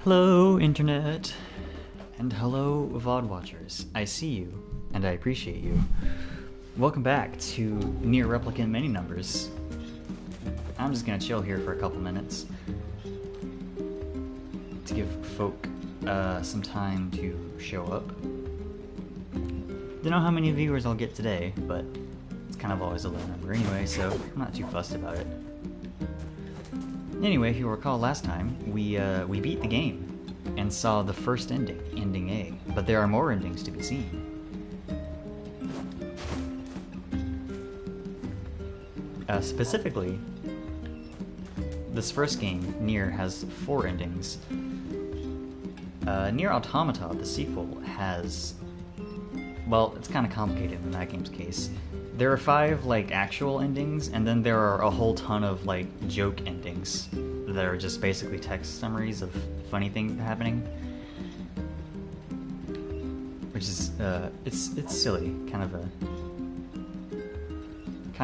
Hello, Internet. And hello, VOD watchers. I see you, and I appreciate you. Welcome back to Nier Replicant Many Numbers. I'm just gonna chill here for a couple minutes to give folk some time to show up. Don't know how many viewers I'll get today, but it's kind of always a low number anyway, so I'm not too fussed about it. Anyway, if you recall last time, we beat the game and saw the first ending, Ending A, but there are more endings to be seen. Specifically, this first game, Nier, has 4 endings. Nier Automata, the sequel, has... well, it's kind of complicated in that game's case. There are 5, like, actual endings, and then there are a whole ton of, like, joke endings that are just basically text summaries of funny things happening. Which is, it's silly, kind of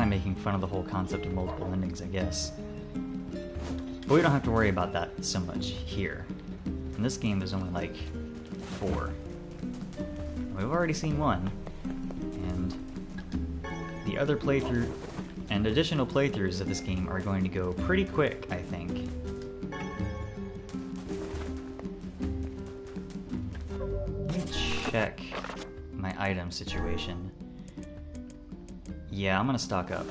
making fun of the whole concept of multiple endings, I guess. But we don't have to worry about that so much here. In this game, there's only, like, 4. We've already seen one, and the other playthrough and additional playthroughs of this game are going to go pretty quick, I think. Let me check my item situation. Yeah, I'm gonna stock up.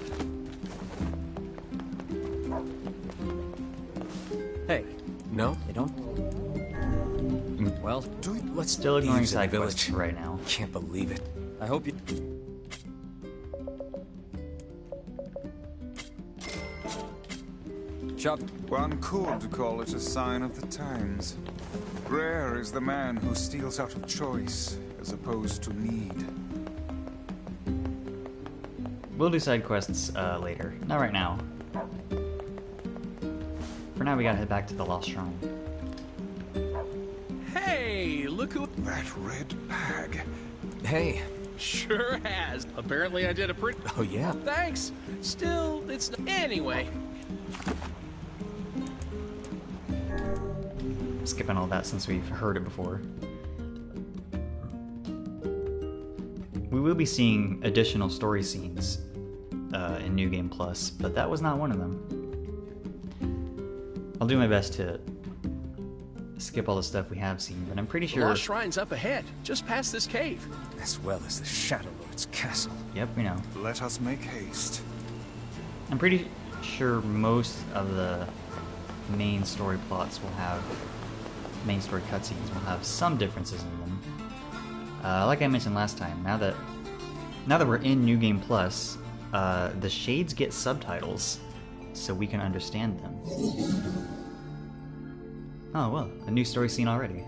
Hey, No? they don't? Well, Let's Still ignoring Eve's in the side quests village. right now. Can't believe it. I hope you... Chop. One could call it a sign of the times. Rare is the man who steals out of choice, as opposed to need. We'll do side quests later, not right now. For now, we gotta head back to the Lost Shrine. Hey, look who... That red bag. Hey. Sure has. Apparently I did a pretty... Oh, yeah? Thanks. Still, it's... Anyway. Skipping all that since we've heard it before. We will be seeing additional story scenes in New Game Plus, but that was not one of them. I'll do my best to skip all the stuff we have seen, but I'm pretty The sure... Lost Shrine's up ahead, just past this cave. As well as the Shadow Lord's castle. Yep, we know. Let us make haste. I'm pretty sure most of the main story plots will have... main story cutscenes will have some differences in them. Like I mentioned last time, now that we're in New Game Plus, the shades get subtitles, so we can understand them. Oh well, a new story scene already.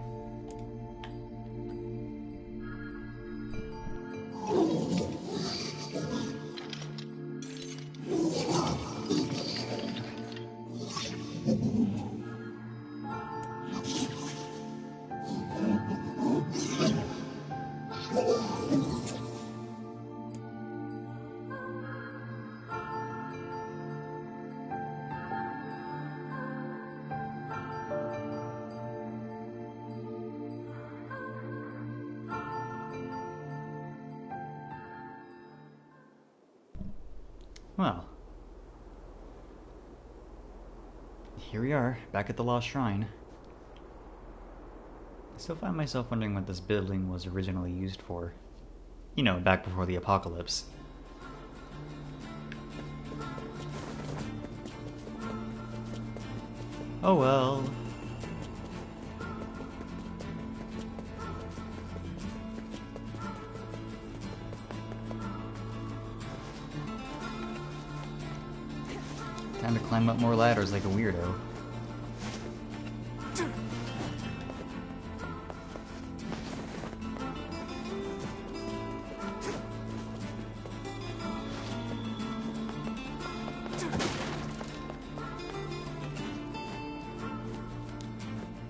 Well, here we are, back at the Lost Shrine. I still find myself wondering what this building was originally used for. You know, back before the apocalypse. Oh well. Time to climb up more ladders like a weirdo.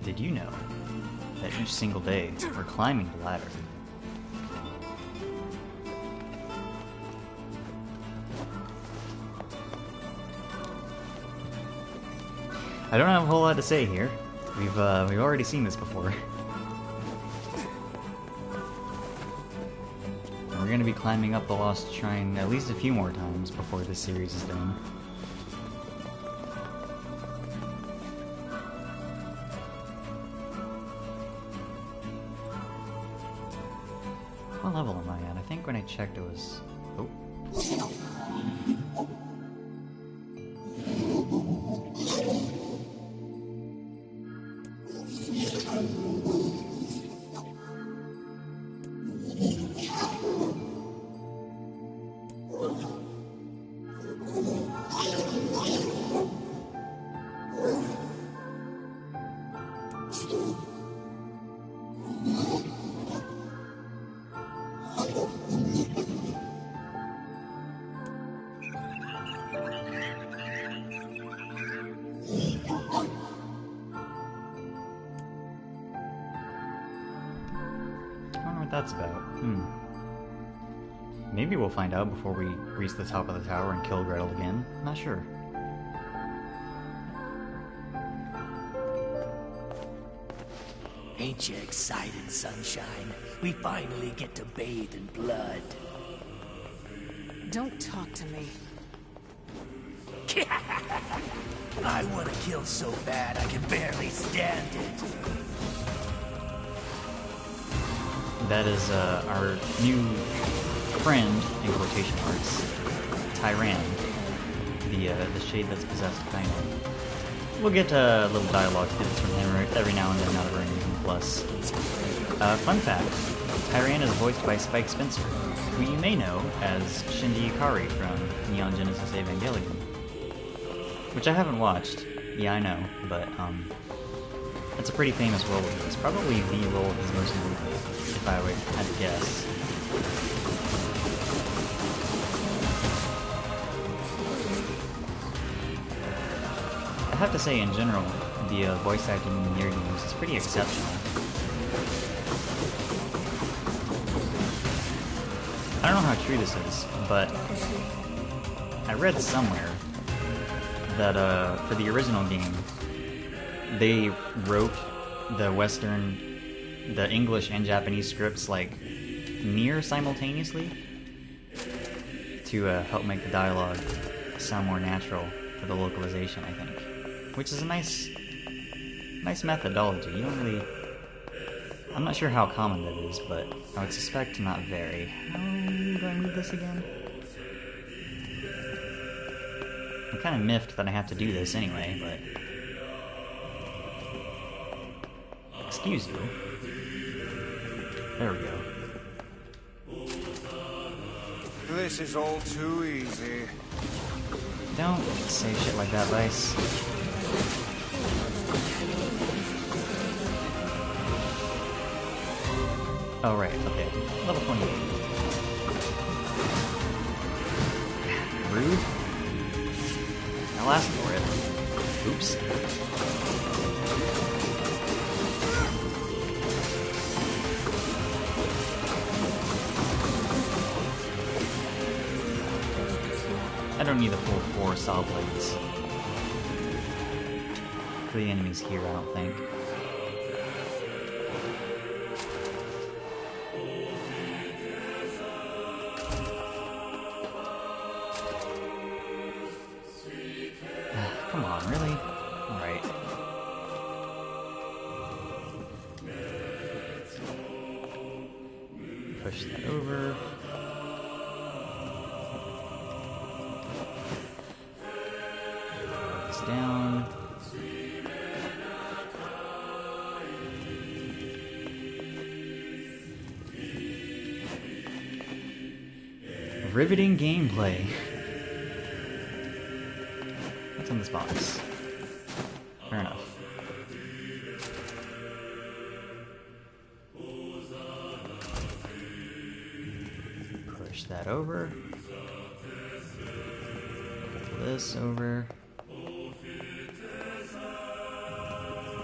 Did you know that each single day we're climbing the ladder? I don't have a whole lot to say here. We've already seen this before. And we're gonna be climbing up the Lost Shrine at least a few more times before this series is done. What level am I at? I think when I checked it was... Oh. That's about. Maybe we'll find out before we reach the top of the tower and kill Gretel again. Not sure. Ain't you excited, sunshine? We finally get to bathe in blood. Don't talk to me. I want to kill so bad I can barely stand it. That is our new friend, in quotation marks, Tyran, the shade that's possessed Kainé. We'll get a little dialogue snippets from him every now and then out of our Endgame Plus. Fun fact, Tyran is voiced by Spike Spencer, who you may know as Shinji Ikari from Neon Genesis Evangelion. Which I haven't watched. Yeah, I know, but it's a pretty famous role of his. Probably the role of his most notable, if I would had to guess. I have to say, in general, the voice acting in Nier games is pretty exceptional. I don't know how true this is, but I read somewhere that for the original game, they wrote the English and Japanese scripts like near simultaneously to help make the dialogue sound more natural for the localization, I think. Which is a nice methodology. You don't really... I'm not sure how common that is, but I would suspect not very. How do I move this again? I'm kind of miffed that I have to do this anyway, but... Excuse you. There we go. This is all too easy. Don't say shit like that, Vice. Oh, right, okay. Level 28. Rude. I'll ask for it. Oops. I don't need the full 4 saw blades. For the enemies here, I don't think. Come on, really? Alright. Push that over. Put this down. Riveting gameplay. What's in this box? Fair enough. Push that over. Pull this over.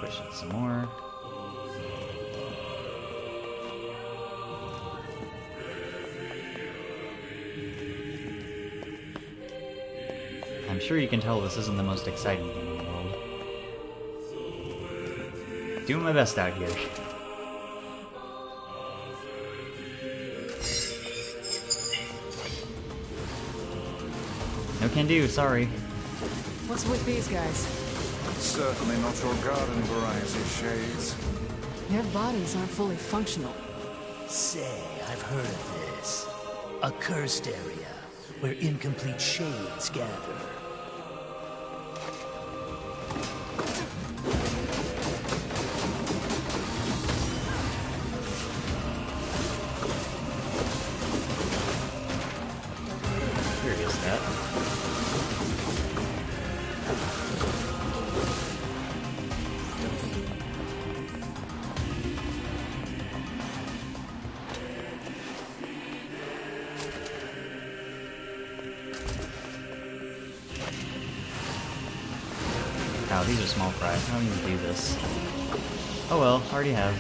Push it some more. I'm sure you can tell this isn't the most exciting thing in the world. Doing my best out here. No can do, sorry. What's with these guys? Certainly not your garden variety, Shades. Their bodies aren't fully functional. Say, I've heard of this. A cursed area where incomplete shades gather. Curious that. Wow, these are small fries. I don't even do this. Oh well, already have.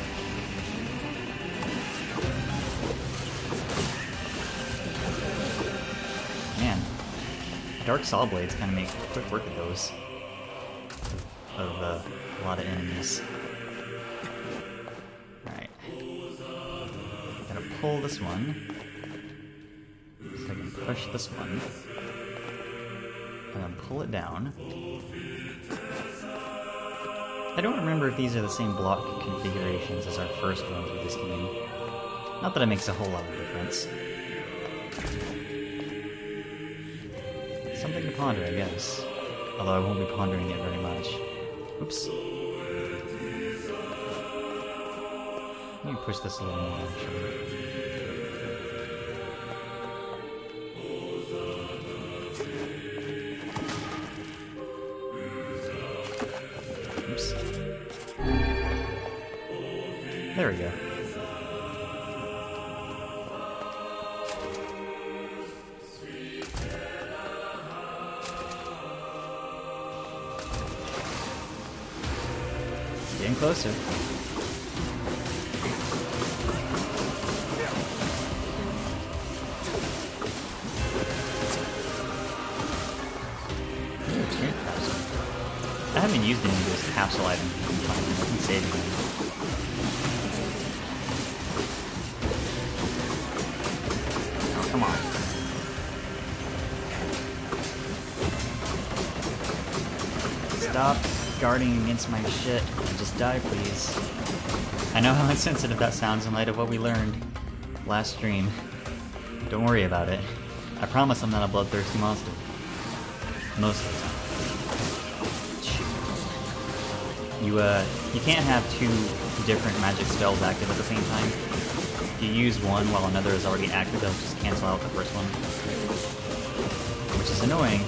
Man, dark saw blades kind of make quick work of those. Of a lot of enemies. Alright. Gotta pull this one. So I can push this one. And then pull it down. I don't remember if these are the same block configurations as our first run through this game. Not that it makes a whole lot of difference. Something to ponder, I guess. Although I won't be pondering it very much. Oops. Let me push this a little more, actually. Oops. There we go. Getting closer. I haven't used any of this capsule item. I'm saving them. Oh, come on. Stop guarding against my shit and just die, please. I know how insensitive that sounds in light of what we learned last stream. Don't worry about it. I promise I'm not a bloodthirsty monster. Most of the time. You can't have two different magic spells active at the same time. If you use one while another is already active, they'll just cancel out the first one. Which is annoying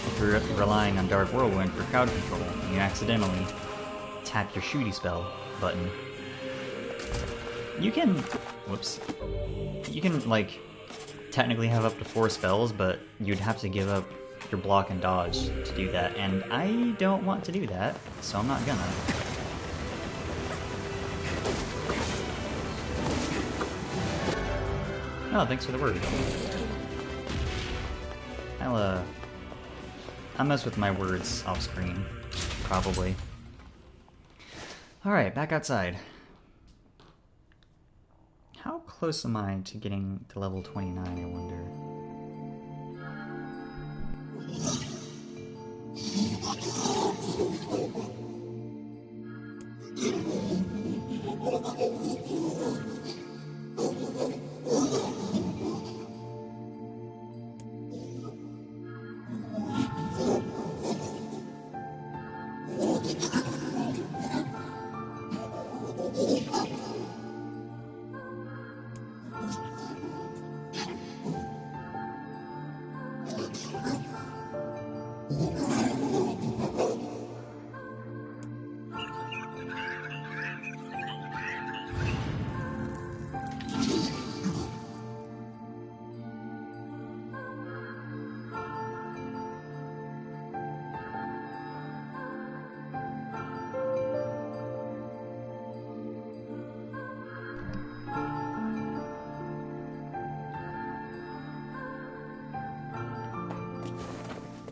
if you're relying on Dark Whirlwind for crowd control and you accidentally tap your shooty spell button. You can... whoops. You can, like, technically have up to 4 spells, but you'd have to give up your block and dodge to do that, and I don't want to do that, so I'm not gonna. Oh, thanks for the word. I'll mess with my words off screen, probably. Alright, back outside. How close am I to getting to level 29, I wonder?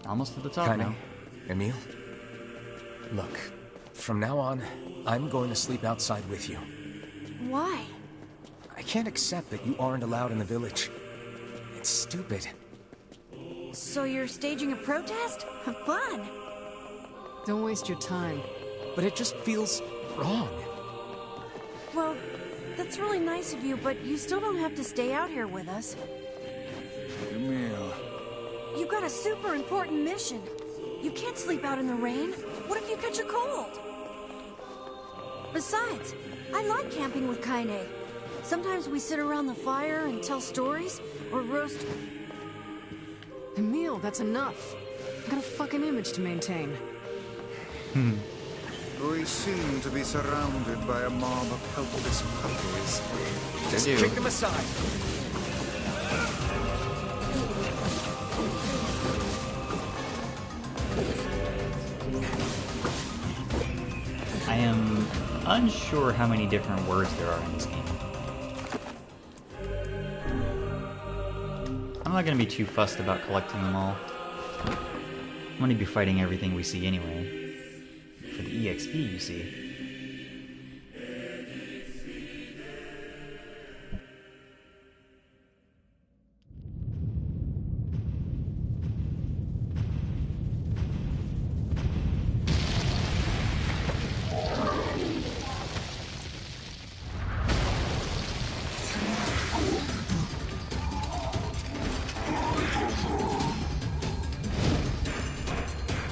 Almost to the top Kainé, now. Emil? Look, From now on, I'm going to sleep outside with you. Why? I can't accept that you aren't allowed in the village. It's stupid. So you're staging a protest? Fun! Don't waste your time. But it just feels wrong. Well, that's really nice of you, but you still don't have to stay out here with us. Emil. You've got a super important mission. You can't sleep out in the rain. What if you catch a cold? Besides, I like camping with Kainé. Sometimes we sit around the fire and tell stories, or roast... Emil, that's enough. I've got a fucking image to maintain. We seem to be surrounded by a mob of helpless puppies. Just do. kick them aside. I am unsure how many different words there are in this game. I'm not going to be too fussed about collecting them all. I'm going to be fighting everything we see anyway. For the EXP, you see.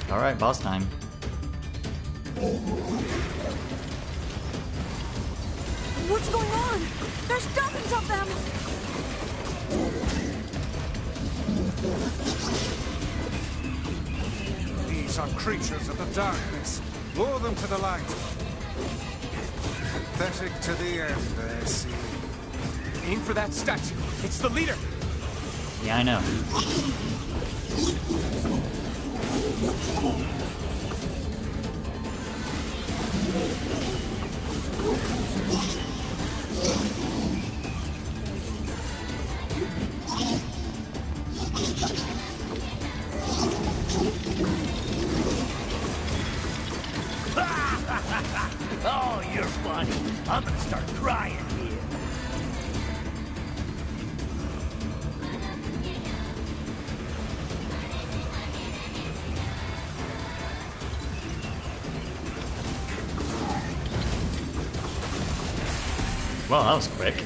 Alright, boss time. What's going on? There's dozens of them! These are creatures of the darkness. Lure them to the light. Pathetic to the end, I see. Aim for that statue. It's the leader. Yeah, I know. Oh, you're funny. I'm gonna start crying here. Well, that was quick.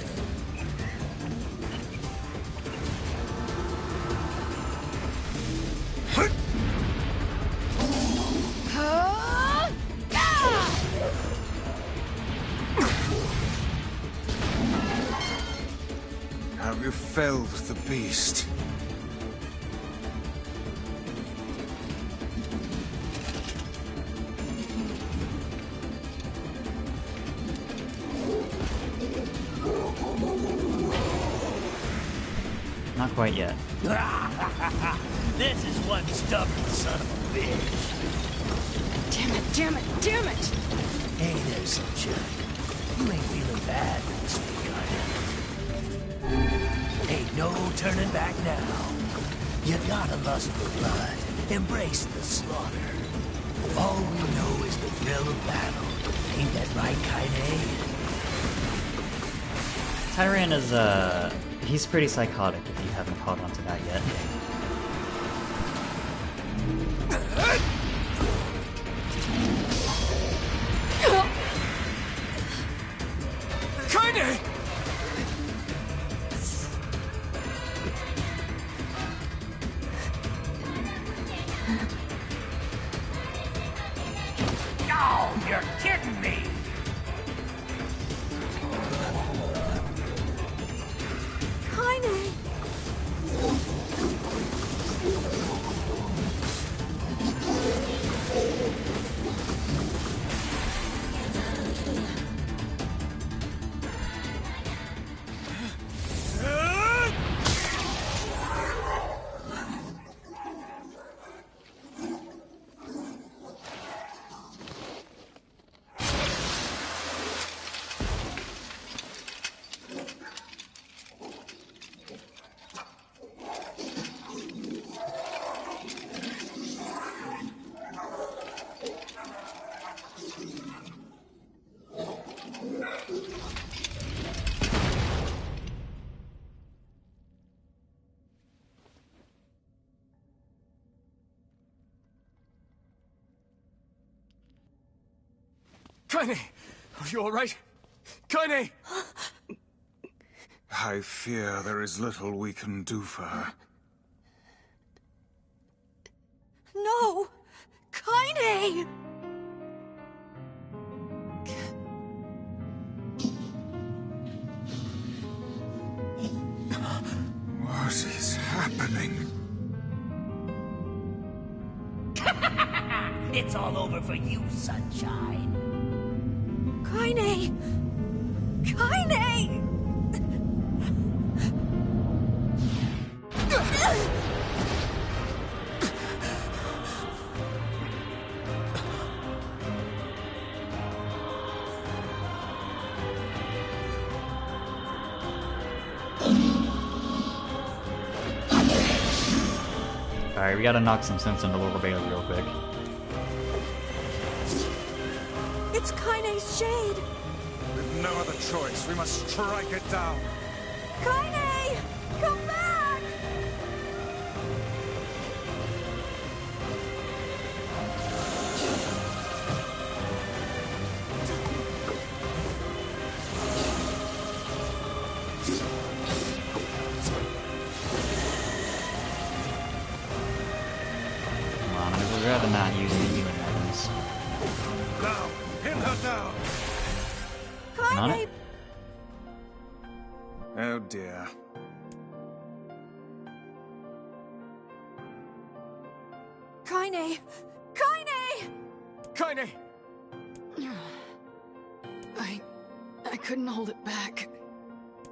Have you felled the beast? Not quite yet. This is one stubborn son of a bitch. Damn it, damn it, damn it! Hey there, sunshine. You ain't feeling bad this week, are you? Ain't no turning back now. You gotta lust for blood. Embrace the slaughter. All we know is the thrill of battle. Ain't that right, Kainé? Tyran is, he's pretty psychotic if you haven't caught on to that yet. Kainé! Oh, you're kidding me! Kainé! Kainé! Are you alright? Kainé! I fear there is little we can do for her. No! Kainé! What is happening? It's all over for you, sunshine. Kainé! Kainé! Alright, we gotta knock some sense into Lower Bailey real quick. It's Kainé's shade! With no other choice, we must strike it down. Kainé! Come back! Come on, I would rather not use the healing items. Now, pin her down. On Kainé! it? Oh dear. Kainé! Kainé! Kainé! I couldn't hold it back.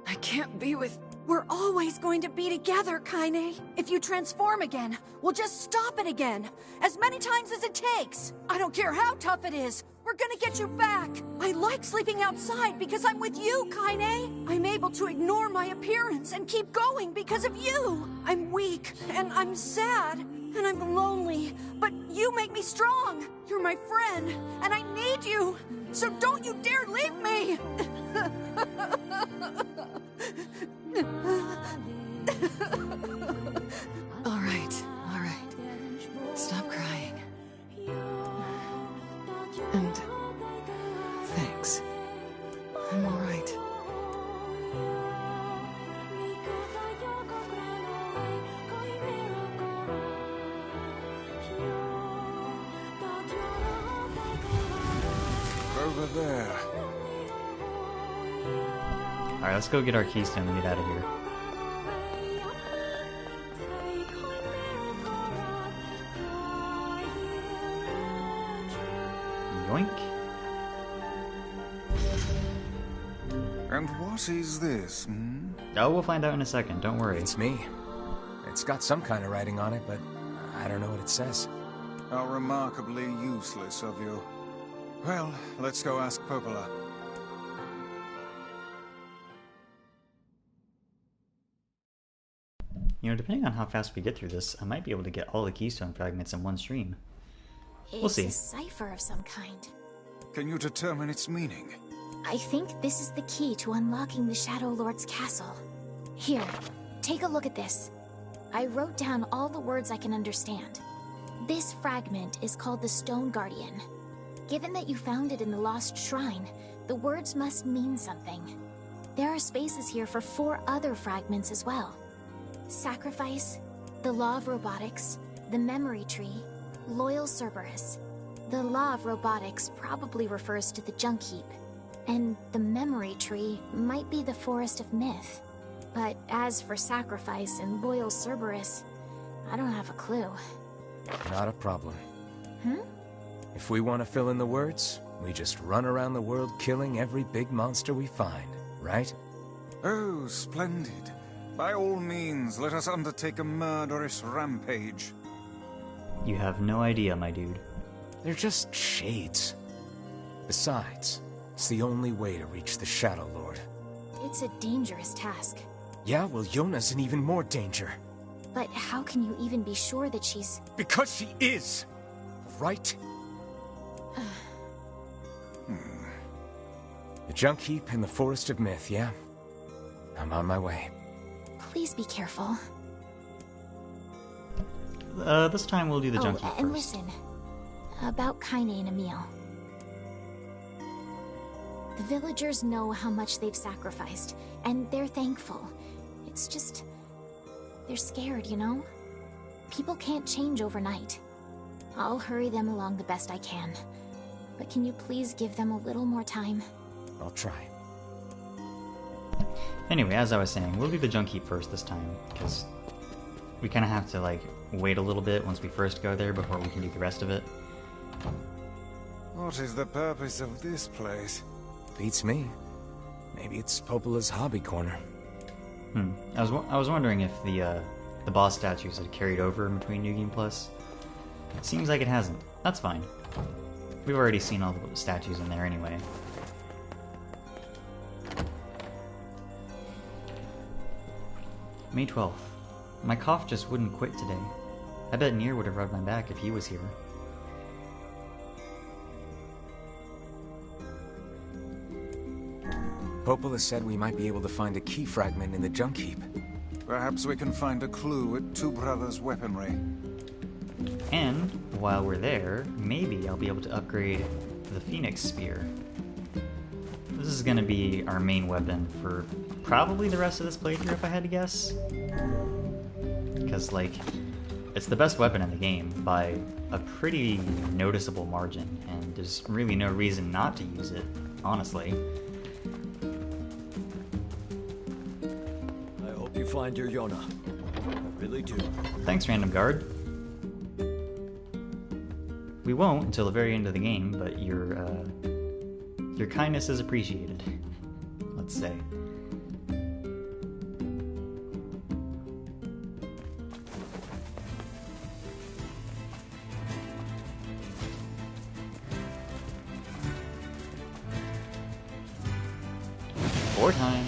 I can't be with... We're always going to be together, Kainé. If you transform again, we'll just stop it again. As many times as it takes. I don't care how tough it is. We're gonna get you back. I like sleeping outside because I'm with you, Kainé. I'm able to ignore my appearance and keep going because of you. I'm weak, and I'm sad, and I'm lonely. But you make me strong. You're my friend, and I need you. So don't you dare leave me! All right. Stop crying. And thanks. I'm all right. Over there. Alright, let's go get our Keystone and get out of here. Yoink. And what is this, hmm? Oh, we'll find out in a second, don't worry. It's me. It's got some kind of writing on it, but I don't know what it says. How remarkably useless of you. Well, let's go ask Popola. You know, depending on how fast we get through this, I might be able to get all the Keystone fragments in one stream. We'll see. It's a cipher of some kind. Can you determine its meaning? I think this is the key to unlocking the Shadow Lord's castle. Here, take a look at this. I wrote down all the words I can understand. This fragment is called the Stone Guardian. Given that you found it in the Lost Shrine, the words must mean something. There are spaces here for 4 other fragments as well. Sacrifice, the Law of Robotics, the Memory Tree, Loyal Cerberus. The Law of Robotics probably refers to the Junk Heap, and the Memory Tree might be the Forest of Myth. But as for Sacrifice and Loyal Cerberus, I don't have a clue. Not a problem. Hmm? If we want to fill in the words, we just run around the world killing every big monster we find, right? Oh, splendid. By all means, let us undertake a murderous rampage. You have no idea, my dude. They're just shades. Besides, it's the only way to reach the Shadow Lord. It's a dangerous task. Yeah, well, Yona's in even more danger. But how can you even be sure that she's... Because she is! Right? The Junk Heap and the Forest of Myth, yeah? I'm on my way. Please be careful. This time we'll do the Junk Heap and first. listen. About Kainé and Emil. The villagers know how much they've sacrificed, and they're thankful. It's just... they're scared, you know? People can't change overnight. I'll hurry them along the best I can. But can you please give them a little more time? I'll try. Anyway, as I was saying, we'll do the junk heap first this time, because we kind of have to, like, wait a little bit once we first go there before we can do the rest of it. What is the purpose of this place? Beats me. Maybe it's Popola's hobby corner. I was wondering if the boss statues had carried over in between New Game Plus. It seems like it hasn't. That's fine. We've already seen all the statues in there anyway. May 12th. My cough just wouldn't quit today. I bet Nier would have rubbed my back if he was here. Popola said we might be able to find a key fragment in the junk heap. Perhaps we can find a clue at Two Brothers' weaponry. And, while we're there, maybe I'll be able to upgrade the Phoenix Spear. This is gonna be our main weapon for probably the rest of this playthrough, if I had to guess. Because, like, it's the best weapon in the game by a pretty noticeable margin, and there's really no reason not to use it, honestly. I hope you find your Yona. I really do. Thanks, Random Guard. We won't until the very end of the game, but your kindness is appreciated, let's say. War time.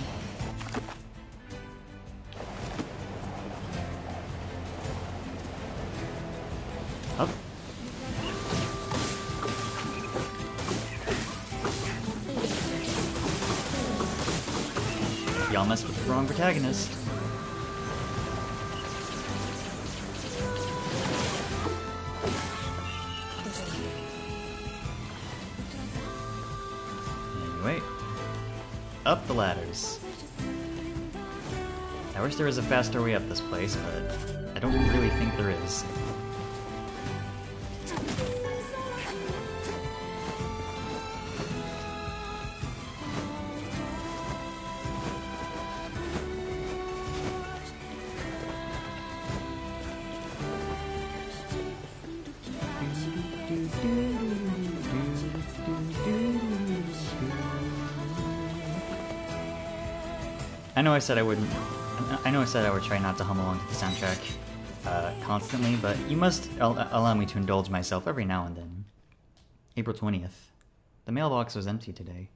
Up. Y'all messed with the wrong protagonist. Anyway, up the ladders. I wish there was a faster way up this place, but I don't really think there is. I know I said I would try not to hum along to the soundtrack constantly, but you must allow me to indulge myself every now and then. April 20th. The mailbox was empty today.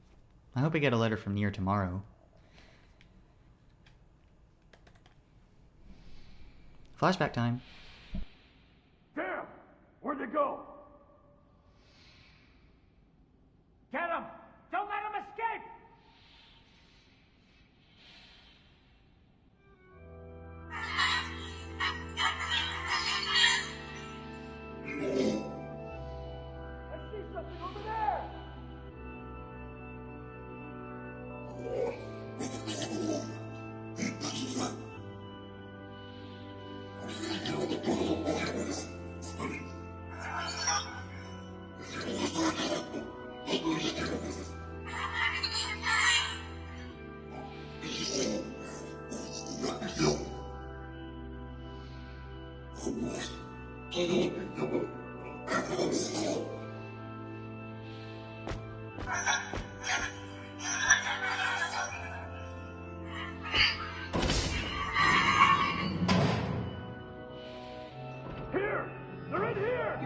I hope I get a letter from Nier tomorrow. Flashback time. Damn! Where'd they go? Get him! Don't let him escape! I see something over there! Here! They're in here!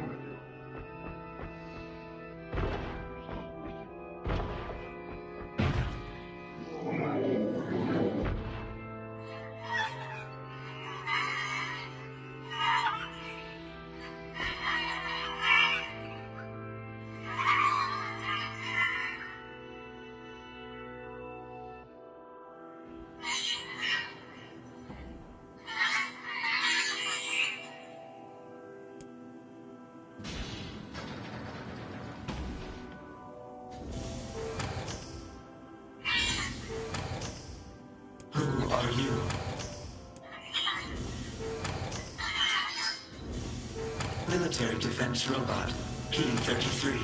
military defense robot, P-33.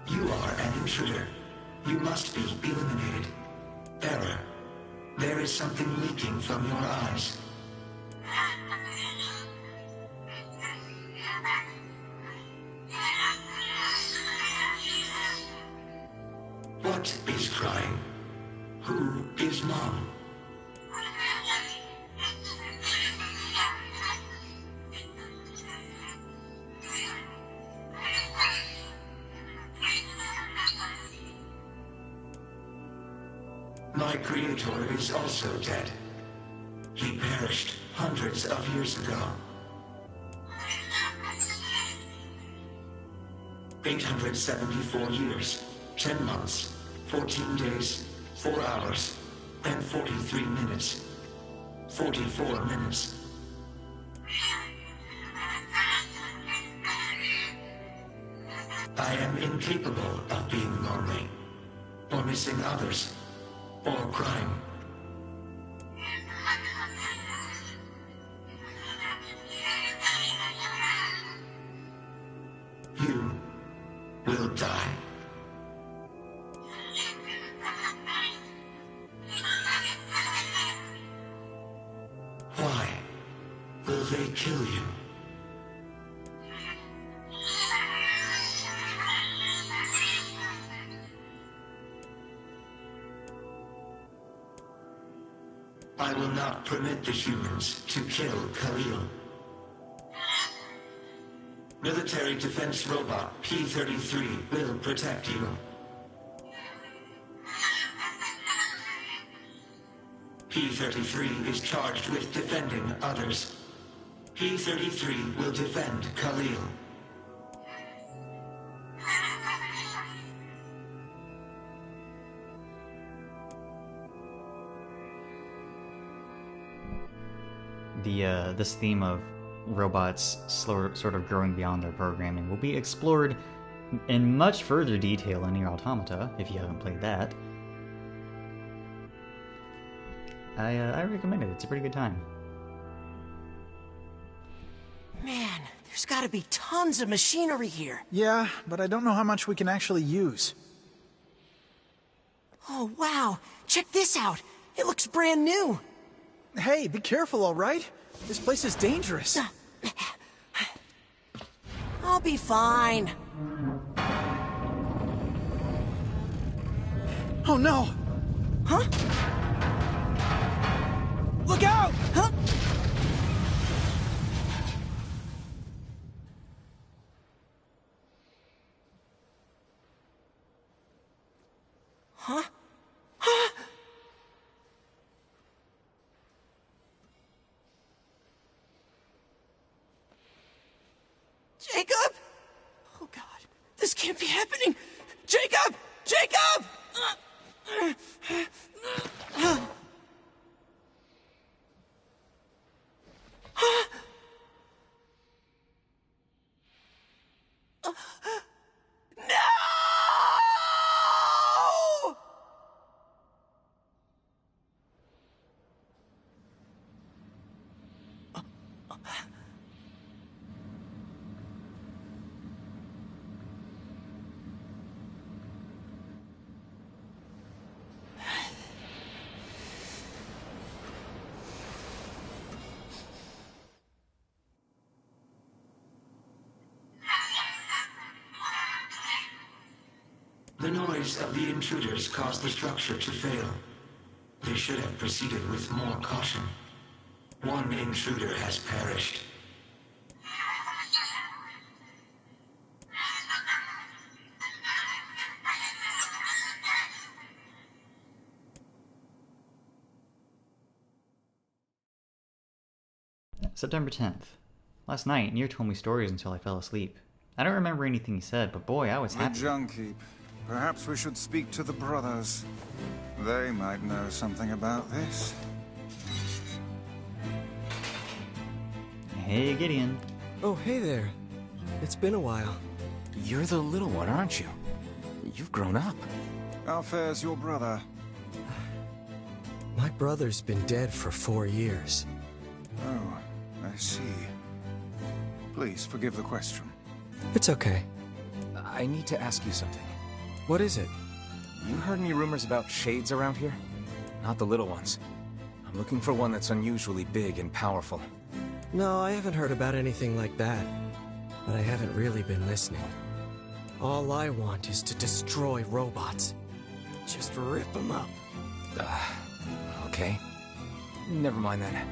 You are an intruder. You must be eliminated. Error. There is something leaking from your eyes. What is crying? Who is Mom? My creator is also dead. He perished hundreds of years ago. 874 years, 10 months, 14 days, 4 hours, and 43 minutes. 44 minutes. I am incapable of being lonely, or missing others, or crying. You will die. Why will they kill you? I will not permit the humans to kill Kalil. Military defense robot P-33 will protect you. P-33 is charged with defending others. P-33 will defend Kalil. This theme of robots sort of growing beyond their programming will be explored in much further detail in Nier Automata, if you haven't played that. I recommend it. It's a pretty good time. Man, there's gotta be tons of machinery here. Yeah, but I don't know how much we can actually use. Oh, wow. Check this out. It looks brand new. Hey, be careful, all right? This place is dangerous. I'll be fine. Oh, no! Huh? Look out! Huh? Huh? Huh? Jacob? Oh God, this can't be happening. Jacob! Jacob! No! The noise of the intruders caused the structure to fail. They should have proceeded with more caution. One intruder has perished. September 10th. Last night, Nier told me stories until I fell asleep. I don't remember anything he said, but boy, I was happy. The junk heap. Perhaps we should speak to the brothers. They might know something about this. Hey, Gideon. Oh, hey there. It's been a while. You're the little one, aren't you? You've grown up. How fares your brother? My brother's been dead for 4 years. Oh, I see. Please forgive the question. It's okay. I need to ask you something. What is it? You heard any rumors about shades around here? Not the little ones. I'm looking for one that's unusually big and powerful. No, I haven't heard about anything like that. But I haven't really been listening. All I want is to destroy robots. Just rip them up. Okay. Never mind then.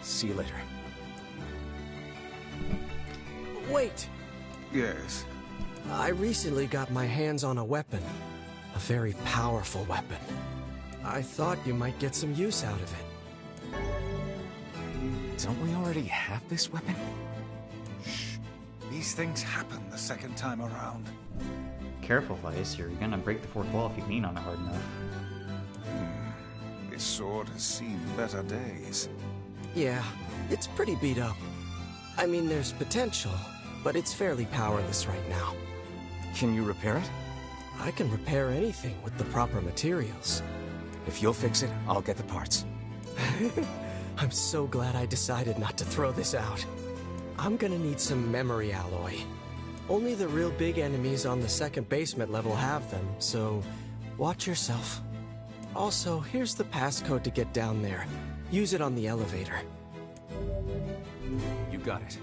See you later. Wait! Yes? I recently got my hands on a weapon. A very powerful weapon. I thought you might get some use out of it. Don't we already have this weapon? Shh. These things happen the second time around. Careful, Vice. You're gonna break the fourth wall if you lean on it hard enough. This sword has seen better days. Yeah, it's pretty beat up. I mean, there's potential, but it's fairly powerless right now. Can you repair it? I can repair anything with the proper materials. If you'll fix it, I'll get the parts. I'm so glad I decided not to throw this out. I'm gonna need some memory alloy. Only the real big enemies on the second basement level have them, so watch yourself. Also, here's the passcode to get down there. Use it on the elevator. You got it.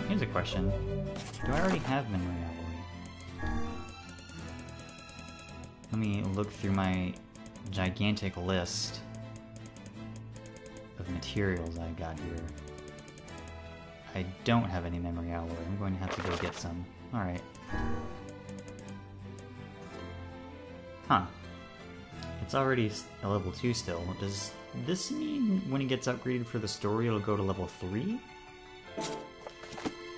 Here's a question. Do I already have memory alloy? Let me look through my gigantic list of materials I got here. I don't have any memory alloy. I'm going to have to go get some. Alright. Huh. It's already a level 2 still. Does this mean when it gets upgraded for the story it'll go to level 3?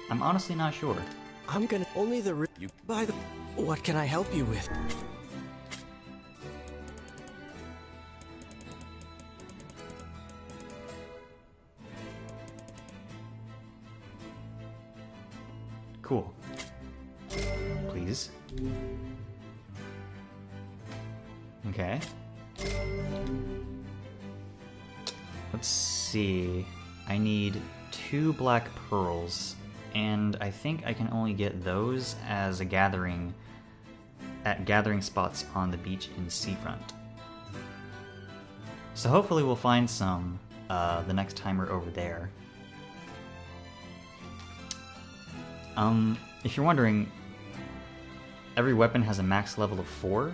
I'm honestly not sure. I'm gonna only the you by the what can I help you with? Cool. Please. Okay. Let's see. I need 2 black pearls, and I think I can only get those as a gathering at gathering spots on the beach in Seafront. So hopefully we'll find some the next time we're over there. If you're wondering, every weapon has a max level of 4.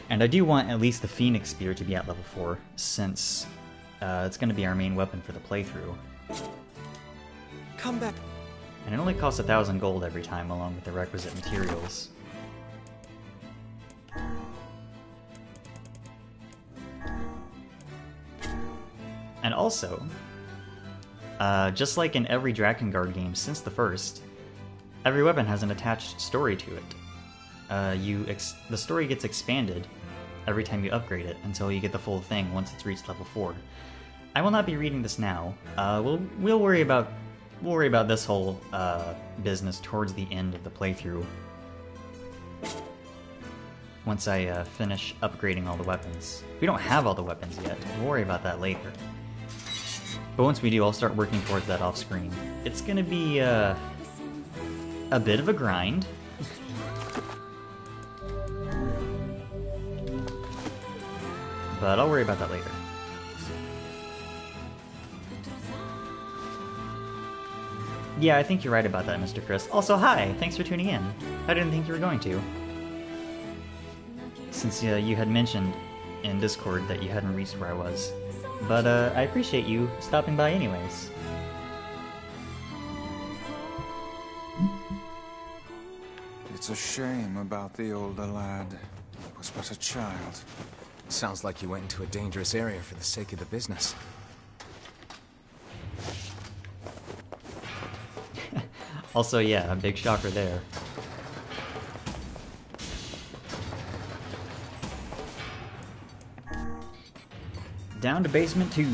And I do want at least the Phoenix Spear to be at level 4, since it's going to be our main weapon for the playthrough. Come back. And it only costs 1,000 gold every time, along with the requisite materials. And also, just like in every Drakengard game since the first, every weapon has an attached story to it. The story gets expanded every time you upgrade it until you get the full thing once it's reached level 4. I will not be reading this now. We'll worry about this whole business towards the end of the playthrough. Once I finish upgrading all the weapons. We don't have all the weapons yet. We'll worry about that later. But once we do, I'll start working towards that off screen. It's gonna be a bit of a grind. But I'll worry about that later. Yeah, I think you're right about that, Mr. Chris. Also, hi! Thanks for tuning in. I didn't think you were going to. Since you had mentioned in Discord that you hadn't reached where I was. But I appreciate you stopping by anyways. It's a shame about the older lad. He was but a child. Sounds like you went into a dangerous area for the sake of the business. Also, yeah, a big shocker there. Down to basement 2.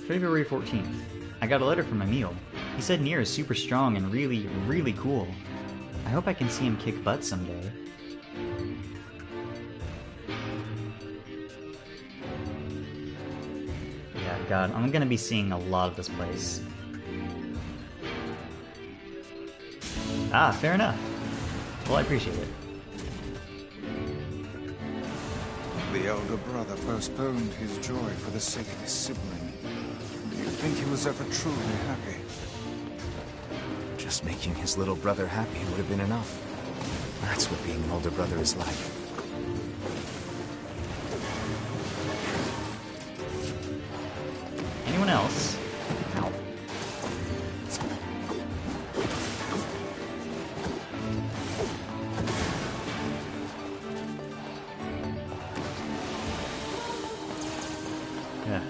February 14th. I got a letter from Emil. He said Nier is super strong and really, really cool. I hope I can see him kick butt someday. God, I'm gonna be seeing a lot of this place. Ah, fair enough. Well, I appreciate it. The elder brother postponed his joy for the sake of his sibling. Do you think he was ever truly happy? Just making his little brother happy would have been enough. That's what being an older brother is like. Anyone else? Yeah.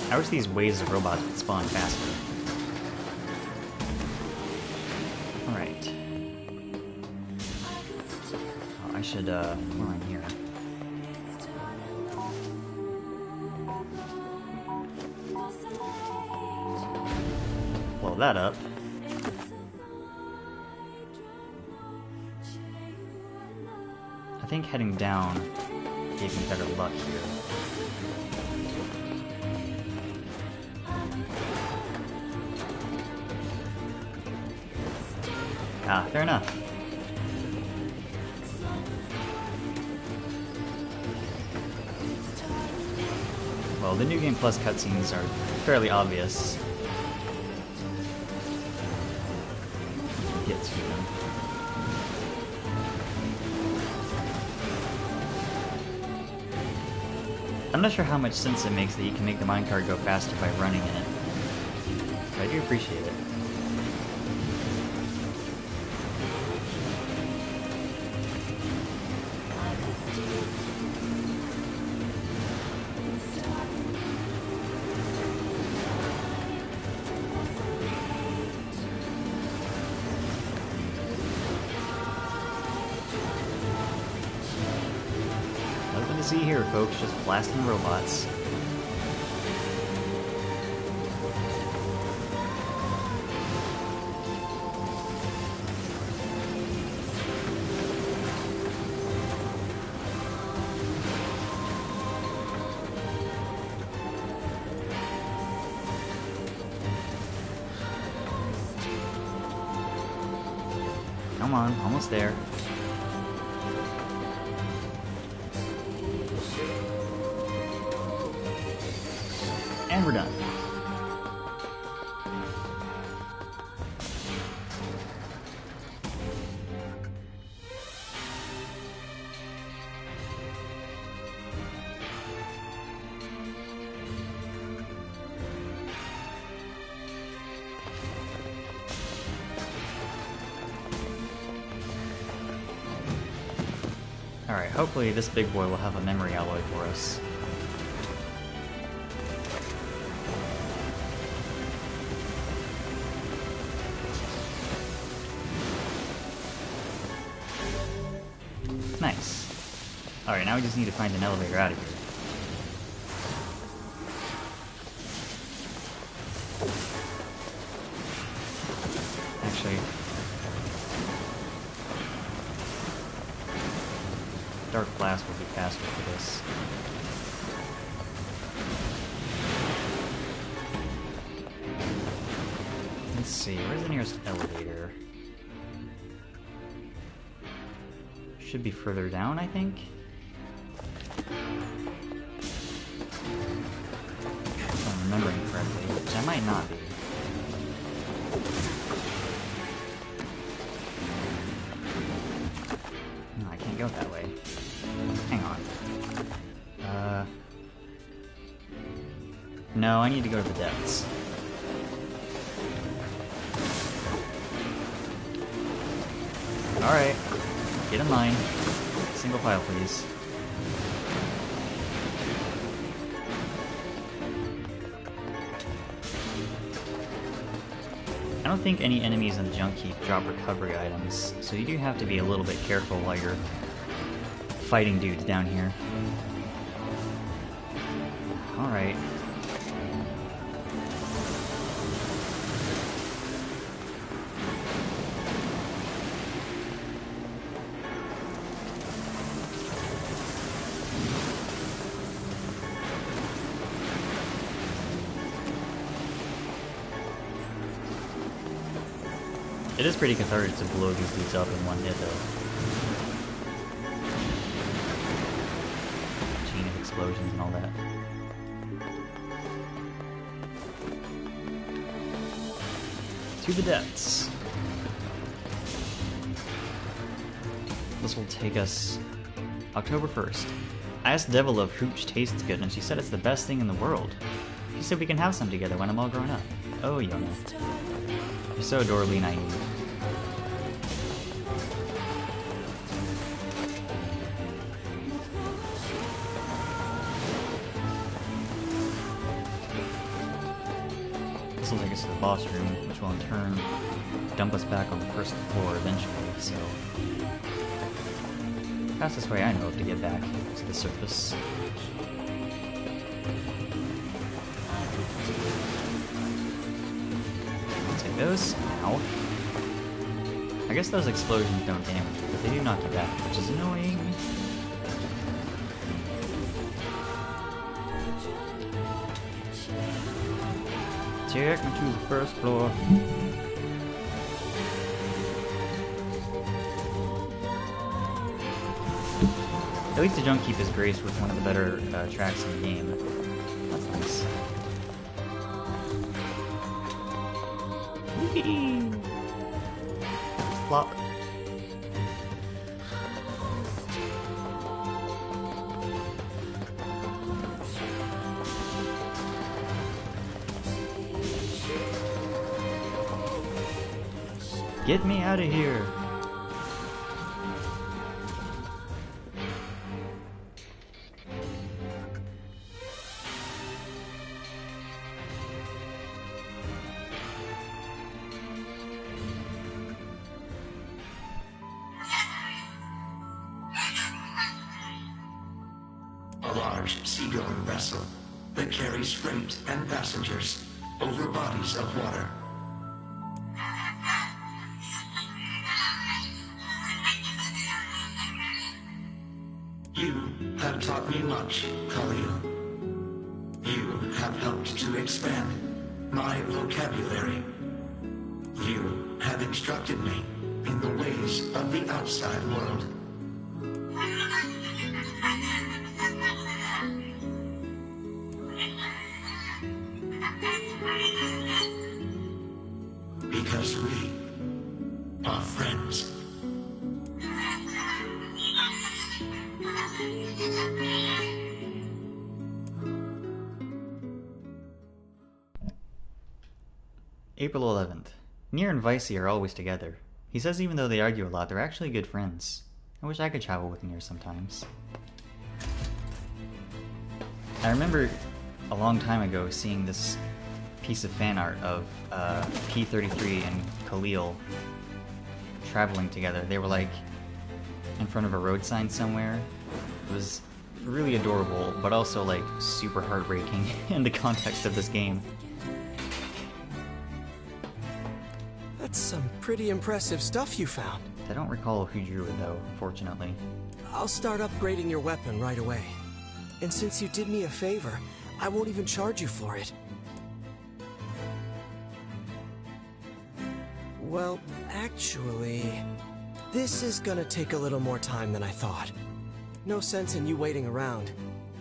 I wish these waves of robots would spawn faster. Alright. Oh, I should, while I'm here. Blow that up. I think heading down gave me better luck here. Ah, fair enough. Well, the New Game Plus cutscenes are fairly obvious. Get to them. I'm not sure how much sense it makes that you can make the minecart go faster by running in it, but I do appreciate it. See here, folks, just blasting robots. Come on, almost there. And we're done. Alright, hopefully this big boy will have a memory alloy for us. Nice. Alright, now we just need to find an elevator out of here. Actually... Dark Blast will be faster for this. Let's see, where's the nearest elevator? Should be further down, I think? If I'm remembering correctly, which I might not be. No, I can't go that way. Hang on. No, I need to go to the depths. Alright. Get in line. Single file, please. I don't think any enemies in the junk heap drop recovery items, so you do have to be a little bit careful while you're fighting dudes down here. Alright. It is pretty cathartic to blow these dudes up in one hit, though. Chain of explosions and all that. To the depths. This will take us October 1st. I asked Devil if hooch tastes good, and she said it's the best thing in the world. She said we can have some together when I'm all grown up. Oh, Yona. You're so adorably naive. This will take us to the boss room, which will in turn dump us back on the first floor eventually, so... fastest way I know of to get back to the surface. I'll take those. Ow. I guess those explosions don't damage you, but they do knock you back, which is annoying. Take me to the first floor. At least the junk keep is graced with one of the better tracks in the game. That's nice. Whee! Flop. Get me out of here! A large seagoing vessel that carries freight and passengers over bodies of water. You have taught me much, Kalil. You have helped to expand my vocabulary. You have instructed me in the ways of the outside world. Because we are friends. April 11th. Nier and Vicey are always together. He says even though they argue a lot, they're actually good friends. I wish I could travel with Nier sometimes. I remember a long time ago seeing this piece of fan art of P-33 and Kalil traveling together. They were like in front of a road sign somewhere. It was really adorable, but also like super heartbreaking in the context of this game. That's some pretty impressive stuff you found. I don't recall who drew it though, unfortunately. I'll start upgrading your weapon right away. And since you did me a favor, I won't even charge you for it. Well, actually, this is gonna take a little more time than I thought. No sense in you waiting around.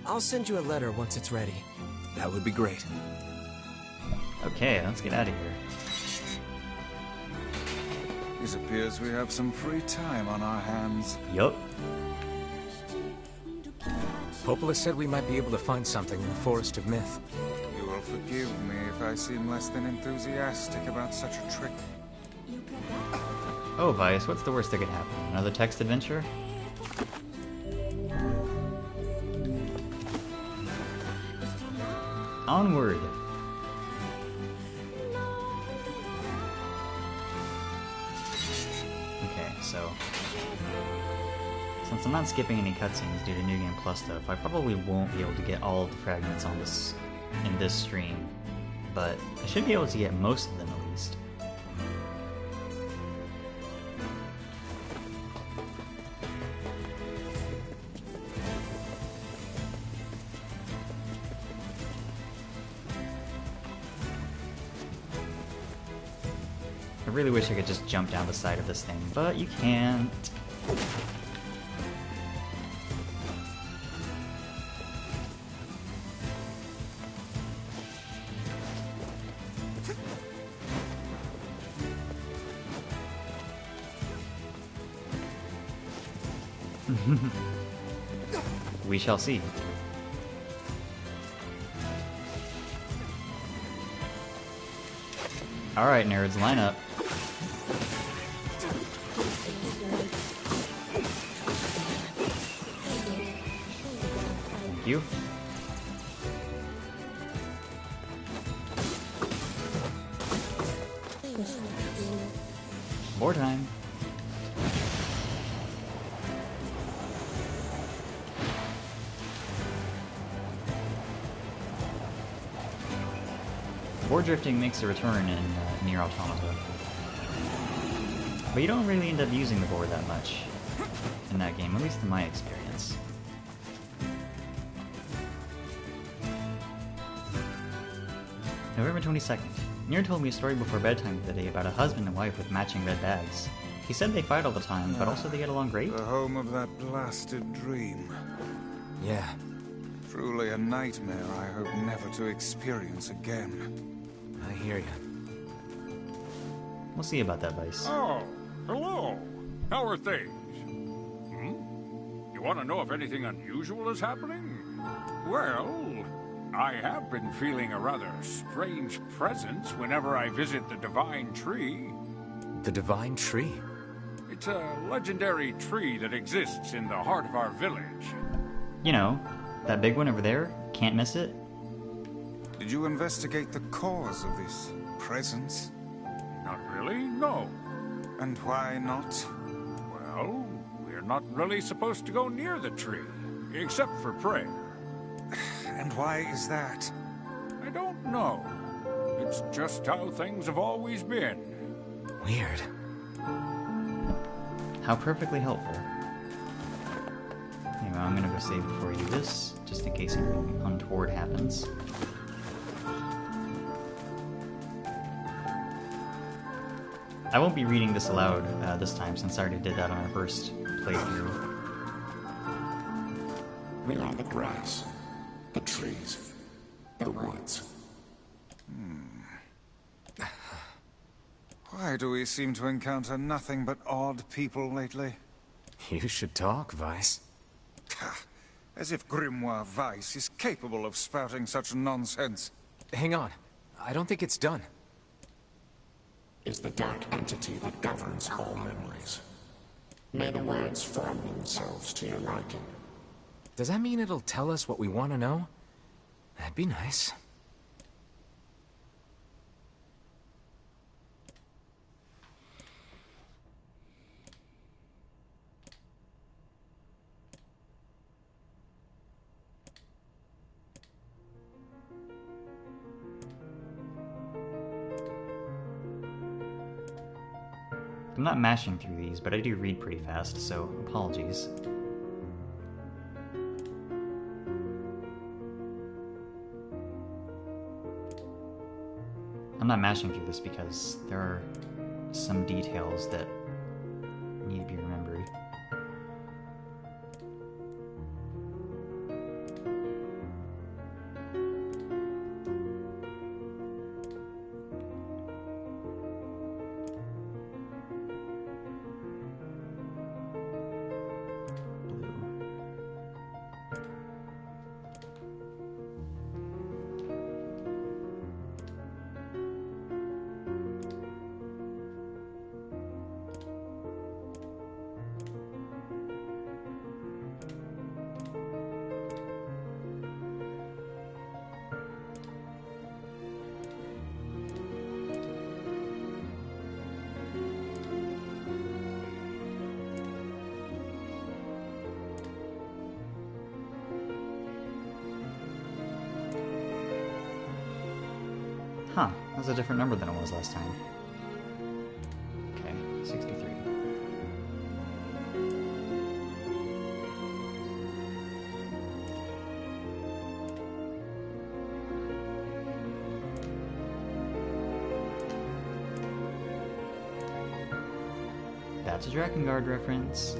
I'll send you a letter once it's ready. That would be great. Okay, let's get out of here. It appears we have some free time on our hands. Yup. Popola said we might be able to find something in the Forest of Myth. You will forgive me if I seem less than enthusiastic about such a trick. Oh, Vice, what's the worst that could happen? Another text adventure? Onward! Okay, so... since I'm not skipping any cutscenes due to New Game Plus stuff, I probably won't be able to get all of the fragments on this in this stream, but I should be able to get most of them at least. I I really wish I could just jump down the side of this thing, but you can't. We shall see. Alright, nerds, line up. Thank you. More time. Board drifting makes a return in Nier Automata. But you don't really end up using the board that much in that game, at least in my experience. November 22nd. Nier told me a story before bedtime the other day about a husband and wife with matching red bags. He said they fight all the time, but also they get along great. The home of that blasted dream. Yeah. Truly a nightmare I hope never to experience again. I hear you. We'll see about that, Vice. Oh, hello. How are things? You want to know if anything unusual is happening? Well, I have been feeling a rather strange presence whenever I visit the Divine Tree. The Divine Tree? It's a legendary tree that exists in the heart of our village. You know, that big one over there? Can't miss it? Did you investigate the cause of this presence? Not really, no. And why not? Well, we're not really supposed to go near the tree, except for prayer. And why is that? I don't know. It's just how things have always been. Weird. How perfectly helpful. Anyway, I'm gonna go save before I do this, just in case anything untoward happens. I won't be reading this aloud this time, since I already did that on our first playthrough. We are the grass, the trees, the woods. Why do we seem to encounter nothing but odd people lately? You should talk, Vice. As if Grimoire Vice is capable of spouting such nonsense. Hang on. I don't think it's done. Is the dark entity that governs all memories. May the words form themselves to your liking. Does that mean it'll tell us what we want to know? That'd be nice. I'm not mashing through these, but I do read pretty fast, so apologies. I'm not mashing through this because there are some details that need to be remembered. Huh, that's a different number than it was last time. Okay, 63. That's a Drakengard reference.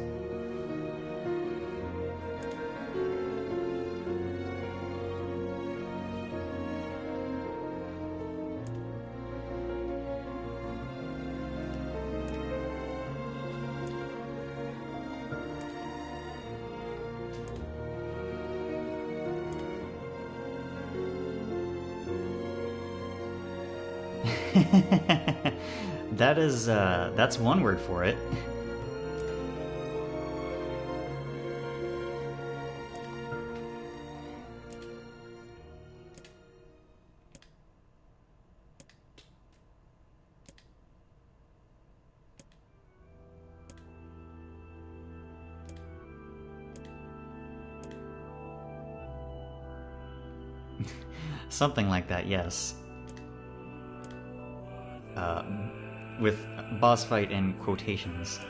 That's one word for it. Something like that, yes. With boss fight in quotations.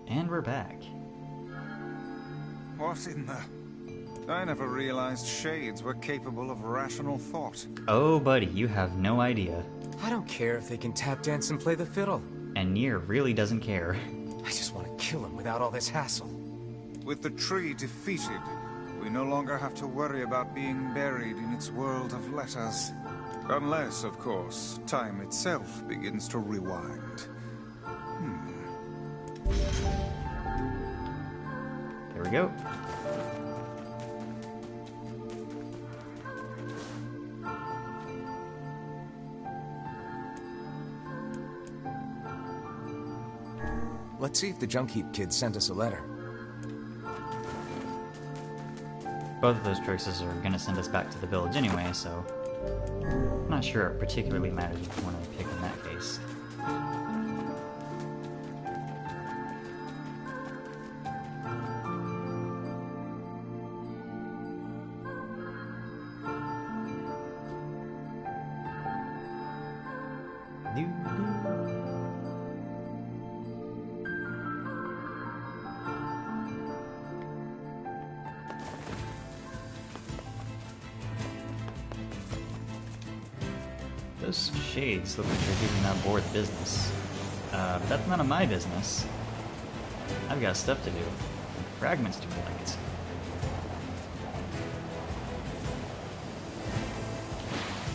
And we're back. What in the... I never realized shades were capable of rational thought. Oh, buddy, you have no idea. I don't care if they can tap dance and play the fiddle. And Nier really doesn't care. I just want to kill him without all this hassle. With the tree defeated, we no longer have to worry about being buried in its world of letters. Unless, of course, time itself begins to rewind. There we go. Let's see if the Junk Heap kid sent us a letter. Both of those choices are gonna send us back to the village anyway, so I'm not sure it particularly matters which one I pick in that case. Those shades look like they're giving that board business. But that's none of my business. I've got stuff to do. Fragments to collect.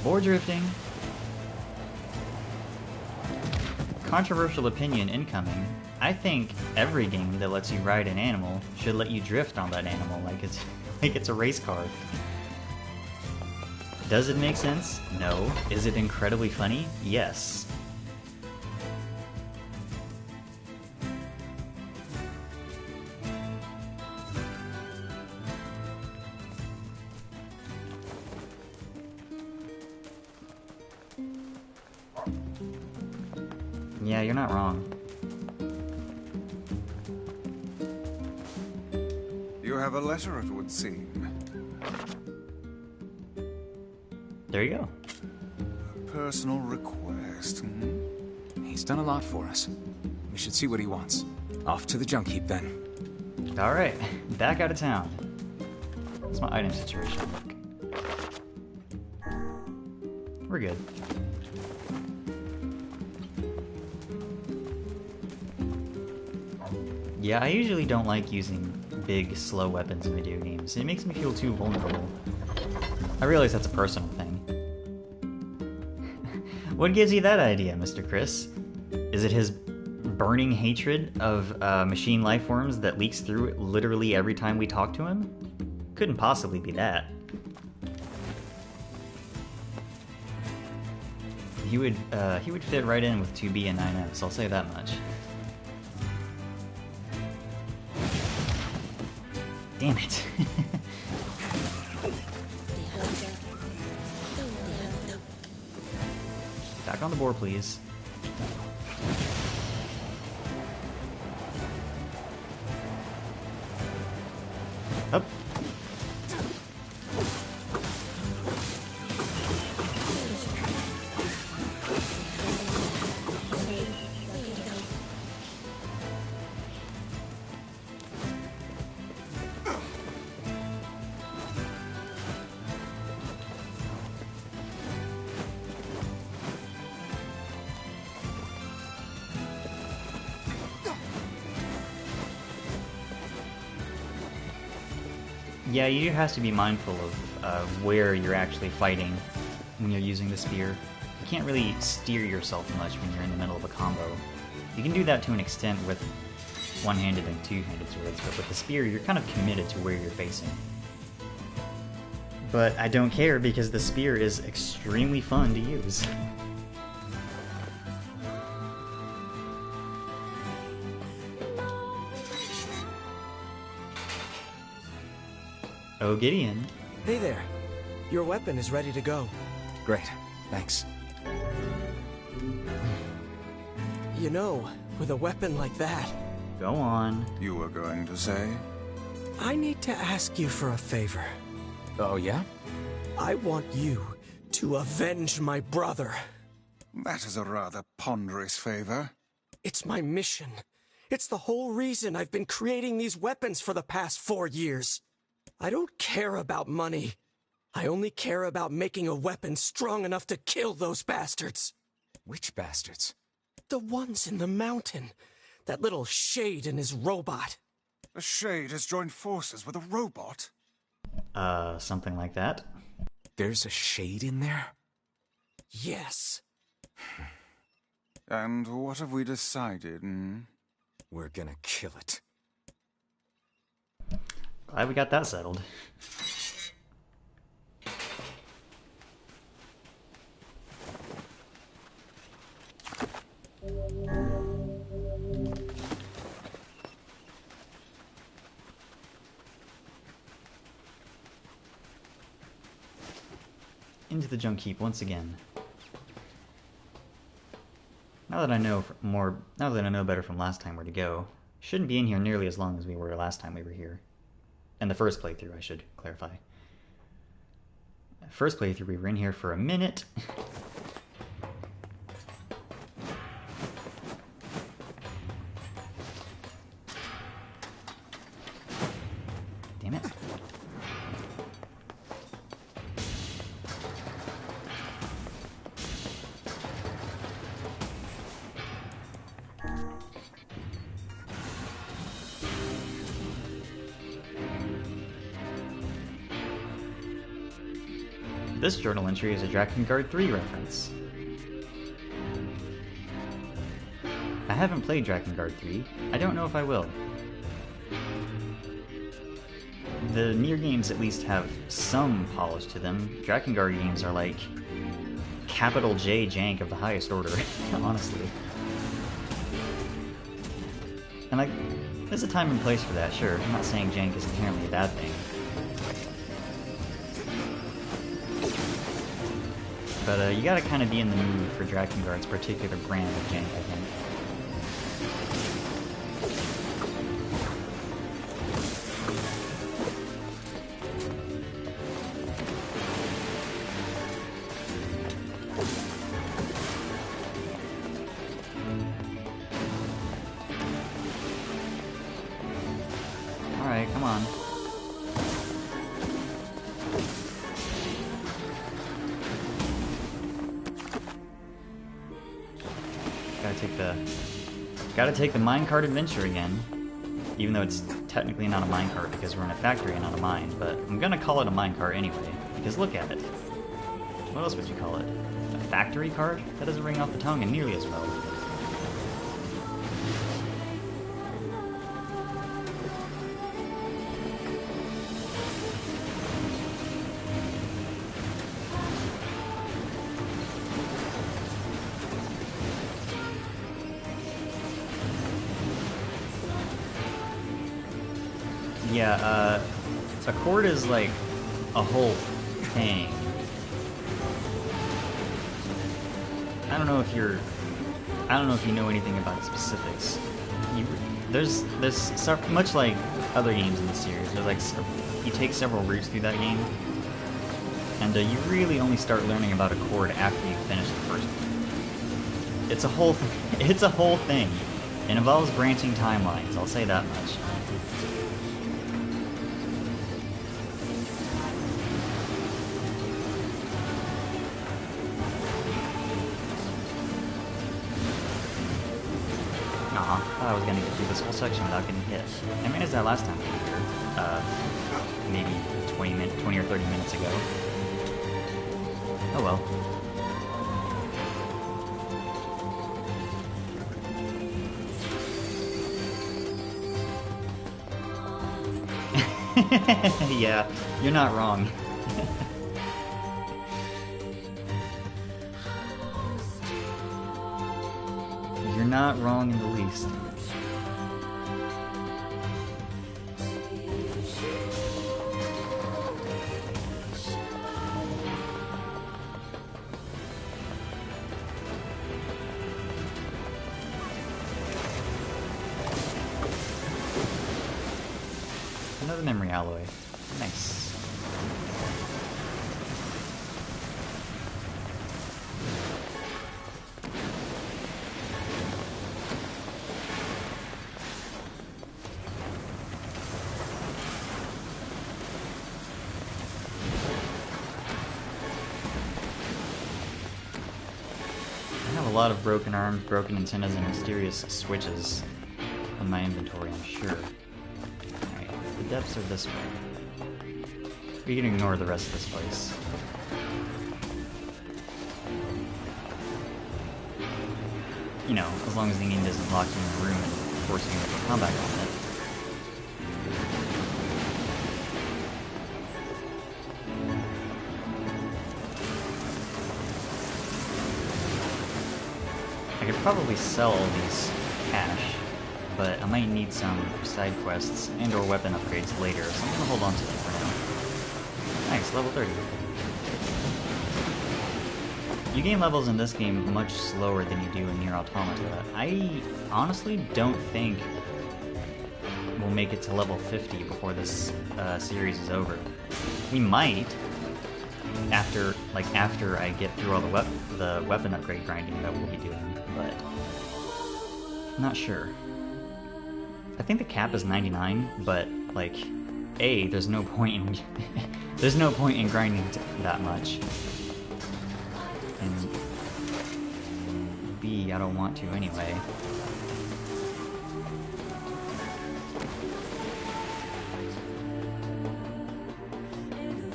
Board drifting. Controversial opinion incoming. I think every game that lets you ride an animal should let you drift on that animal like it's a race car. Does it make sense? No. Is it incredibly funny? Yes. Yeah, you're not wrong. You have a letter, it would seem. There you go. personal request, hmm? He's done a lot for us. We should see what he wants. Off to the junk heap, then. Alright, back out of town. What's my item situation look? We're good. Yeah, I usually don't like using big, slow weapons in video games. It makes me feel too vulnerable. I realize that's a personal thing. What gives you that idea, Mr. Chris? Is it his burning hatred of machine lifeforms that leaks through literally every time we talk to him? Couldn't possibly be that. He would fit right in with 2B and 9S, I'll say that much. Damn it. Back on the board, please. Up. Yeah, you have to be mindful of where you're actually fighting when you're using the spear. You can't really steer yourself much when you're in the middle of a combo. You can do that to an extent with one-handed and two-handed swords, but with the spear you're kind of committed to where you're facing. But I don't care because the spear is extremely fun to use. Oh, Gideon. Hey there. Your weapon is ready to go. Great. Thanks. You know, with a weapon like that... Go on. You were going to say? I need to ask you for a favor. Oh, yeah? I want you to avenge my brother. That is a rather ponderous favor. It's my mission. It's the whole reason I've been creating these weapons for the past 4 years. I don't care about money. I only care about making a weapon strong enough to kill those bastards. Which bastards? The ones in the mountain. That little shade and his robot. The Shade has joined forces with a robot? Something like that. There's a Shade in there? Yes. And what have we decided, hmm? We're gonna kill it. Glad we got that settled. Into the junk heap once again. Now that I know better from last time where to go, shouldn't be in here nearly as long as we were last time we were here. And the first playthrough, I should clarify. First playthrough, we were in here for a minute. Damn it. This journal entry is a Drakengard 3 reference. I haven't played Drakengard 3. I don't know if I will. The Nier games at least have some polish to them. Drakengard games are like capital J jank of the highest order, honestly. And like, there's a time and place for that, sure. I'm not saying jank is inherently a bad thing. But you gotta kind of be in the mood for Drakengard's particular brand of jank, I think. gotta take the minecart adventure again. Even though it's technically not a minecart because we're in a factory and not a mine, but I'm gonna call it a minecart anyway, because look at it. What else would you call it? A factory cart? That doesn't ring off the tongue and nearly as well. Yeah, a cord is like a whole thing. I don't know if you know anything about the specifics. There's much like other games in the series. There's like you take several routes through that game, and you really only start learning about a cord after you finish the first one. It's a whole thing. It involves branching timelines. I'll say that much. I was gonna get through this whole section without getting hit. I managed that last time we were here, maybe 20 or 30 minutes ago. Oh well. Yeah, you're not wrong. You're not wrong in the least. Another memory alloy. Nice. A lot of broken arms, broken antennas, and mysterious switches in my inventory, I'm sure. Alright, the depths are this way. We can ignore the rest of this place. You know, as long as the game doesn't lock you in a room and force you into combat on it. I could probably sell these cash, but I might need some side quests and or weapon upgrades later, so I'm gonna hold on to them for now. Nice, level 30. You gain levels in this game much slower than you do in Nier Automata. I honestly don't think we'll make it to level 50 before this series is over. We might, after I get through all the weapon upgrade grinding that we'll be doing, but I'm not sure. I think the cap is 99, but like, A, there's no point in there's no point in grinding that much, and B, I don't want to anyway.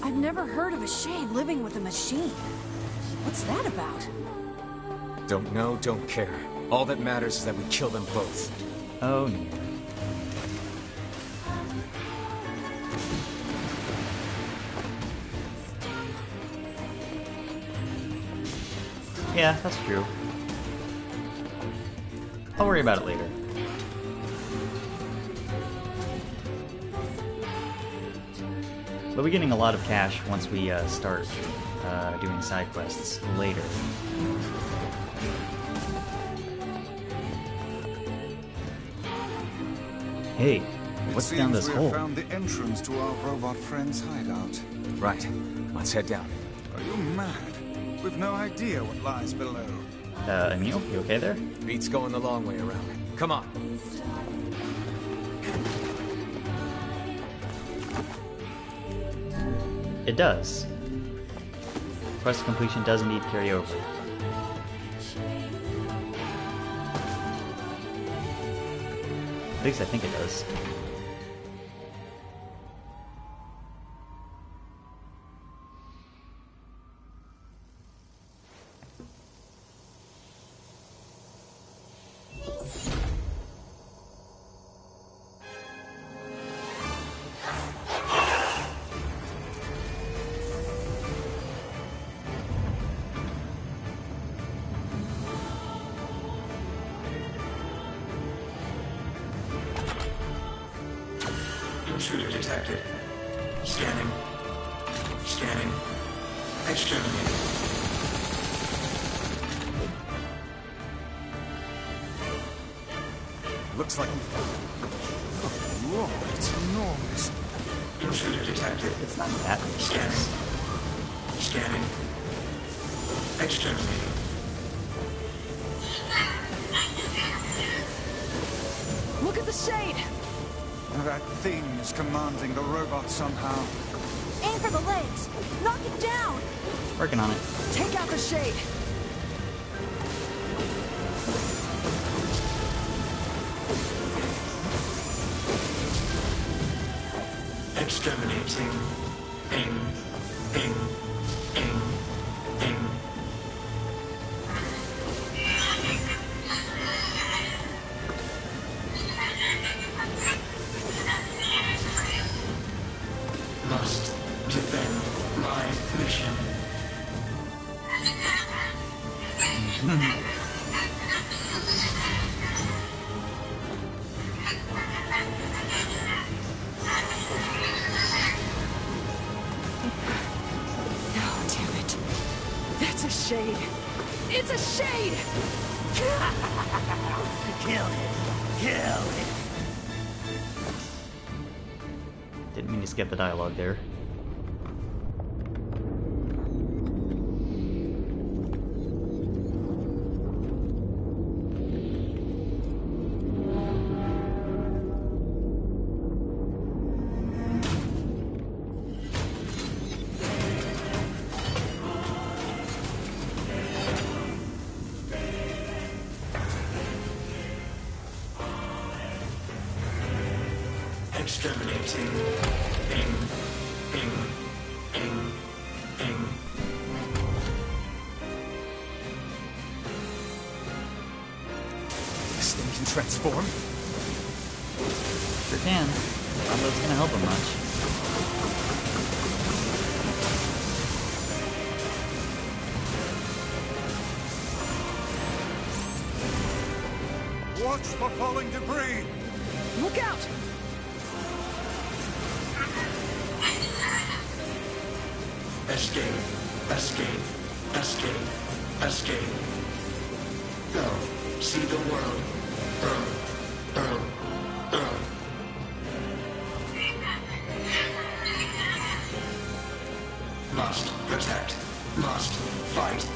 I've never heard of a shade living with a machine. What's that about? Don't know, don't care. All that matters is that we kill them both. Oh, Nier. Yeah, that's true. I'll worry about it later. But we're getting a lot of cash once we start doing side quests later. Hey, what's down this hole? We have found the entrance to our robot friend's hideout. Right. Let's head down. Are you mad? We've no idea what lies below. Emil, you okay there? Beat's going the long way around. Come on. It does. Quest completion does indeed carry over. At least I think it does. Intruder detected. Scanning. Scanning. Exterminating. Looks like... Whoa, it's enormous. Intruder detected. It's not that big. Scanning. Scanning. Exterminating. Look at the shade! That thing is commanding the robot somehow. Aim for the legs! Knock it down! Working on it. Take out the shade! Exterminating. Ing. Ing. Ing. Ing. Must defend my mission. Oh, damn it. That's a shade. It's a shade! Kill it. Kill it. Didn't mean to skip the dialogue there. Exterminating. Ing. Ing. Ing. Ing. This thing can transform? Sure can. Not that it's gonna help him much. Watch for falling debris! Look out! Escape. Escape. Escape. Escape. Go. See the world. Earl. Must protect. Must fight.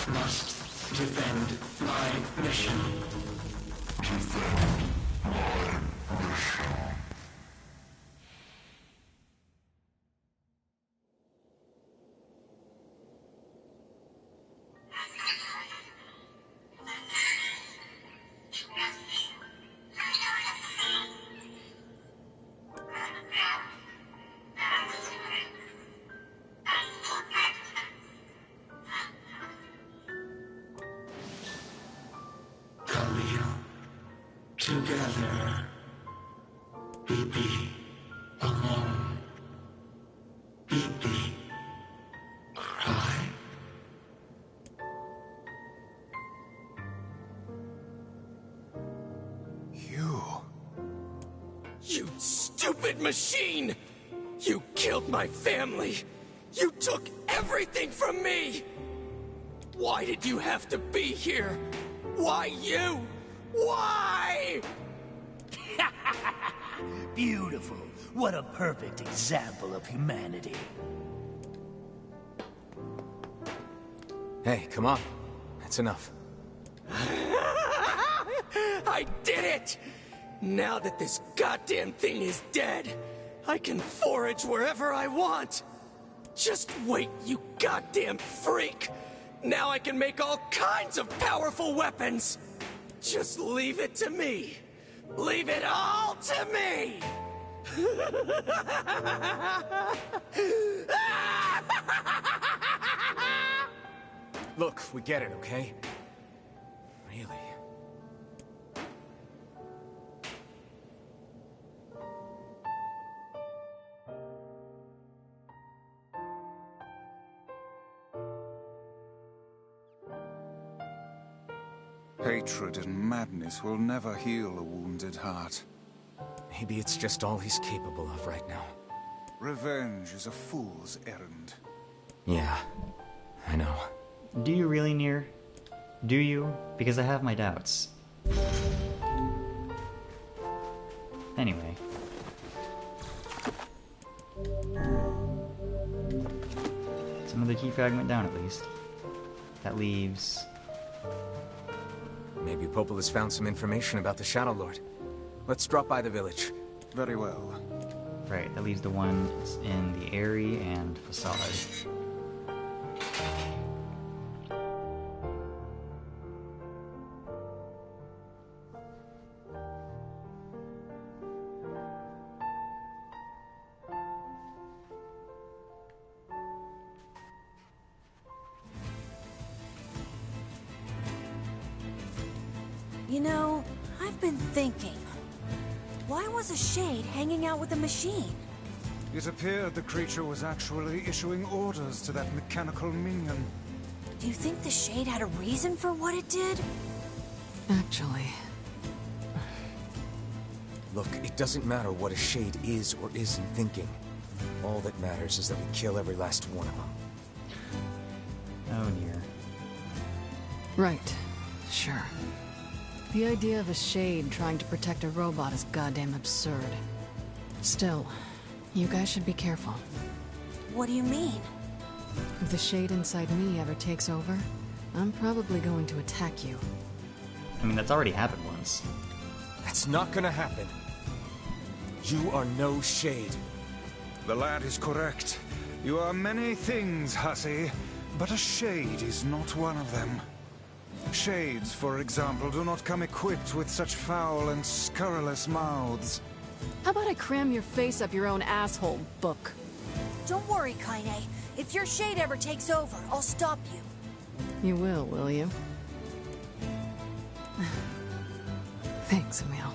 Must defend my mission. Defend my mission. together. Be alone. Be cry. You stupid machine! You killed my family! You took everything from me! Why did you have to be here? Why you? Why? Beautiful. What a perfect example of humanity. Hey, come on. That's enough. I did it! Now that this goddamn thing is dead, I can forage wherever I want. Just wait, you goddamn freak! Now I can make all kinds of powerful weapons! Just leave it to me! Leave it all to me! Look, we get it, okay? Really? Hatred and madness will never heal a wounded heart. Maybe it's just all he's capable of right now. Revenge is a fool's errand. Yeah, I know. Do you really, Nier? Do you? Because I have my doubts. Anyway. It's another key fragment down, at least. That leaves... Maybe Popel has found some information about the Shadow Lord. Let's drop by the village. Very well. Right, that leaves the ones in the Aerie and Facade. You know, I've been thinking. Why was a shade hanging out with a machine? It appeared the creature was actually issuing orders to that mechanical minion. Do you think the shade had a reason for what it did? Actually... Look, it doesn't matter what a shade is or isn't thinking. All that matters is that we kill every last one of them. Oh dear. Right. Sure. The idea of a shade trying to protect a robot is goddamn absurd. Still, you guys should be careful. What do you mean? If the shade inside me ever takes over, I'm probably going to attack you. I mean, that's already happened once. That's not gonna happen. You are no shade. The lad is correct. You are many things, hussy, but a shade is not one of them. Shades, for example, do not come equipped with such foul and scurrilous mouths. How about I cram your face up your own asshole, book? Don't worry, Kainé. If your shade ever takes over, I'll stop you. You will you? Thanks, Emil.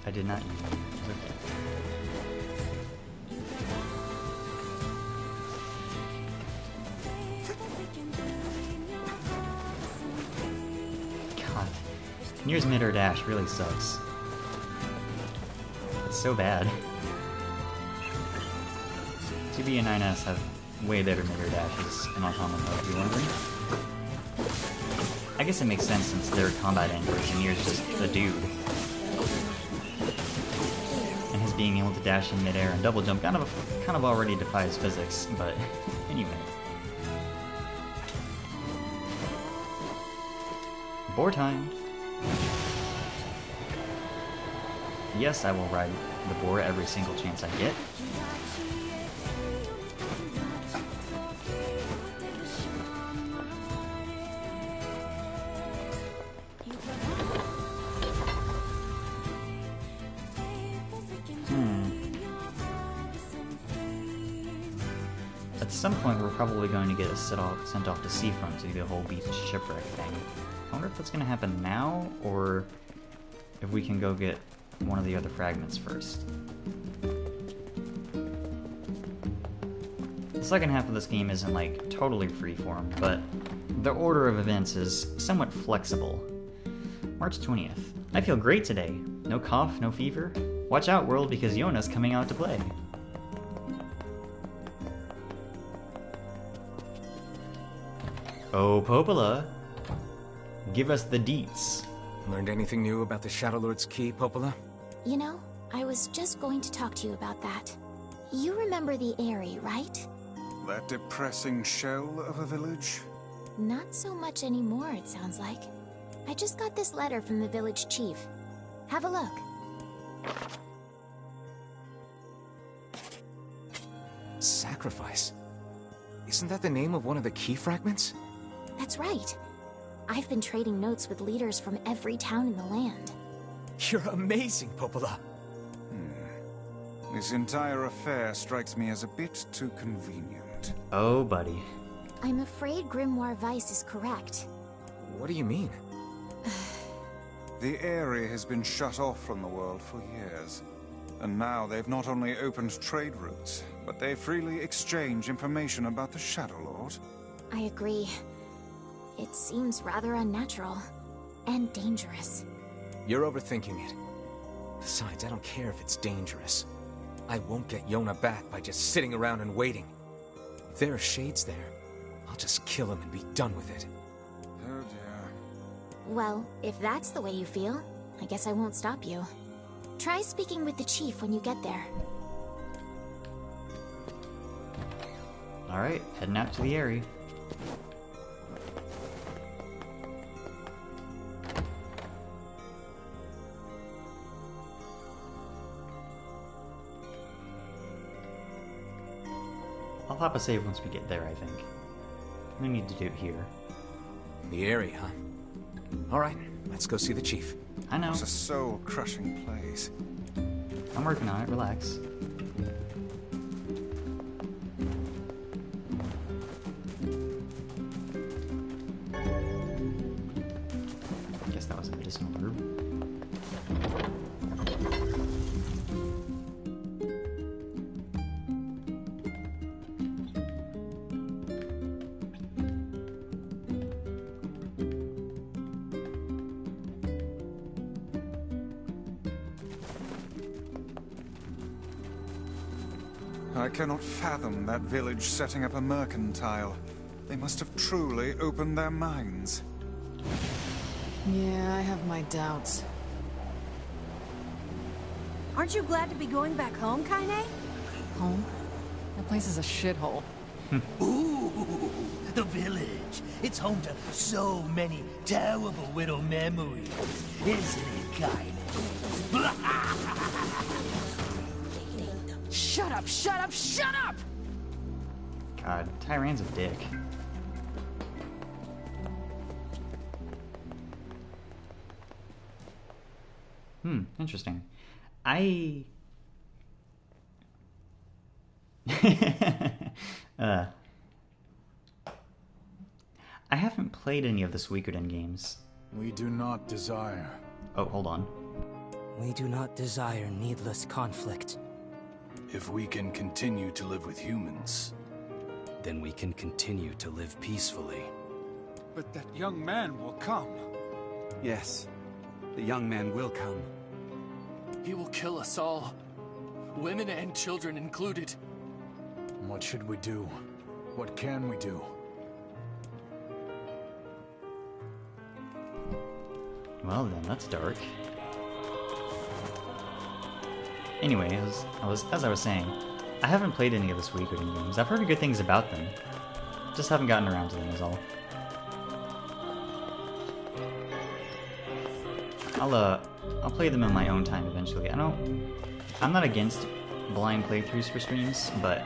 I did not use it. Okay. God. Nier's mid-air dash really sucks. It's so bad. 2B and 9S have way better mid-air dashes in Automata, if you're wondering. I guess it makes sense since they're combat anchors and Nier's just a dude. And his being able to dash in midair and double jump kind of already defies physics, but anyway. Boar time! Yes, I will ride the boar every single chance I get. at some point we're probably going to get sent off to Seafront to do the whole Beached Shipwreck thing. I wonder if that's going to happen now, or if we can go get one of the other fragments first. The second half of this game isn't like totally freeform, but the order of events is somewhat flexible. March 20th. I feel great today. No cough, no fever. Watch out, world, because Yona's coming out to play. Oh, Popola. Give us the deets. Learned anything new about the Shadow Lord's key, Popola? You know, I was just going to talk to you about that. You remember the Aerie, right? That depressing shell of a village? Not so much anymore, it sounds like. I just got this letter from the village chief. Have a look. Sacrifice? Isn't that the name of one of the key fragments? That's right. I've been trading notes with leaders from every town in the land. You're amazing, Popola. This entire affair strikes me as a bit too convenient. Oh, buddy. I'm afraid Grimoire Weiss is correct. What do you mean? The Aerie has been shut off from the world for years. And now they've not only opened trade routes, but they freely exchange information about the Shadow Lord. I agree. It seems rather unnatural. And dangerous. You're overthinking it. Besides, I don't care if it's dangerous. I won't get Yona back by just sitting around and waiting. If there are shades there, I'll just kill him and be done with it. Oh dear. Well, if that's the way you feel, I guess I won't stop you. Try speaking with the chief when you get there. Alright, heading out to the Aerie. I'll pop a save once we get there, I think. We need to do it here. The Aerie, huh? Alright, let's go see the chief. I know. It's a soul-crushing place. I'm working on it, relax. I guess that was a medicinal herb. I cannot fathom that village setting up a mercantile. They must have truly opened their minds. Yeah, I have my doubts. Aren't you glad to be going back home, Kainé? Home? That place is a shithole. Ooh, the village. It's home to so many terrible little memories. Isn't it, Kainé? Shut up, shut up, shut up! God, Tyran's a dick. Interesting. I haven't played any of the Suikoden games. We do not desire. Oh, hold on. We do not desire needless conflict. If we can continue to live with humans, then we can continue to live peacefully. But that young man will come. Yes, the young man will come. He will kill us all. Women and children included. What should we do? What can we do? Well then, that's dark. Anyway, as I was saying, I haven't played any of the Suikoden games. I've heard good things about them. Just haven't gotten around to them is all. I'll play them in my own time eventually. I'm not against blind playthroughs for streams, but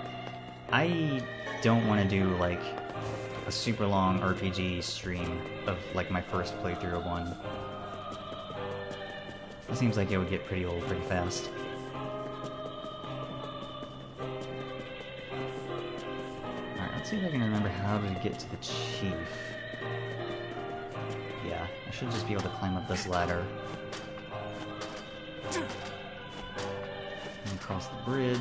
I don't want to do like a super long RPG stream of like my first playthrough of one. It seems like it would get pretty old pretty fast. Let's see if I can remember how to get to the chief. Yeah, I should just be able to climb up this ladder. And across the bridge.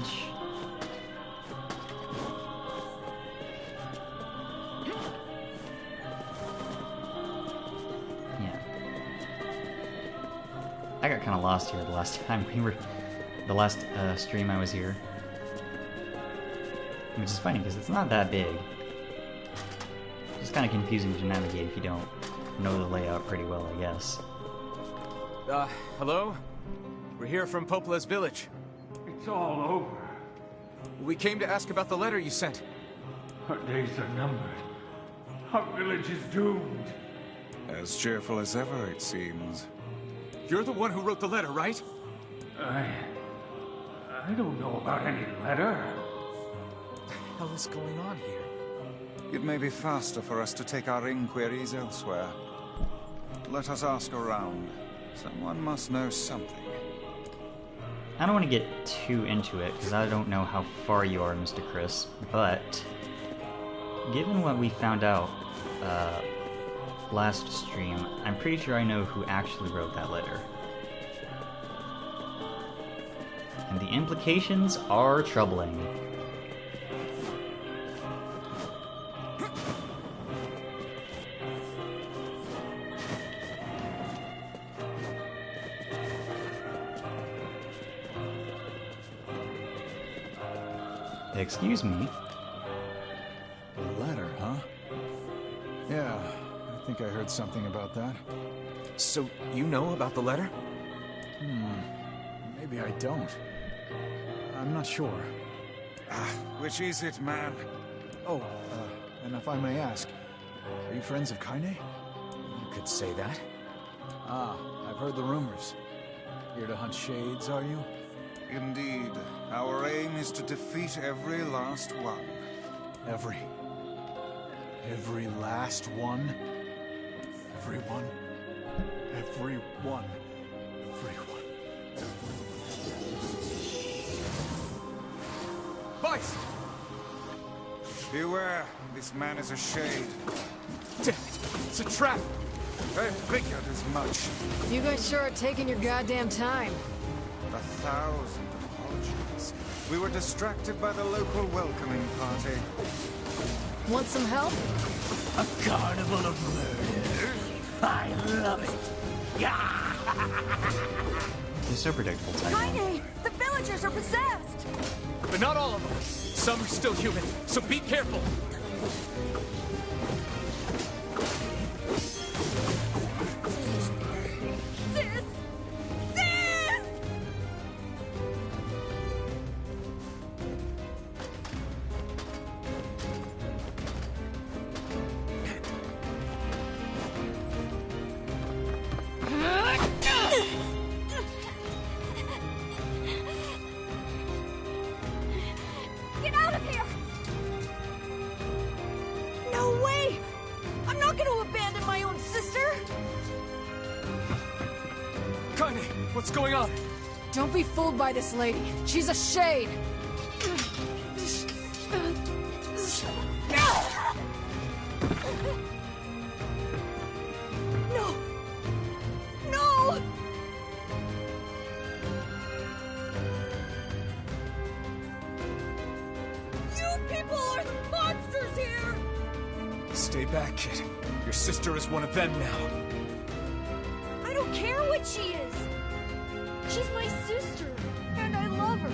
Yeah. I got kind of lost here the last time the last stream I was here. Which is funny, because it's not that big. It's kind of confusing to navigate if you don't know the layout pretty well, I guess. Hello? We're here from Popola's village. It's all over. We came to ask about the letter you sent. Our days are numbered. Our village is doomed. As cheerful as ever, it seems. You're the one who wrote the letter, right? I don't know about any letter. What the hell is going on here? It may be faster for us to take our inquiries elsewhere. Let us ask around. Someone must know something. I don't want to get too into it, because I don't know how far you are, Mr. Chris, but given what we found out last stream, I'm pretty sure I know who actually wrote that letter. And the implications are troubling. Excuse me? A letter, huh? Yeah, I think I heard something about that. So, you know about the letter? Maybe I don't. I'm not sure. Which is it, man? Oh, and if I may ask, are you friends of Kainé? You could say that. Ah, I've heard the rumors. Here to hunt shades, are you? Indeed. Our aim is to defeat every last one. Every last one? Everyone? Everyone. Everyone. Vice! Beware, this man is a shade. Damn it, it's a trap! I figured as much. You guys sure are taking your goddamn time. 1,000 apologies. We were distracted by the local welcoming party. Want some help? A carnival of murder. I love it. You're so predictable, Typhon. Kainé! The villagers are possessed! But not all of them. Some are still human, so be careful. Get out of here! No way! I'm not going to abandon my own sister! Kainé, what's going on? Don't be fooled by this lady. She's a shade. No! No! You people are the monsters here! Stay back, kid. Your sister is one of them now. I don't care what she is! She's my sister, and I love her.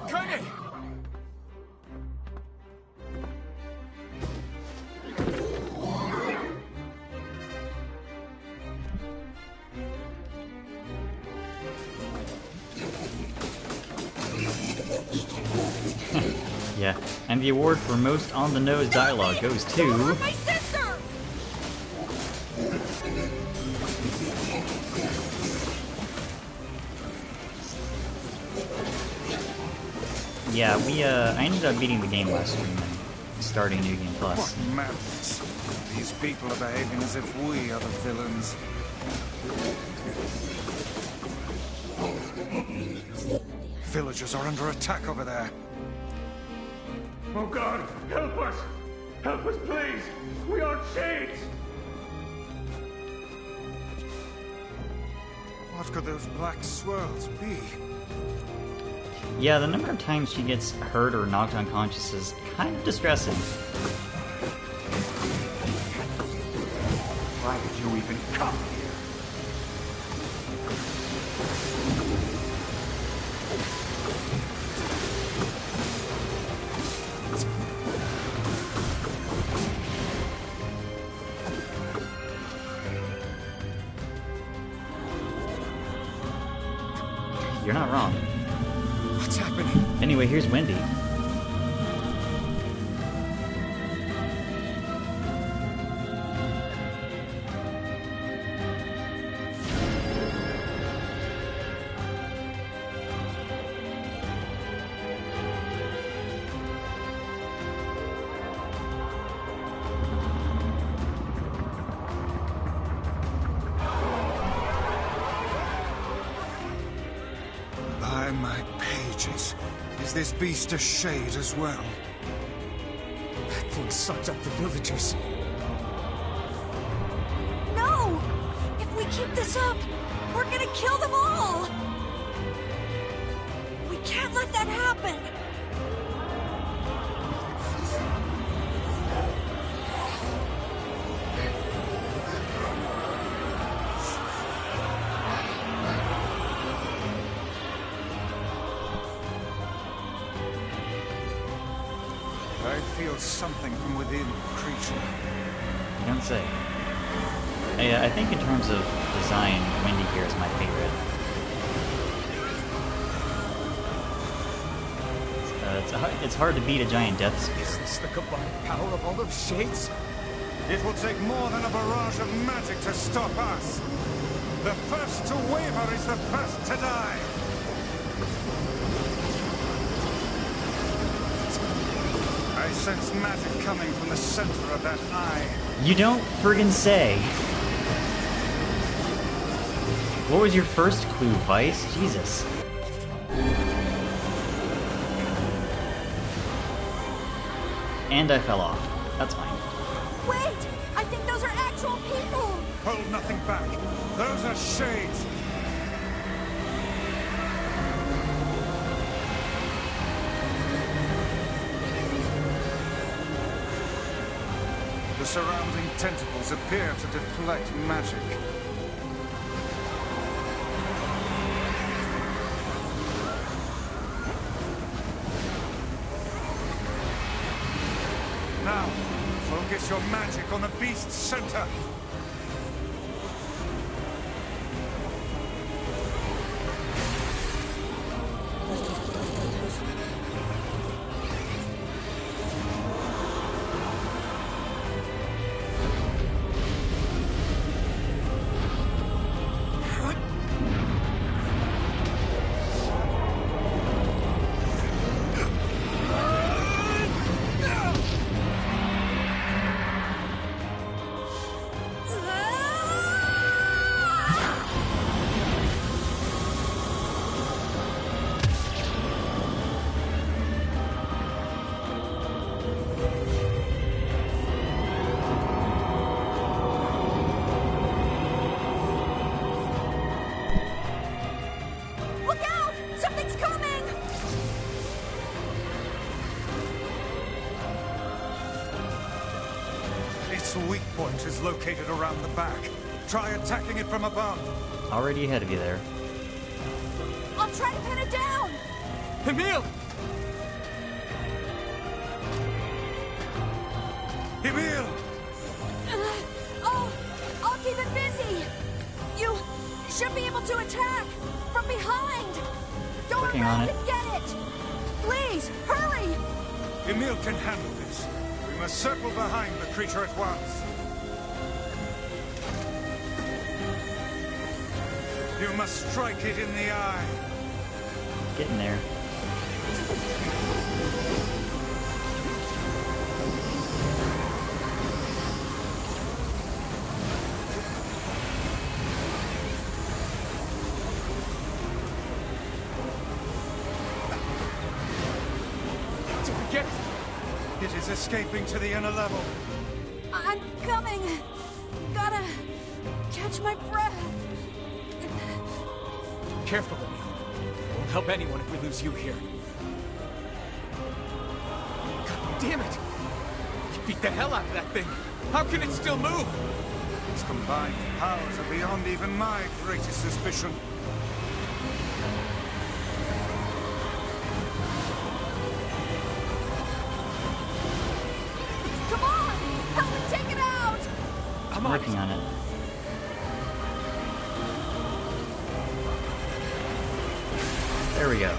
Kainé! Yeah, and the award for most on-the-nose dialogue goes to... My sister! Yeah, I ended up beating the game last stream and starting New Game Plus. What madness! These people are behaving as if we are the villains. Villagers are under attack over there. Oh God, help us! Help us, please! We are shades! What could those black swirls be? Yeah, the number of times she gets hurt or knocked unconscious is kind of distressing. Why did you even come here? You're not wrong. What's happening? Anyway, here's Wendy. By my pages. Is this beast a shade as well? That thing sucks up the villagers. No! If we keep this up, we're gonna kill them all! We can't let that happen! I feel something from within the creature. You don't say. I think in terms of design, Wendy here is my favorite. It's hard to beat a giant death spear. Is this the combined power of all those shades? It will take more than a barrage of magic to stop us. The first to waver is the first to die. I sense magic coming from the center of that eye. You don't friggin' say. What was your first clue, Vice? Jesus. And I fell off. That's fine. Wait! I think those are actual people! Hold nothing back. Those are shades. The surrounding tentacles appear to deflect magic. Now, focus your magic on the beast's center. Its weak point is located around the back. Try attacking it from above. Already ahead of you there. I'll try to pin it down! Emil! Emil! I'll keep it busy! You should be able to attack from behind! Go Working around on it. and get it! Please, hurry! Emil can handle this. We must circle behind the creature at once. You must strike it in the eye. Getting there. escaping to the inner level. I'm coming. Gotta catch my breath. Careful, Emil. It won't help anyone if we lose you here. God damn it! You beat the hell out of that thing. How can it still move? Its combined powers are beyond even my greatest suspicion. Come on! Help me take it out! I'm working on it. There we go.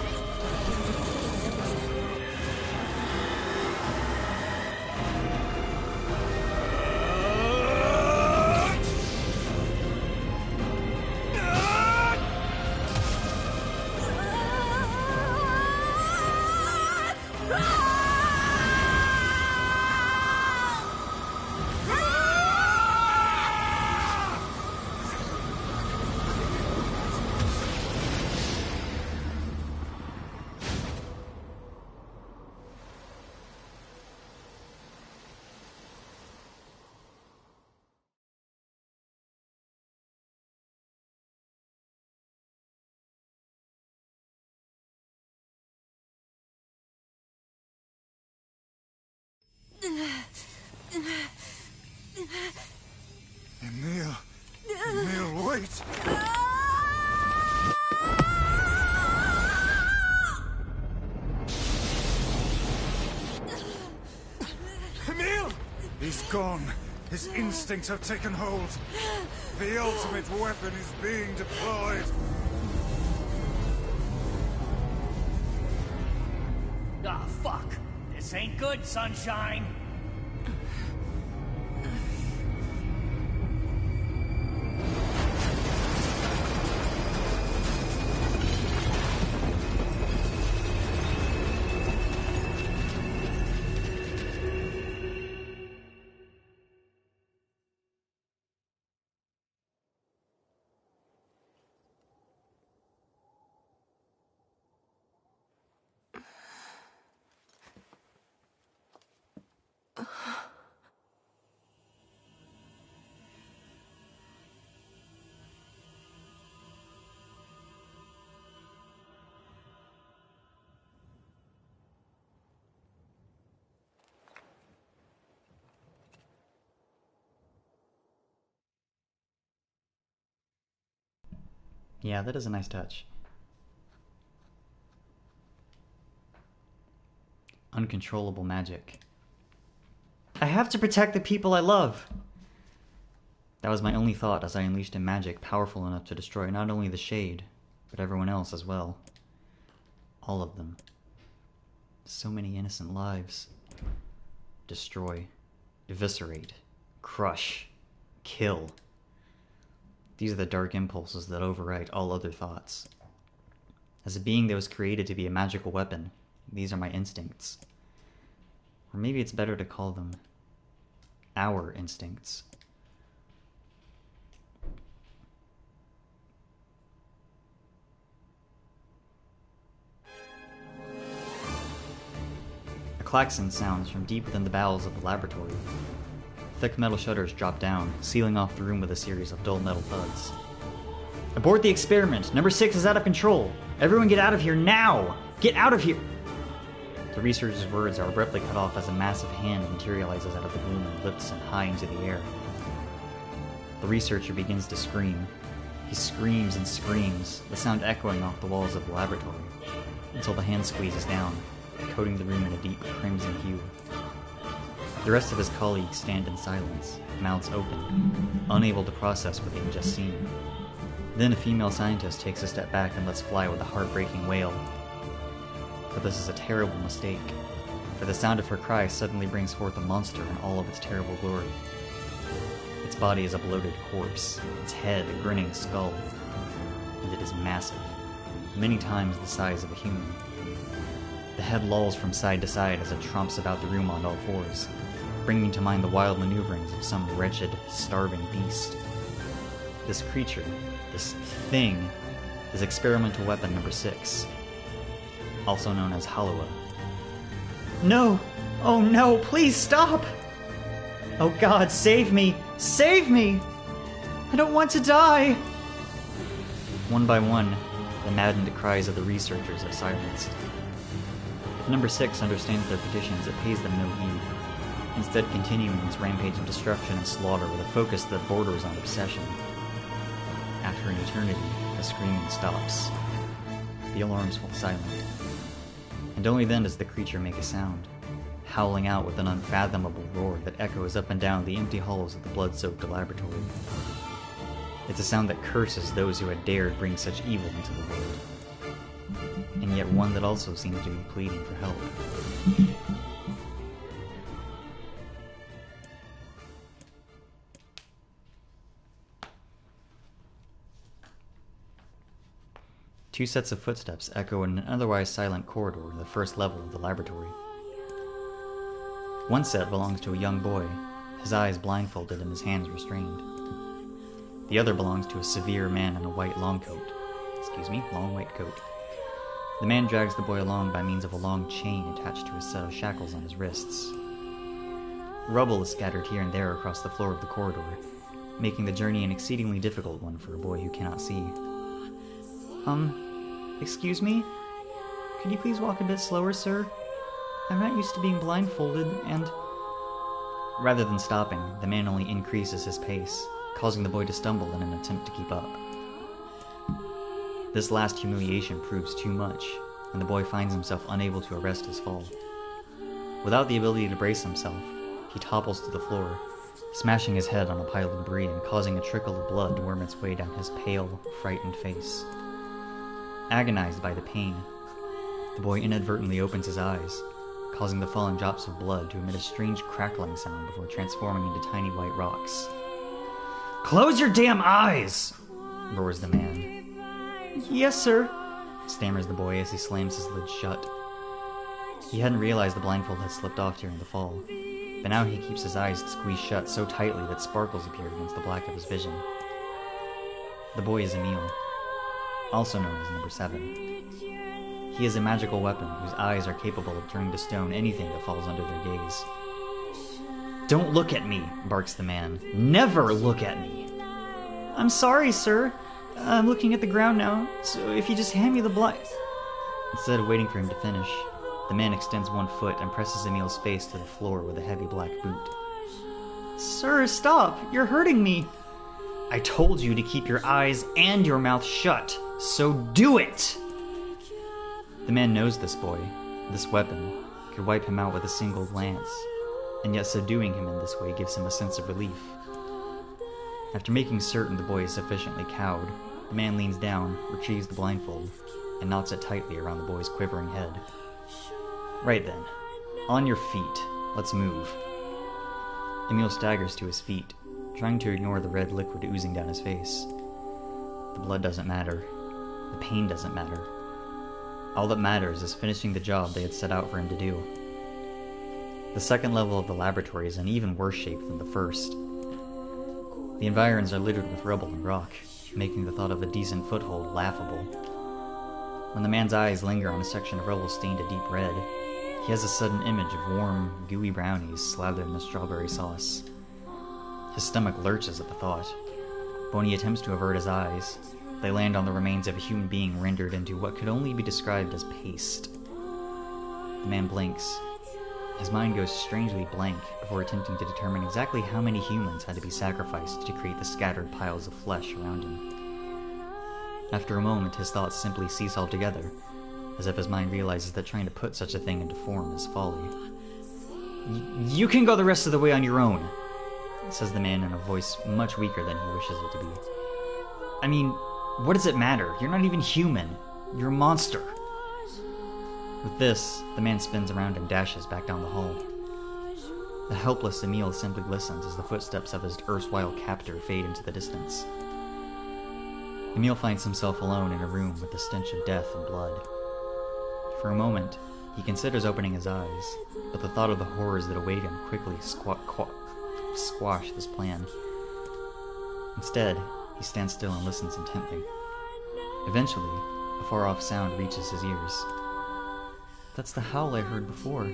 Emil! Emil, wait! Emil! He's gone. His instincts have taken hold. The ultimate weapon is being deployed. Ah, fuck. This ain't good, sunshine. Yeah, that is a nice touch. Uncontrollable magic. I have to protect the people I love! That was my only thought as I unleashed a magic powerful enough to destroy not only the Shade, but everyone else as well. All of them. So many innocent lives. Destroy. Eviscerate. Crush. Kill. These are the dark impulses that override all other thoughts. As a being that was created to be a magical weapon, these are my instincts. Or maybe it's better to call them our instincts. A klaxon sounds from deep within the bowels of the laboratory. Thick metal shutters drop down, sealing off the room with a series of dull metal thuds. Abort the experiment! Number 6 is out of control! Everyone get out of here now! Get out of here! The researcher's words are abruptly cut off as a massive hand materializes out of the gloom and lifts him high into the air. The researcher begins to scream. He screams and screams, the sound echoing off the walls of the laboratory, until the hand squeezes down, coating the room in a deep crimson hue. The rest of his colleagues stand in silence, mouths open, unable to process what they've just seen. Then a female scientist takes a step back and lets fly with a heartbreaking wail. But this is a terrible mistake, for the sound of her cry suddenly brings forth a monster in all of its terrible glory. Its body is a bloated corpse, its head a grinning skull, and it is massive, many times the size of a human. The head lolls from side to side as it tromps about the room on all fours, bringing to mind the wild maneuverings of some wretched, starving beast. This creature, this thing, is experimental weapon number 6, also known as Hollowa. No! Oh no, please stop! Oh God, save me! Save me! I don't want to die! One by one, the maddened cries of the researchers are silenced. If Number 6 understands their petitions, it pays them no heed, instead continuing its rampage of destruction and slaughter with a focus that borders on obsession. After an eternity, the screaming stops. The alarms fall silent. And only then does the creature make a sound, howling out with an unfathomable roar that echoes up and down the empty halls of the blood-soaked laboratory. It's a sound that curses those who had dared bring such evil into the world, and yet one that also seems to be pleading for help. Two sets of footsteps echo in an otherwise silent corridor in the first level of the laboratory. One set belongs to a young boy, his eyes blindfolded and his hands restrained. The other belongs to a severe man in a white long white coat. The man drags the boy along by means of a long chain attached to a set of shackles on his wrists. Rubble is scattered here and there across the floor of the corridor, making the journey an exceedingly difficult one for a boy who cannot see. Excuse me? Could you please walk a bit slower, sir? I'm not used to being blindfolded, and... Rather than stopping, the man only increases his pace, causing the boy to stumble in an attempt to keep up. This last humiliation proves too much, and the boy finds himself unable to arrest his fall. Without the ability to brace himself, he topples to the floor, smashing his head on a pile of debris and causing a trickle of blood to worm its way down his pale, frightened face. Agonized by the pain, the boy inadvertently opens his eyes, causing the falling drops of blood to emit a strange crackling sound before transforming into tiny white rocks. "Close your damn eyes!" roars the man. "Yes, sir," stammers the boy as he slams his lids shut. He hadn't realized the blindfold had slipped off during the fall, but now he keeps his eyes squeezed shut so tightly that sparkles appear against the black of his vision. The boy is Emil, also known as Number 7. He is a magical weapon whose eyes are capable of turning to stone anything that falls under their gaze. "Don't look at me," barks the man. "Never look at me!" "I'm sorry, sir. I'm looking at the ground now, so if you just hand me the blind..." Instead of waiting for him to finish, the man extends one foot and presses Emil's face to the floor with a heavy black boot. "Sir, stop! You're hurting me!" "I told you to keep your eyes and your mouth shut, so do it!" The man knows this boy, this weapon, could wipe him out with a single glance, and yet subduing him in this way gives him a sense of relief. After making certain the boy is sufficiently cowed, the man leans down, retrieves the blindfold, and knots it tightly around the boy's quivering head. "Right then. On your feet. Let's move." Emil staggers to his feet, trying to ignore the red liquid oozing down his face. The blood doesn't matter. The pain doesn't matter. All that matters is finishing the job they had set out for him to do. The second level of the laboratory is in even worse shape than the first. The environs are littered with rubble and rock, making the thought of a decent foothold laughable. When the man's eyes linger on a section of rubble stained a deep red, he has a sudden image of warm, gooey brownies slathered in a strawberry sauce. His stomach lurches at the thought, but when he attempts to avert his eyes, they land on the remains of a human being rendered into what could only be described as paste. The man blinks. His mind goes strangely blank before attempting to determine exactly how many humans had to be sacrificed to create the scattered piles of flesh around him. After a moment, his thoughts simply cease altogether, as if his mind realizes that trying to put such a thing into form is folly. You can go the rest of the way on your own," says the man in a voice much weaker than he wishes it to be. "I mean, what does it matter? You're not even human. You're a monster." With this, the man spins around and dashes back down the hall. The helpless Emil simply listens as the footsteps of his erstwhile captor fade into the distance. Emil finds himself alone in a room with the stench of death and blood. For a moment, he considers opening his eyes, but the thought of the horrors that await him quickly squash this plan. Instead, he stands still and listens intently. Eventually, a far-off sound reaches his ears. "That's the howl I heard before."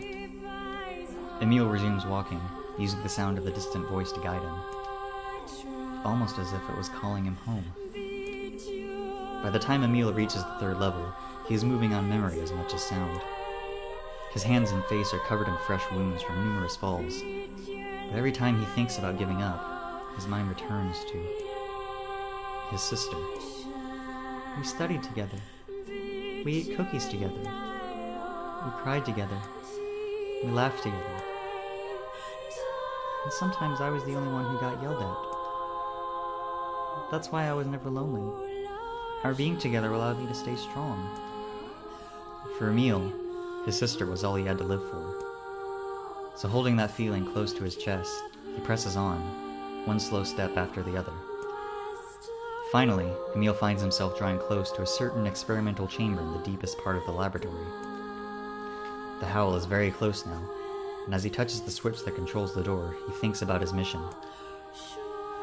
Emil resumes walking, using the sound of the distant voice to guide him, almost as if it was calling him home. By the time Emil reaches the 3rd level, he is moving on memory as much as sound. His hands and face are covered in fresh wounds from numerous falls, but every time he thinks about giving up, his mind returns to his sister. We studied together. We ate cookies together. We cried together. We laughed together. And sometimes I was the only one who got yelled at. That's why I was never lonely. Our being together allowed me to stay strong. For Emil, his sister was all he had to live for. So holding that feeling close to his chest, he presses on, one slow step after the other. Finally, Emil finds himself drawing close to a certain experimental chamber in the deepest part of the laboratory. The Howl is very close now, and as he touches the switch that controls the door, he thinks about his mission.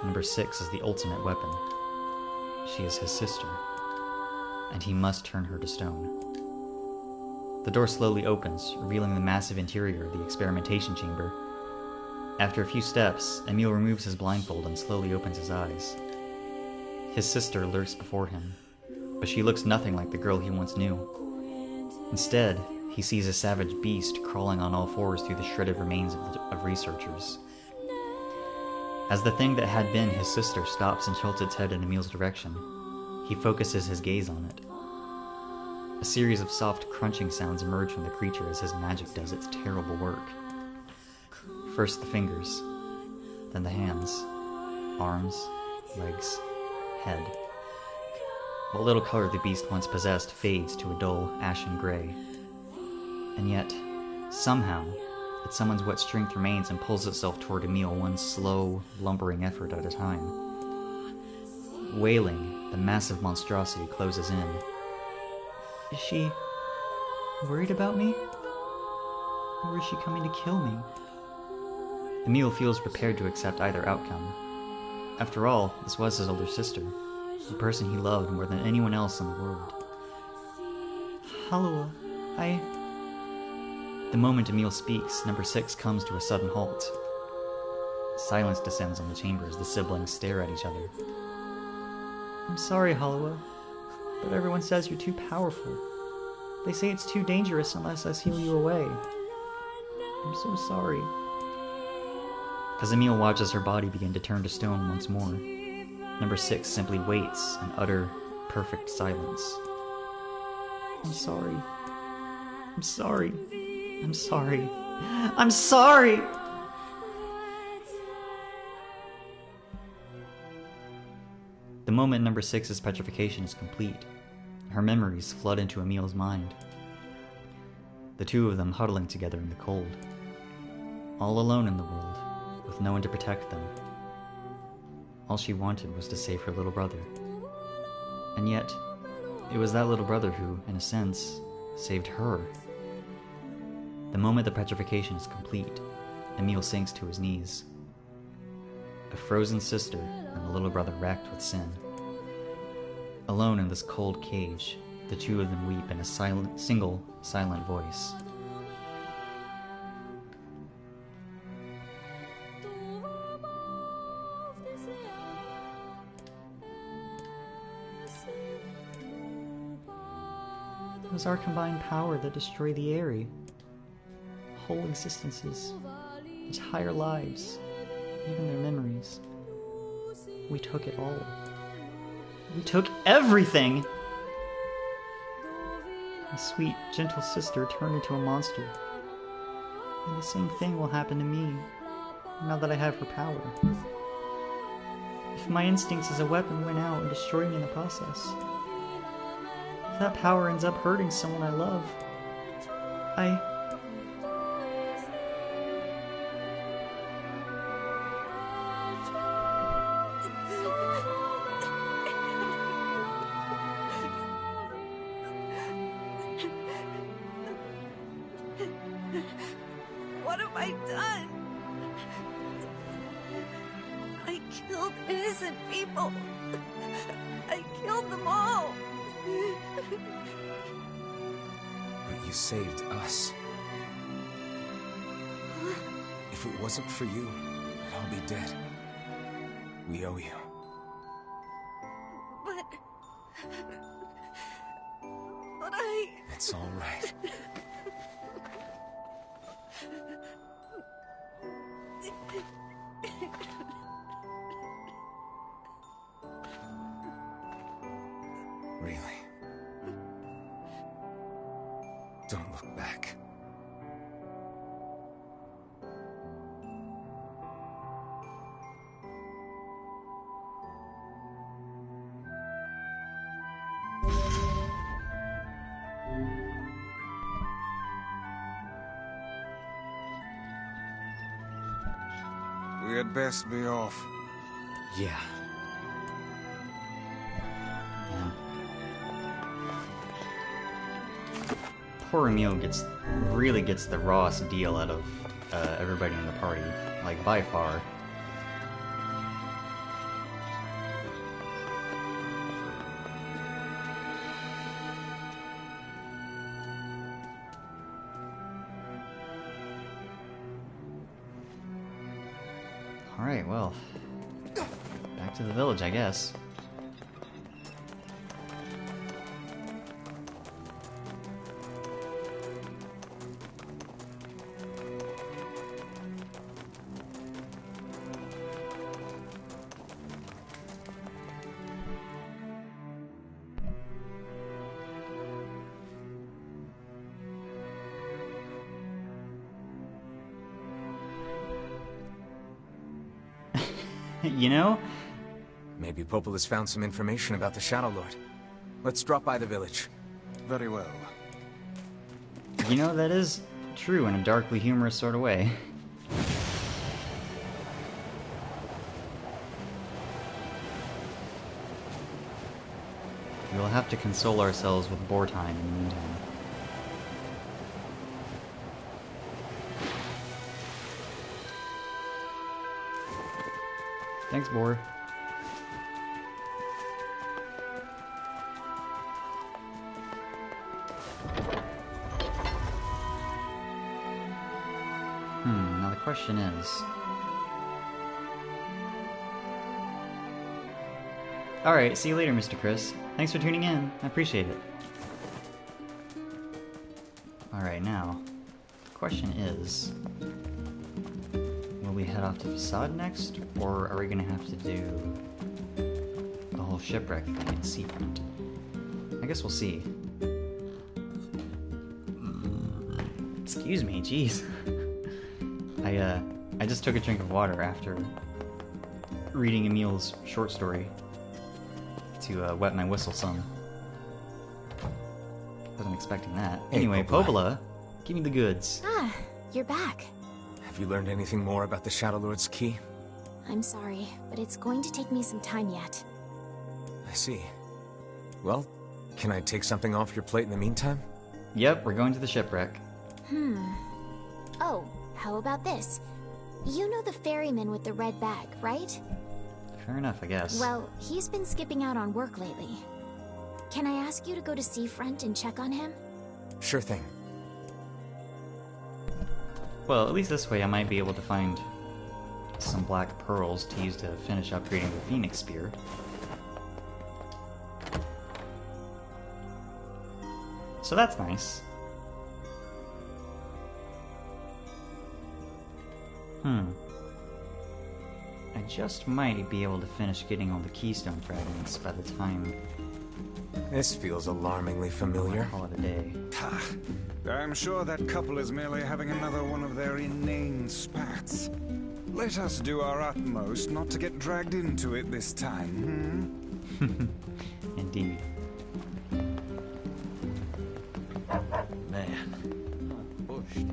Number 6 is the ultimate weapon. She is his sister, and he must turn her to stone. The door slowly opens, revealing the massive interior of the experimentation chamber. After a few steps, Emil removes his blindfold and slowly opens his eyes. His sister lurks before him, but she looks nothing like the girl he once knew. Instead, he sees a savage beast crawling on all fours through the shredded remains of researchers. As the thing that had been his sister stops and tilts its head in Emil's direction, he focuses his gaze on it. A series of soft crunching sounds emerge from the creature as his magic does its terrible work. First the fingers, then the hands, arms, legs, head. What little color the beast once possessed fades to a dull, ashen gray. And yet, somehow, it summons what strength remains and pulls itself toward Emil one slow, lumbering effort at a time. Wailing, the massive monstrosity closes in. Is she worried about me? Or is she coming to kill me? Emil feels prepared to accept either outcome. After all, this was his older sister, the person he loved more than anyone else in the world. Halua, The moment Emil speaks, number 6 comes to a sudden halt. Silence descends on the chamber as the siblings stare at each other. I'm sorry, Halua, but everyone says you're too powerful. They say it's too dangerous unless I seal you away. I'm so sorry. As Emil watches her body begin to turn to stone once more, number 6 simply waits in utter, perfect silence. I'm sorry. I'm sorry. I'm sorry. I'm sorry! The moment number 6's petrification is complete, her memories flood into Emil's mind. The two of them huddling together in the cold. All alone in the world, with no one to protect them. All she wanted was to save her little brother. And yet, it was that little brother who, in a sense, saved her. The moment the petrification is complete, Emil sinks to his knees. A frozen sister and a little brother racked with sin. Alone in this cold cage, the two of them weep in a single, silent voice. It was our combined power that destroyed the Aerie. Whole existences, entire lives, even their memories. We took it all. We took everything! My sweet, gentle sister turned into a monster. And the same thing will happen to me, now that I have her power. If my instincts as a weapon win out and destroy me in the process, if that power ends up hurting someone I love, What have I done? I killed innocent people. I killed them all. But you saved us. If it wasn't for you, I'd all be dead. We owe you. But I... It's all right. Really? Don't look back. We had best be off. Yeah. Poor Emil really gets the rawest deal out of everybody in the party, like by far. Alright, well, back to the village, I guess. You know? Maybe Popola's found some information about the Shadow Lord. Let's drop by the village. Very well. You know, that is true in a darkly humorous sort of way. We'll have to console ourselves with boar time in the meantime. Thanks, boar. Now the question is... Alright, see you later, Mr. Chris. Thanks for tuning in. I appreciate it. Alright, now, the question is... Will we head off to Facade next, or are we gonna have to do the whole shipwreck thing at Seafront? I guess we'll see. Excuse me, jeez. I just took a drink of water after reading Emil's short story to wet my whistle some. Wasn't expecting that. Hey, anyway, Popola. Popola, give me the goods. Ah, you're back. Have you learned anything more about the Shadow Lord's key? I'm sorry, but it's going to take me some time yet. I see. Well, can I take something off your plate in the meantime? Yep, we're going to the shipwreck. Oh, how about this? You know the ferryman with the red bag, right? Fair enough, I guess. Well, he's been skipping out on work lately. Can I ask you to go to Seafront and check on him? Sure thing. Well, at least this way I might be able to find some black pearls to use to finish upgrading the Phoenix Spear. So that's nice. I just might be able to finish getting all the Keystone fragments by the time... This feels alarmingly familiar. Call it a day. I'm sure that couple is merely having another one of their inane spats. Let us do our utmost not to get dragged into it this time, Indeed. Man, not pushed.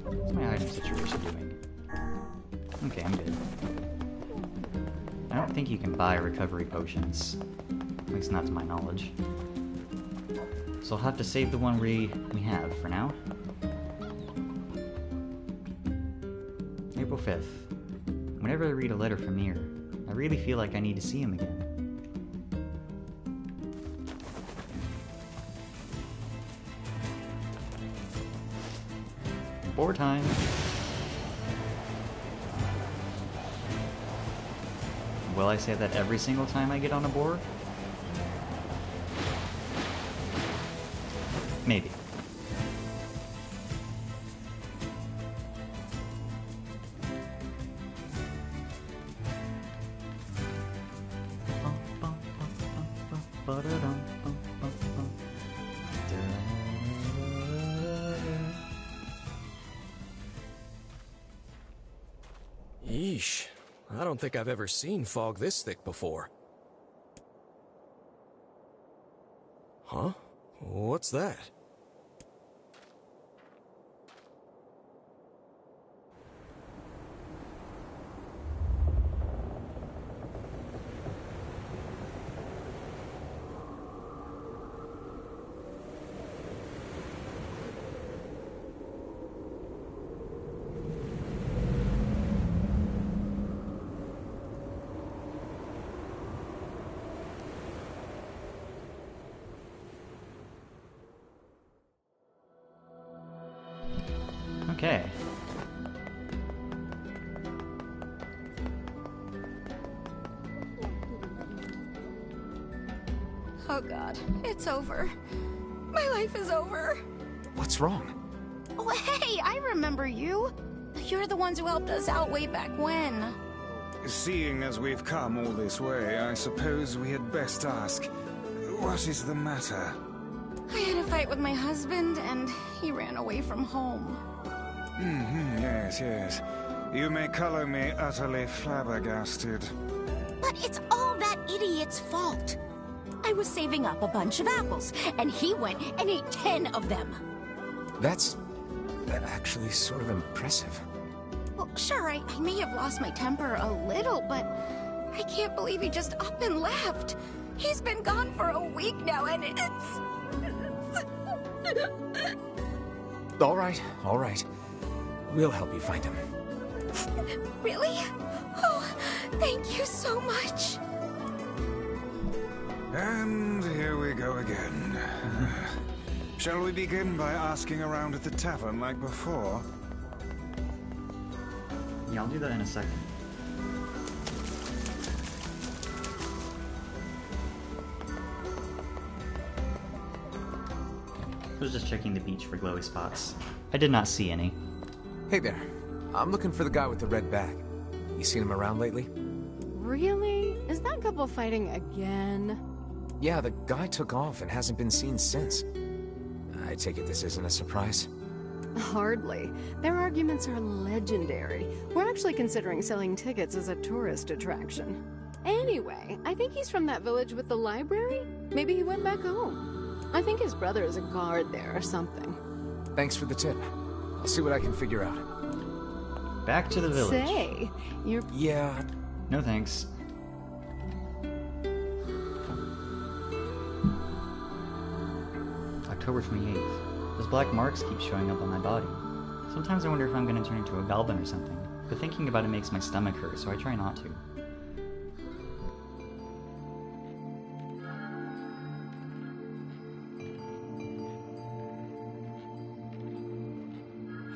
What's my item situation doing? Okay, I'm good. I don't think you can buy recovery potions. At least not to my knowledge. So I'll have to save the one we have for now. April 5th. Whenever I read a letter from Nier, I really feel like I need to see him again. Boar time! Will I say that every single time I get on a board? Maybe. Yeesh. I don't think I've ever seen fog this thick before. Huh? What's that? Okay. Oh god, it's over. My life is over. What's wrong? Oh hey, I remember you. You're the ones who helped us out way back when. Seeing as we've come all this way, I suppose we had best ask, what is the matter? I had a fight with my husband, and he ran away from home. Yes, yes. You may color me utterly flabbergasted. But it's all that idiot's fault. I was saving up a bunch of apples, and he went and ate 10 of them. That's actually sort of impressive. Well, sure, I may have lost my temper a little, but I can't believe he just up and left. He's been gone for a week now, and it's... All right, all right. We'll help you find him. Really? Oh, thank you so much. And here we go again. Shall we begin by asking around at the tavern like before? Yeah, I'll do that in a second. I was just checking the beach for glowy spots. I did not see any. Hey there. I'm looking for the guy with the red bag. You seen him around lately? Really? Is that couple fighting again? Yeah, the guy took off and hasn't been seen since. I take it this isn't a surprise? Hardly. Their arguments are legendary. We're actually considering selling tickets as a tourist attraction. Anyway, I think he's from that village with the library. Maybe he went back home. I think his brother is a guard there or something. Thanks for the tip. I'll see what I can figure out. Back to the village. Say, you're... Yeah. No thanks. October 28th. Those black marks keep showing up on my body. Sometimes I wonder if I'm going to turn into a goblin or something, but thinking about it makes my stomach hurt, so I try not to.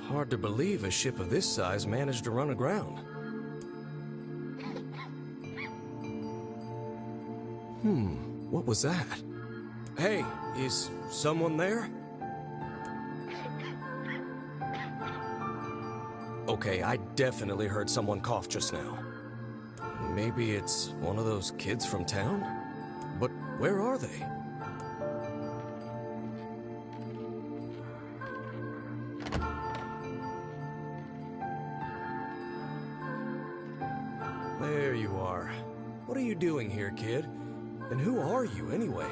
Hard to believe a ship of this size managed to run aground. What was that? Hey, is someone there? Okay, I definitely heard someone cough just now. Maybe it's one of those kids from town? But where are they? There you are. What are you doing here, kid? And who are you, anyway?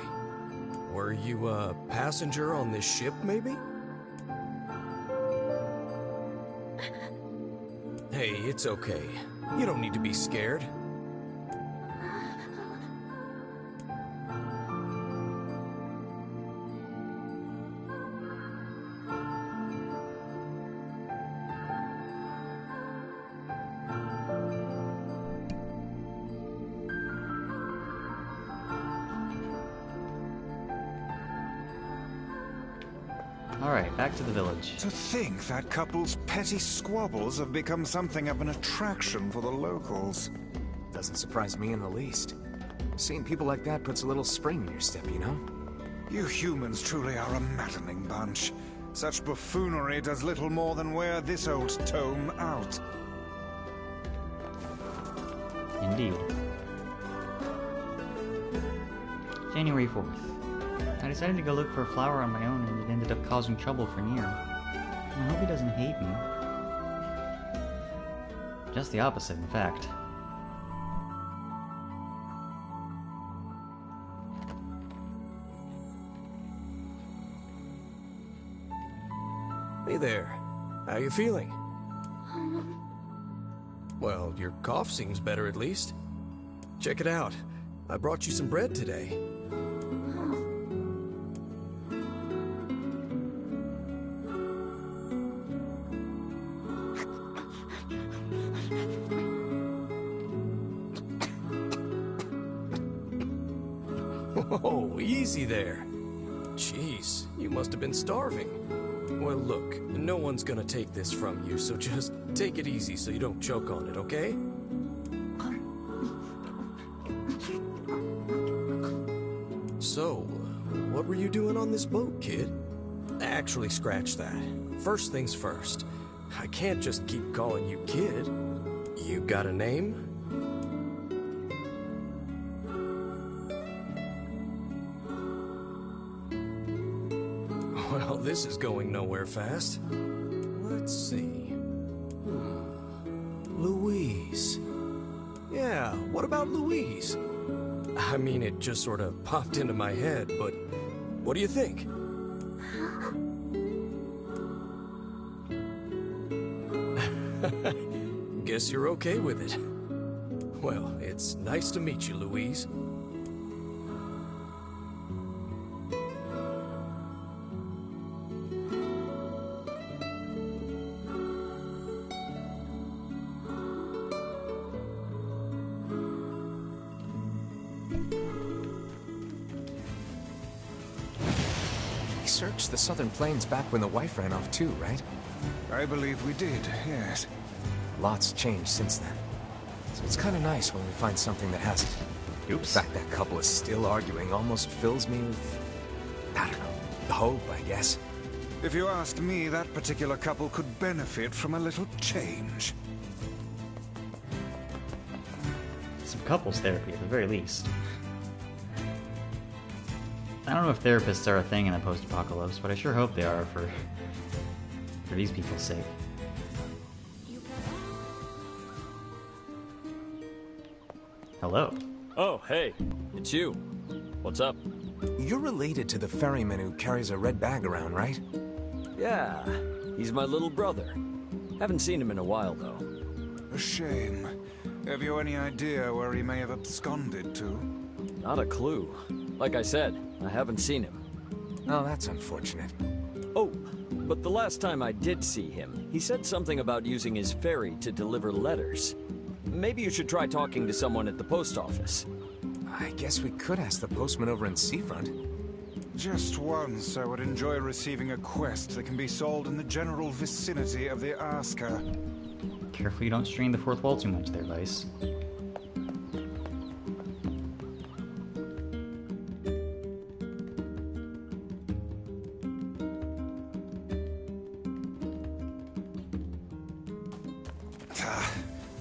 Were you a passenger on this ship, maybe? Hey, it's okay. You don't need to be scared. Alright, back to the village. To think that couple's petty squabbles have become something of an attraction for the locals. doesn't surprise me in the least. Seeing people like that puts a little spring in your step, you know? You humans truly are a maddening bunch. Such buffoonery does little more than wear this old tome out. Indeed. January 4th. I decided to go look for a flower on my own and it ended up causing trouble for Nier. I hope he doesn't hate me. Just the opposite, in fact. Hey there. How you feeling? Well, your cough seems better at least. Check it out. I brought you some bread today. Oh, easy there. Jeez, you must have been starving. Well, look, no one's gonna take this from you, so just take it easy so you don't choke on it, okay? So, what were you doing on this boat, kid? Actually, scratch that. First things first. I can't just keep calling you kid. You got a name? Well, this is going nowhere fast. Let's see. Louise. Yeah, what about Louise? I mean, it just sort of popped into my head, but what do you think? Guess you're okay with it. Well, it's nice to meet you, Louise. Searched the southern plains back when the wife ran off too, right? I believe we did, yes. Lots changed since then. So it's kind of nice when we find something that hasn't. Oops. The fact that couple is still arguing almost fills me with, I don't know, the hope, I guess. If you ask me, that particular couple could benefit from a little change. Some couples therapy at the very least. I don't know if therapists are a thing in the post-apocalypse, but I sure hope they are for these people's sake. Hello. Oh, hey. It's you. What's up? You're related to the ferryman who carries a red bag around, right? Yeah. He's my little brother. Haven't seen him in a while, though. A shame. Have you any idea where he may have absconded to? Not a clue. Like I said, I haven't seen him. Oh, that's unfortunate. Oh, but the last time I did see him, he said something about using his ferry to deliver letters. Maybe you should try talking to someone at the post office. I guess we could ask the postman over in Seafront. Just once, I would enjoy receiving a quest that can be solved in the general vicinity of the Asker. Careful you don't strain the fourth wall too much there, Vice.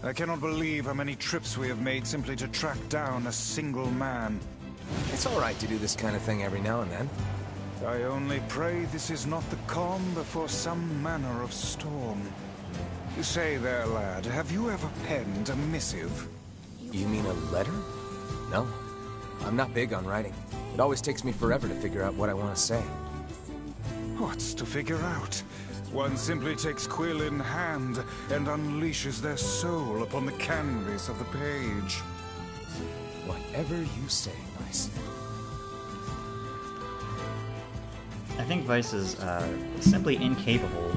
I cannot believe how many trips we have made simply to track down a single man. It's all right to do this kind of thing every now and then. I only pray this is not the calm before some manner of storm. You say there, lad, have you ever penned a missive? You mean a letter? No. I'm not big on writing. It always takes me forever to figure out what I want to say. What's to figure out? One simply takes quill in hand and unleashes their soul upon the canvas of the page. Whatever you say, Vice. I think Vice is simply incapable.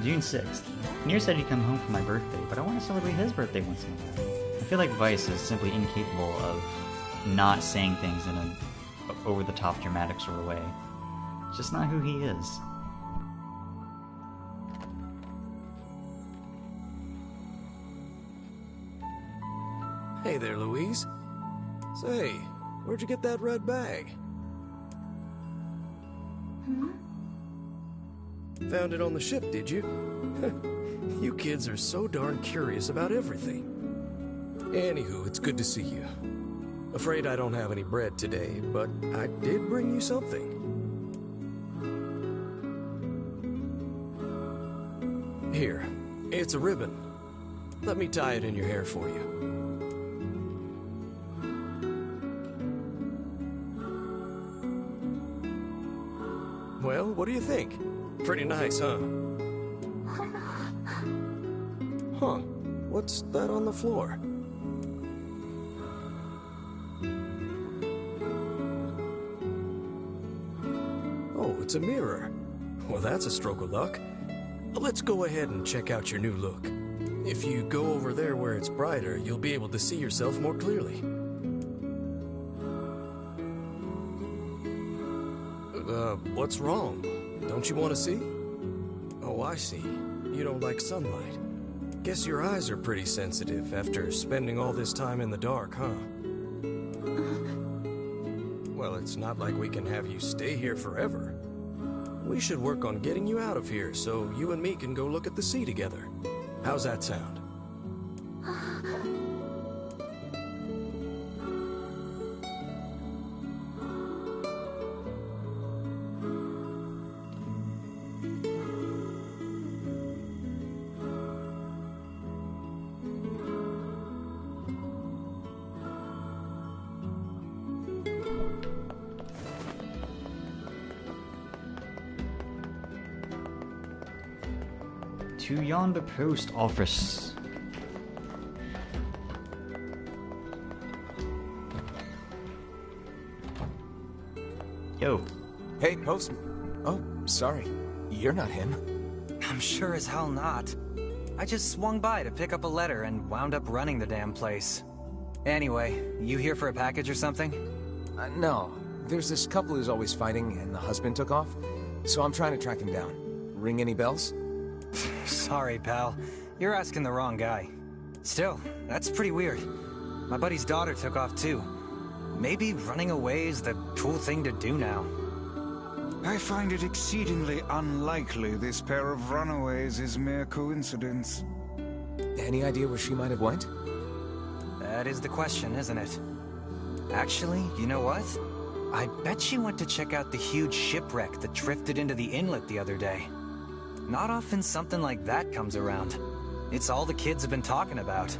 June 6th. Nier said he'd come home for my birthday, but I want to celebrate his birthday once in a while. I feel like Vice is simply incapable of not saying things in an over-the-top dramatic sort of way. It's just not who he is. Hey there, Louise. Say, where'd you get that red bag? Found it on the ship, did you? You kids are so darn curious about everything. Anywho, it's good to see you. Afraid I don't have any bread today, but I did bring you something. Here, it's a ribbon. Let me tie it in your hair for you. Well, what do you think? Pretty nice, huh? Huh. What's that on the floor? Oh, it's a mirror. Well, that's a stroke of luck. Let's go ahead and check out your new look. If you go over there where it's brighter, you'll be able to see yourself more clearly. What's wrong? Don't you want to see? Oh, I see. You don't like sunlight. Guess your eyes are pretty sensitive after spending all this time in the dark, huh? Well, it's not like we can have you stay here forever. We should work on getting you out of here so you and me can go look at the sea together. How's that sound? To yonder post office. Yo. Hey, Postman. Oh, sorry. You're not him. I'm sure as hell not. I just swung by to pick up a letter and wound up running the damn place. Anyway, you here for a package or something? No. There's this couple who's always fighting, and the husband took off. So I'm trying to track him down. Ring any bells? Sorry, pal. You're asking the wrong guy. Still, that's pretty weird. My buddy's daughter took off too. Maybe running away is the cool thing to do now. I find it exceedingly unlikely this pair of runaways is mere coincidence. Any idea where she might have went? That is the question, isn't it? Actually, you know what? I bet she went to check out the huge shipwreck that drifted into the inlet the other day. Not often something like that comes around. It's all the kids have been talking about.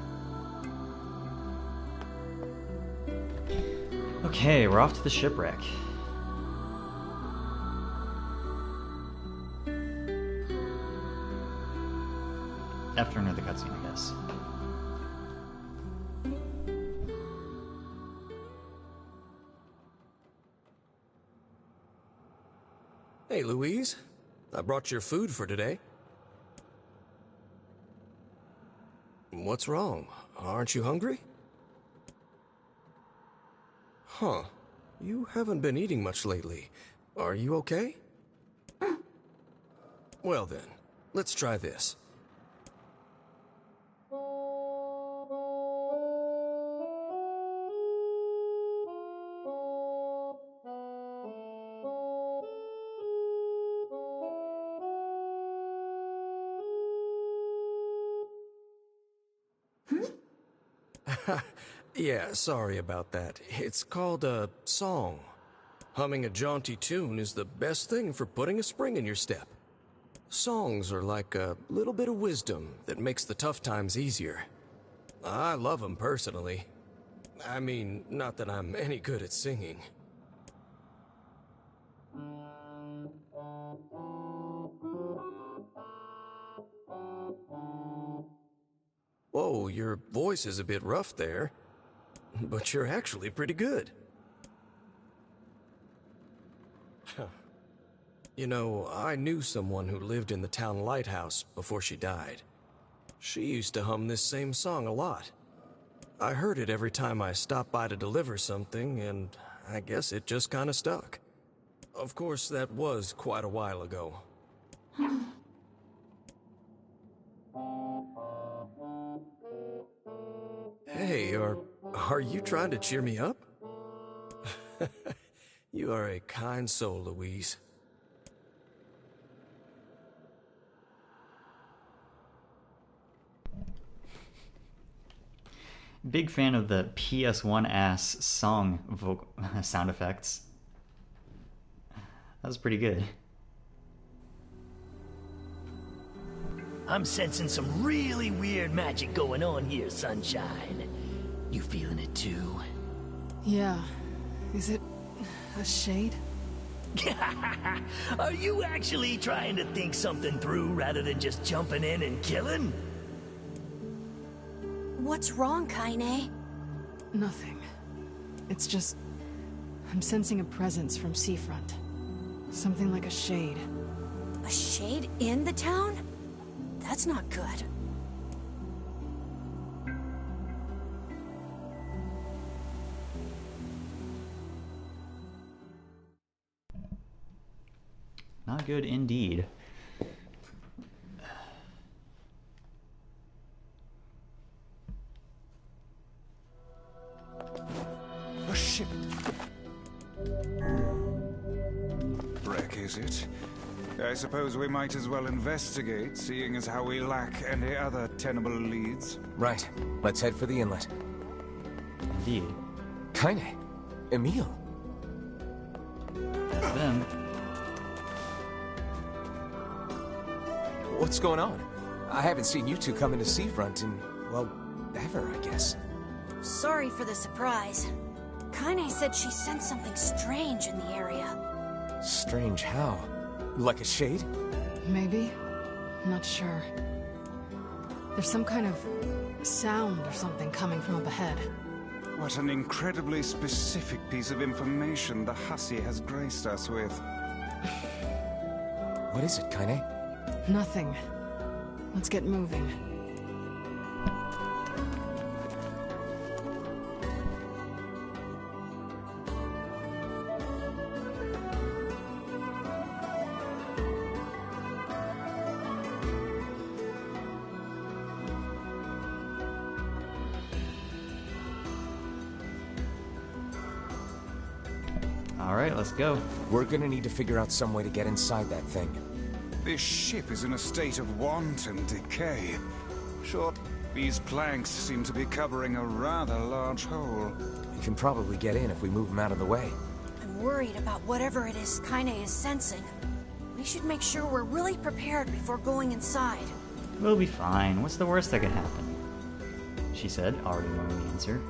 Okay, we're off to the shipwreck. After another cutscene, I guess. Hey, Louise. I brought your food for today. What's wrong? Aren't you hungry? Huh. You haven't been eating much lately. Are you okay? Well then, let's try this. Yeah, sorry about that. It's called a song. Humming a jaunty tune is the best thing for putting a spring in your step. Songs are like a little bit of wisdom that makes the tough times easier. I love them personally. I mean, not that I'm any good at singing. Whoa, your voice is a bit rough there. But you're actually pretty good. You know, I knew someone who lived in the town lighthouse before she died. She used to hum this same song a lot. I heard it every time I stopped by to deliver something, and I guess it just kinda stuck. Of course, that was quite a while ago. Hey, are Are you trying to cheer me up? You are a kind soul, Louise. Big fan of the PS1 ass song sound effects. That was pretty good. I'm sensing some really weird magic going on here, Sunshine. You feeling it too? Yeah. Is it a shade? Are you actually trying to think something through rather than just jumping in and killing? What's wrong, Kainé? Nothing. It's just... I'm sensing a presence from Seafront. Something like a shade. A shade in the town? That's not good. Not good indeed. A ship. Wreck, is it? I suppose we might as well investigate, seeing as how we lack any other tenable leads. Right. Let's head for the inlet. Indeed. Kainé. Emil. That's them. What's going on? I haven't seen you two come into Seafront in, well, ever, I guess. Sorry for the surprise. Kainé said she sensed something strange in the area. Strange how? Like a shade? Maybe. Not sure. There's some kind of sound or something coming from up ahead. What an incredibly specific piece of information the hussy has graced us with. What is it, Kainé? Nothing. Let's get moving. Alright, let's go. We're gonna need to figure out some way to get inside that thing. This ship is in a state of wanton decay. Sure, these planks seem to be covering a rather large hole. We can probably get in if we move them out of the way. I'm worried about whatever it is Kainé is sensing. We should make sure we're really prepared before going inside. We'll be fine. What's the worst that could happen? She said, already knowing the answer.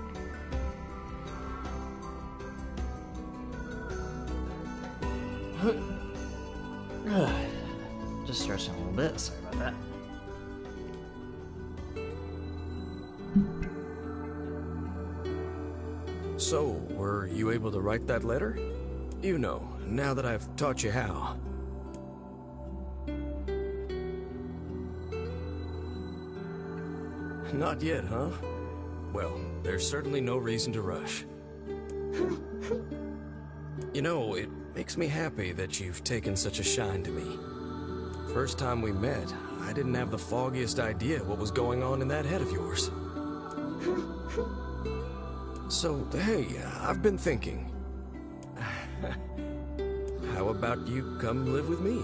Just stretching a little bit. Sorry about that. So, were you able to write that letter? You know, now that I've taught you how. Not yet, huh? Well, there's certainly no reason to rush. You know, it makes me happy that you've taken such a shine to me. First time we met, I didn't have the foggiest idea what was going on in that head of yours. So, hey, I've been thinking. How about you come live with me?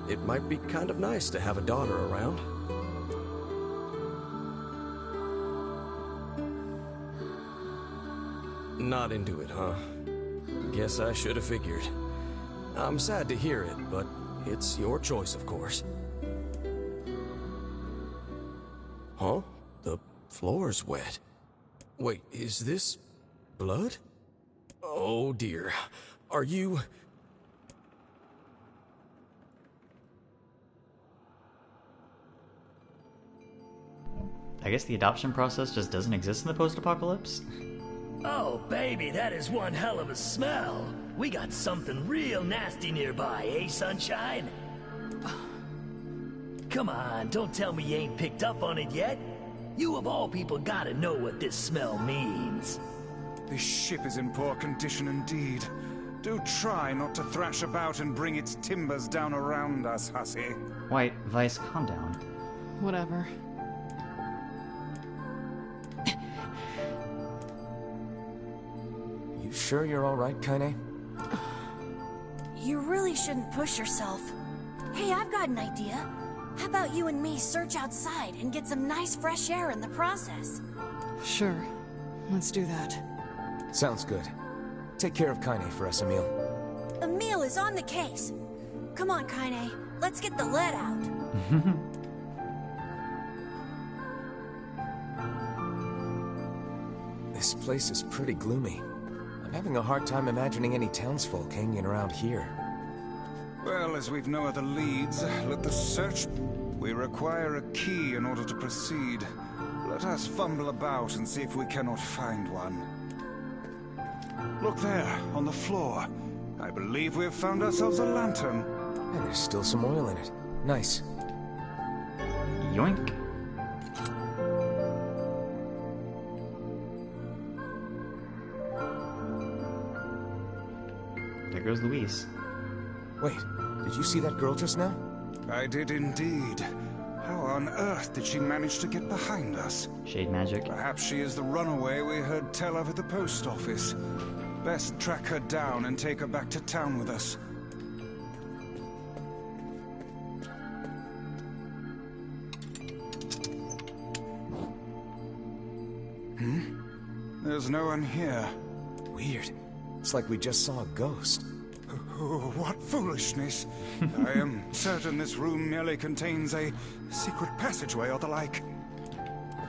It might be kind of nice to have a daughter around. Not into it, huh? Guess I should have figured. I'm sad to hear it, but it's your choice, of course. Huh? The floor's wet. Wait, is this blood? Oh dear. Are you... I guess the adoption process just doesn't exist in the post-apocalypse? Oh, baby, that is one hell of a smell. We got something real nasty nearby, eh, Sunshine? Come on, don't tell me you ain't picked up on it yet. You of all people gotta know what this smell means. This ship is in poor condition indeed. Do try not to thrash about and bring its timbers down around us, hussy. White, Vice, calm down. You sure you're alright, Kainé? You really shouldn't push yourself. Hey, I've got an idea. How about you and me search outside and get some nice fresh air in the process? Sure. Let's do that. Sounds good. Take care of Kainé for us, Emil. Emil is on the case. Come on, Kainé. Let's get the lead out. This place is pretty gloomy. I'm having a hard time imagining any townsfolk hanging around here. Well, as we've no other leads, let the search... We require a key in order to proceed. Let us fumble about and see if we cannot find one. Look there, on the floor. I believe we have found ourselves a lantern. And there's still some oil in it. Nice. Yoink. There goes Louise. Wait, did you see that girl just now? I did indeed. How on earth did she manage to get behind us? Shade magic. Perhaps she is the runaway we heard tell of at the post office. Best track her down and take her back to town with us. There's no one here. Weird. It's like we just saw a ghost. Oh, what foolishness. I am certain this room merely contains a secret passageway or the like.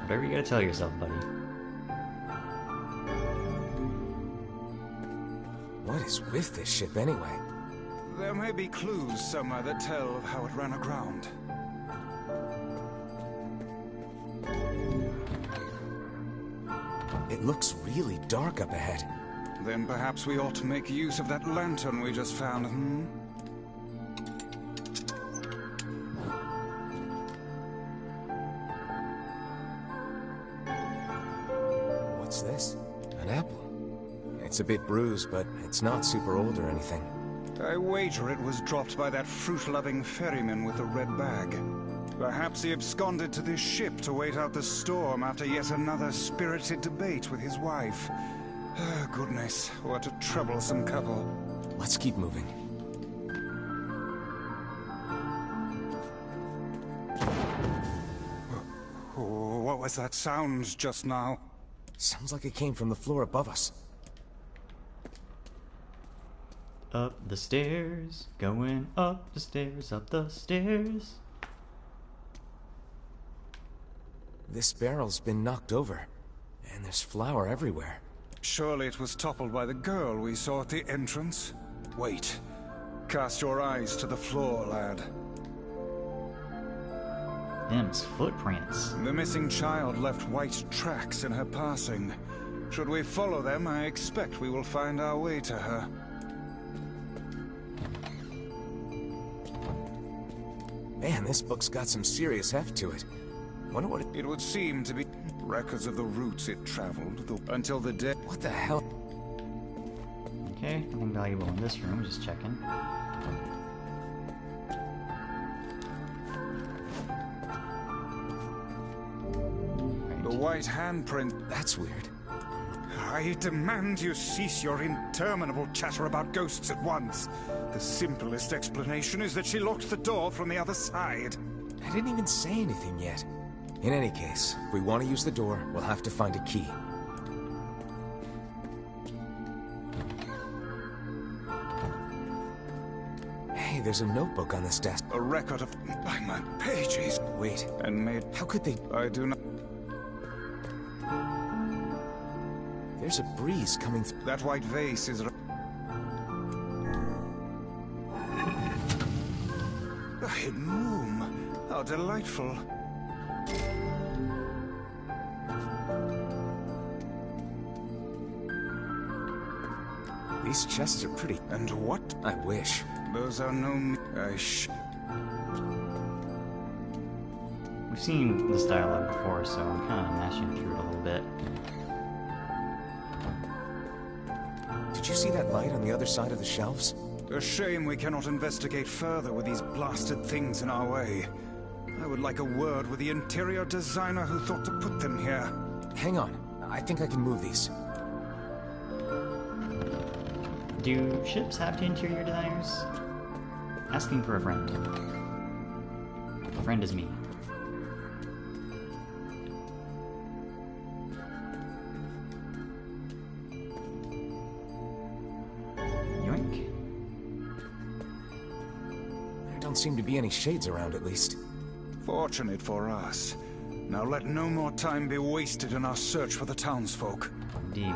Whatever you gotta tell yourself, buddy. What is with this ship anyway? There may be clues somewhere that tell of how it ran aground. It looks really dark up ahead. Then perhaps we ought to make use of that lantern we just found, What's this? An apple. It's a bit bruised, but it's not super old or anything. I wager it was dropped by that fruit-loving ferryman with the red bag. Perhaps he absconded to this ship to wait out the storm after yet another spirited debate with his wife. Ah, goodness, what a troublesome couple. Let's keep moving. Oh, what was that sound just now? Sounds like it came from the floor above us. Up the stairs, going up the stairs, up the stairs. This barrel's been knocked over, and there's flour everywhere. Surely it was toppled by the girl we saw at the entrance. Wait. Cast your eyes to the floor, lad. Them's footprints. The missing child left white tracks in her passing. Should we follow them, I expect we will find our way to her. Man, this book's got some serious heft to it. Wonder what it would seem to be records of the routes it traveled until the day. What the hell? Okay, nothing valuable in this room, just checking. Right. The white handprint. That's weird. I demand you cease your interminable chatter about ghosts at once. The simplest explanation is that she locked the door from the other side. I didn't even say anything yet. In any case, if we want to use the door, we'll have to find a key. Hey, there's a notebook on this desk. A record of my pages. Wait. And made... How could they... I do not... There's a breeze coming through. That white vase is... A hidden room. How delightful. These chests are pretty. And what? I wish. Those are no... We've seen this dialogue before, so I'm kind of mashing through it a little bit. Did you see that light on the other side of the shelves? A shame we cannot investigate further with these blasted things in our way. I would like a word with the interior designer who thought to put them here. Hang on. I think I can move these. Do ships have interior designers? Asking for a friend. A friend is me. Yoink. There don't seem to be any shades around, at least. Fortunate for us. Now let no more time be wasted in our search for the townsfolk. Indeed.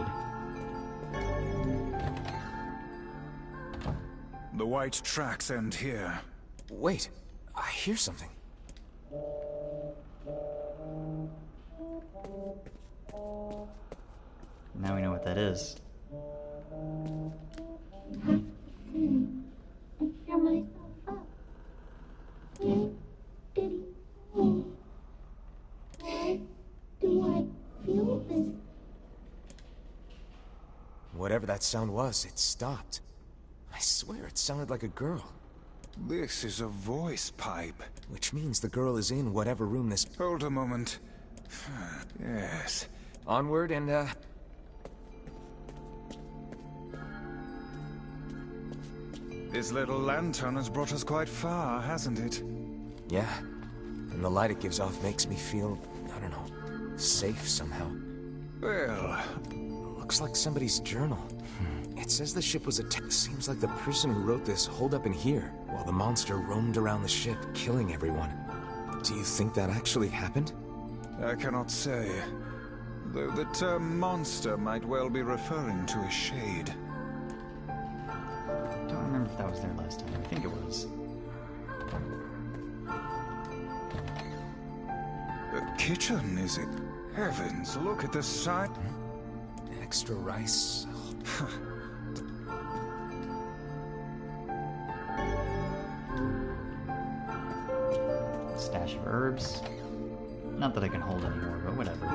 The white tracks end here. Wait, I hear something. Now we know what that is. Cheer myself up. Diddy. Why do I feel this? Whatever that sound was, it stopped. I swear it sounded like a girl. This is a voice pipe. Which means the girl is in whatever room this... Hold a moment. Yes. Onward and, This little lantern has brought us quite far, hasn't it? Yeah. And the light it gives off makes me feel, I don't know, safe somehow. Well... Looks like somebody's journal. It says the ship was attacked. Seems like the person who wrote this holed up in here, while the monster roamed around the ship, killing everyone. Do you think that actually happened? I cannot say. Though the term monster might well be referring to a shade. Don't remember if that was there last time. I think it was. A kitchen, is it? Heavens, look at the sight. Extra rice. Stash of herbs. Not that I can hold anymore, but whatever.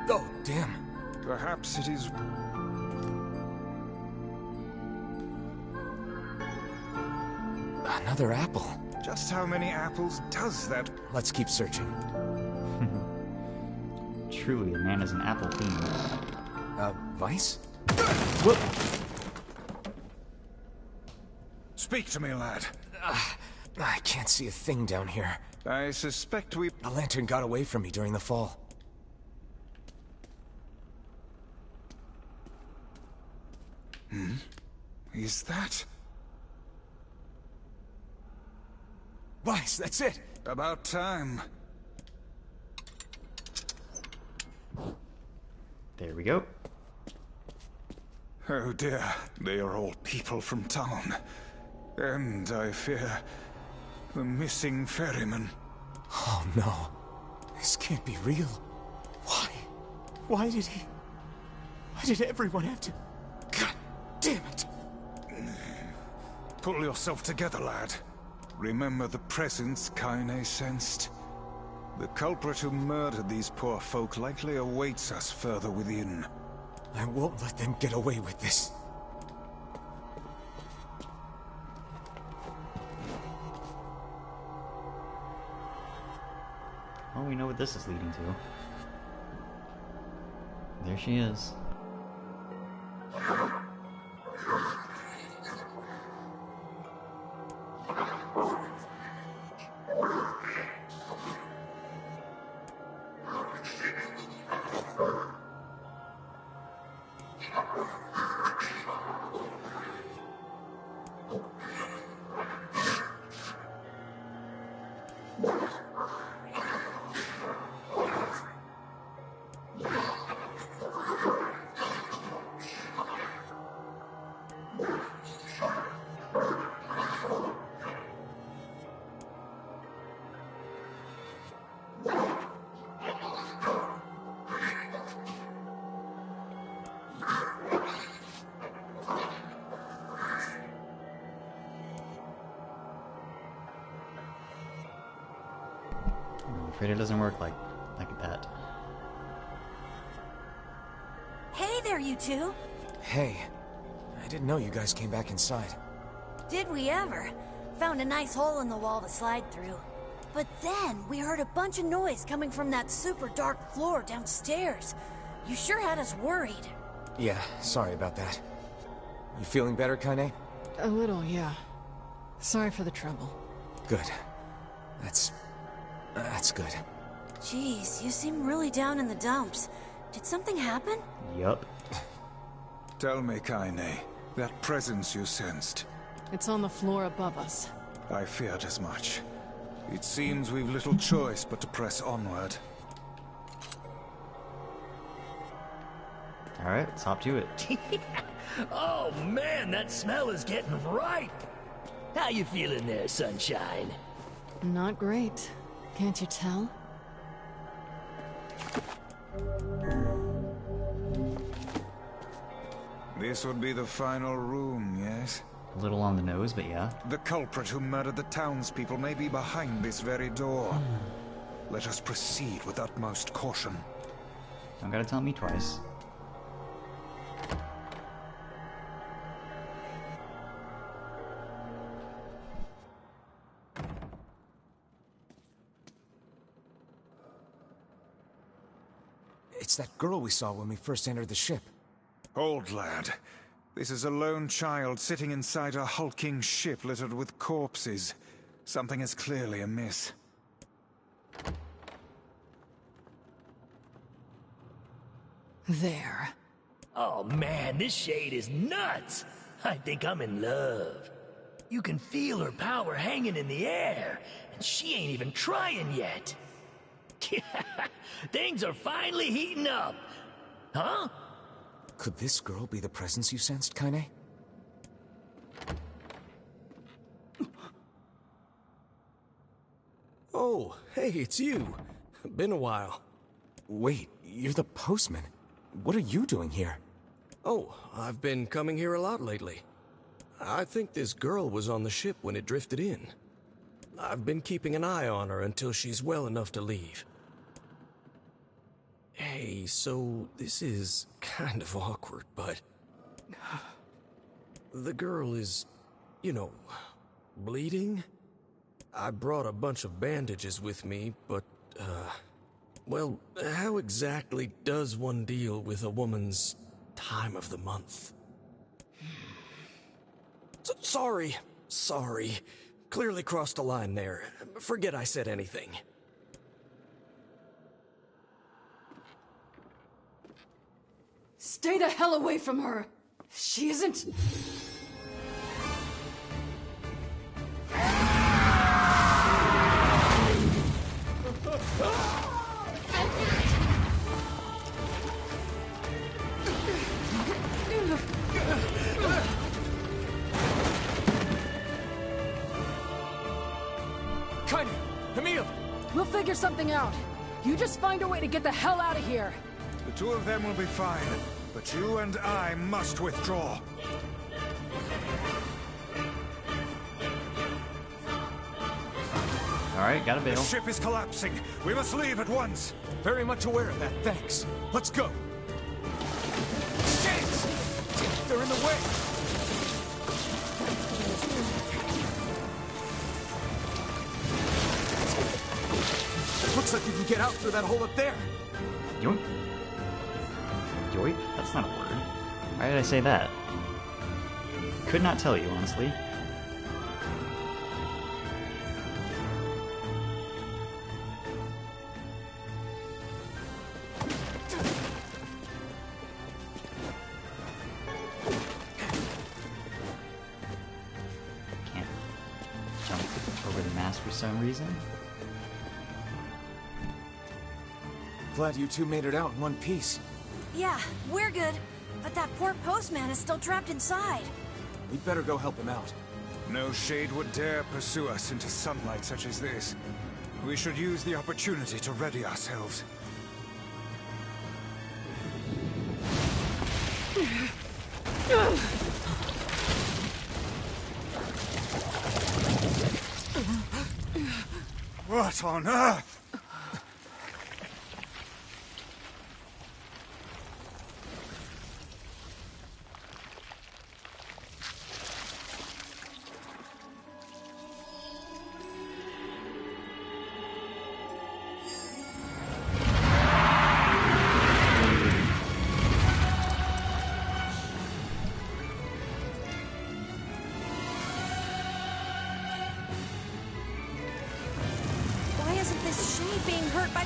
Oh, damn. Perhaps it is... Another apple. Just how many apples does that? Let's keep searching. Truly, a man is an apple fiend. Vice? Whoop! Speak to me, lad. I can't see a thing down here. I suspect we... The lantern got away from me during the fall. Is that... Vice, that's it! About time. There we go. Oh dear, they are all people from town. And I fear... the missing ferryman. Oh no. This can't be real. Why? Why did he... Why did everyone have to... God damn it! Pull yourself together, lad. Remember the presence Kainé sensed? The culprit who murdered these poor folk likely awaits us further within. I won't let them get away with this. Well, we know what this is leading to. There she is. I'm afraid it doesn't work like that. Hey there, you two. Hey, I didn't know you guys came back inside. Did we ever? Found a nice hole in the wall to slide through. But then we heard a bunch of noise coming from that super dark floor downstairs. You sure had us worried. Yeah, sorry about that. You feeling better, Kainé? A little, yeah. Sorry for the trouble. Good. That's good. Jeez, you seem really down in the dumps. Did something happen? Yup. Tell me, Kainé, that presence you sensed. It's on the floor above us. I feared as much. It seems we've little choice but to press onward. Alright, let's hop to it. Oh man, that smell is getting ripe. How you feeling there, sunshine? Not great. Can't you tell? This would be the final room, yes? A little on the nose, but yeah. The culprit who murdered the townspeople may be behind this very door. Let us proceed with utmost caution. Don't gotta tell me twice. It's that girl we saw when we first entered the ship. Old lad. This is a lone child sitting inside a hulking ship littered with corpses. Something is clearly amiss. There. Oh man, this shade is nuts. I think I'm in love. You can feel her power hanging in the air, and she ain't even trying yet. Things are finally heating up. Huh? Could this girl be the presence you sensed, Kainé? Oh, hey, it's you. Been a while. Wait, you're the postman. What are you doing here? Oh, I've been coming here a lot lately. I think this girl was on the ship when it drifted in. I've been keeping an eye on her until she's well enough to leave. Hey, so this is kind of awkward, but... the girl is, you know, bleeding? I brought a bunch of bandages with me, but, well, how exactly does one deal with a woman's time of the month? Sorry. Clearly crossed a line there. Forget I said anything. Stay the hell away from her! She isn't... Kainé! Emil! We'll figure something out. You just find a way to get the hell out of here. The two of them will be fine, but you and I must withdraw. Alright, got a bail. The ship is collapsing. We must leave at once. Very much aware of that, thanks. Let's go. Shit! They're in the way! Looks like you can get out through that hole up there. Yoink. Yoink? That's not a word. Why did I say that? Could not tell you, honestly. Can't jump over the mast for some reason. Glad you two made it out in one piece. Yeah, we're good. But that poor postman is still trapped inside. We'd better go help him out. No shade would dare pursue us into sunlight such as this. We should use the opportunity to ready ourselves. What on earth?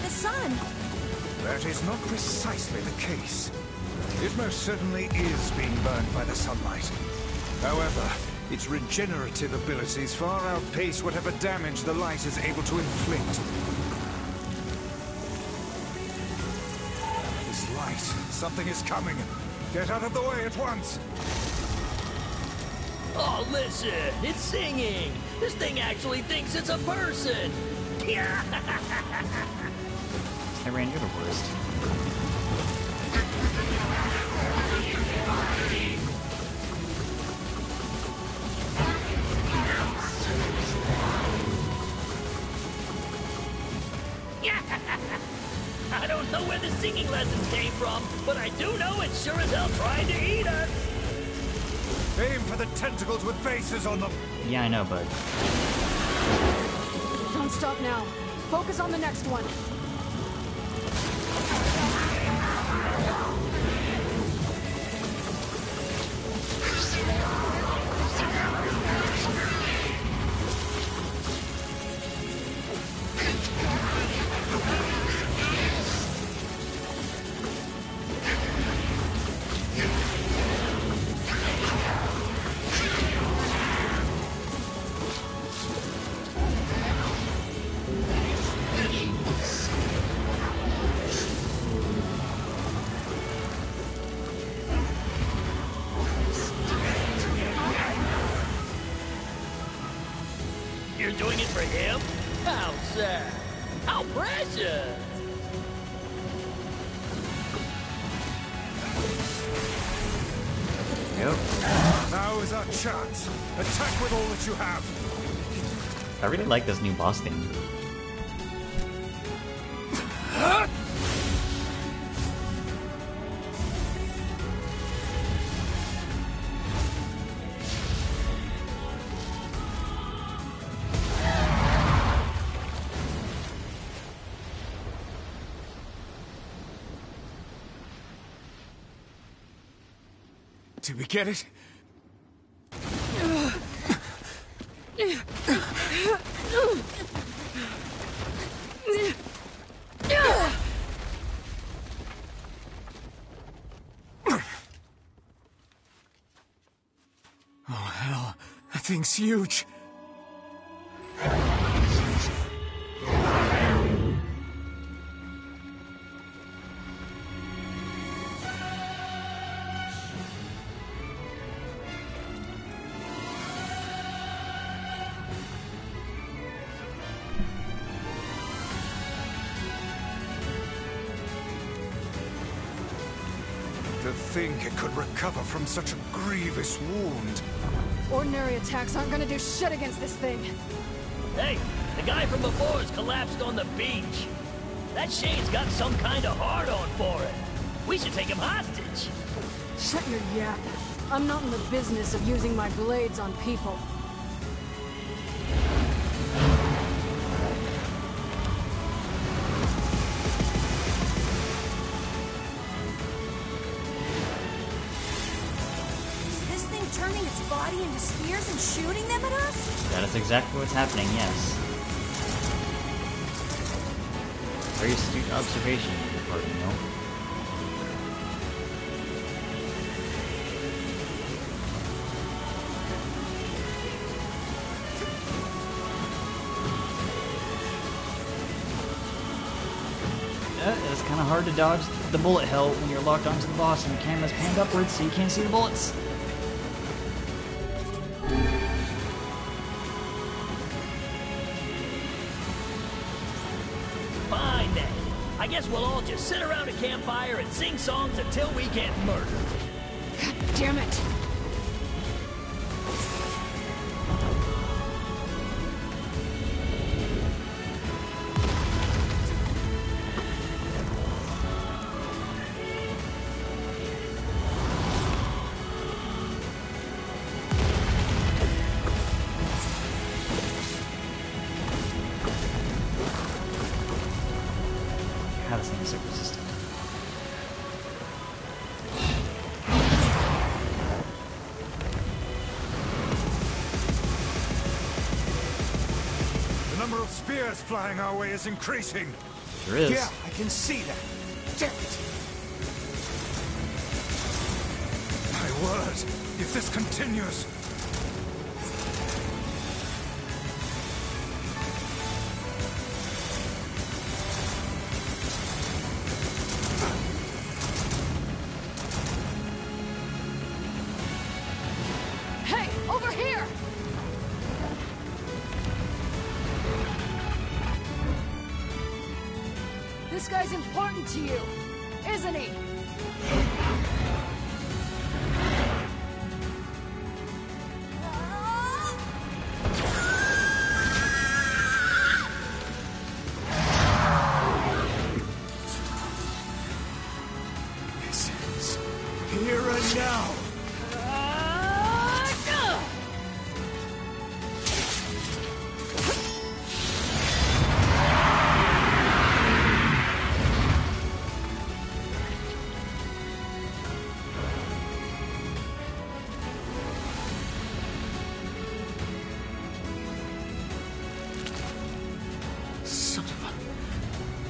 the sun. That is not precisely the case. It most certainly is being burned by the sunlight. However, its regenerative abilities far outpace whatever damage the light is able to inflict. This light, something is coming. Get out of the way at once! Oh, listen, it's singing. This thing actually thinks it's a person. I ran you the worst. I don't know where the singing lessons came from, but I do know it's sure as hell trying to eat us. Aim for the tentacles with faces on them. Yeah, I know, bud. Don't stop now. Focus on the next one. You're doing it for him? How sad. How precious. Yep. Now is our chance. Attack with all that you have. I really like this new boss theme. Did we get it? Oh, hell. That thing's huge. To think it could recover from such a grievous wound. Ordinary attacks aren't gonna do shit against this thing. Hey, the guy from before has collapsed on the beach. That Shade's got some kind of hard-on for it. We should take him hostage. Shut your yap. I'm not in the business of using my blades on people. Turning its body into spears and shooting them at us? That is exactly what's happening, yes. Very astute observation on your part, Emil. It's kind of hard to dodge the bullet hell when you're locked onto the boss and the camera's panned upwards so you can't see the bullets. Fine then. I guess we'll all just sit around a campfire and sing songs until we get murdered. God damn it! How this thing is so resistant. The number of spears flying our way is increasing. There is. Yeah, I can see that. Damn it! My word, if this continues... Hey, over here! This guy's important to you, isn't he? This is here and now.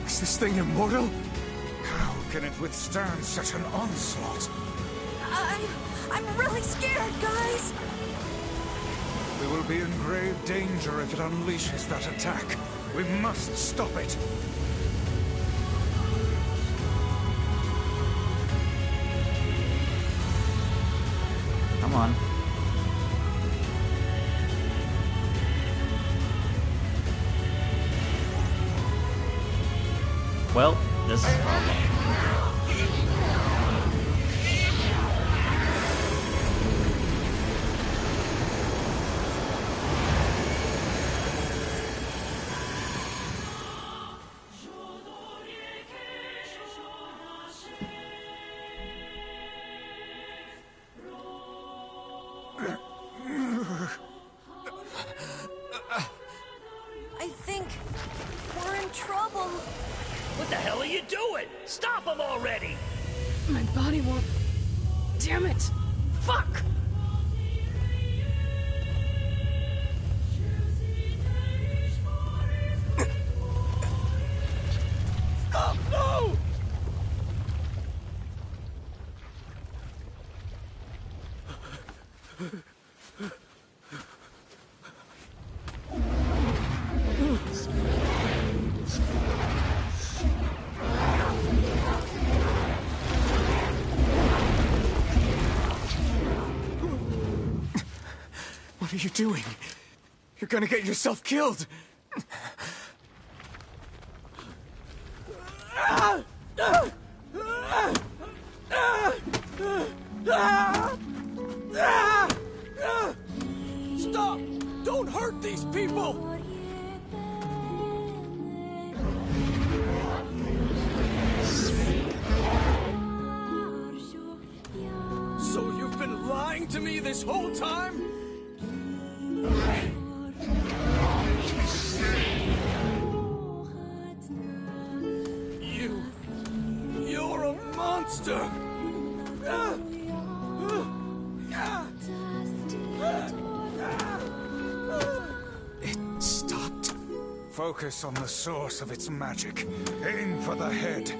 Is this thing immortal? How can it withstand such an onslaught? I'm really scared, guys. We will be in grave danger if it unleashes that attack. We must stop it. Come on. Well, this is a problem. I think we're in trouble. What the hell are you doing? Stop him already! My body won't... Damn it! Fuck! Stop! No! What are you doing? You're gonna get yourself killed! Stop! Don't hurt these people! So you've been lying to me this whole time? You're a monster! It stopped. Focus on the source of its magic. Aim for the head.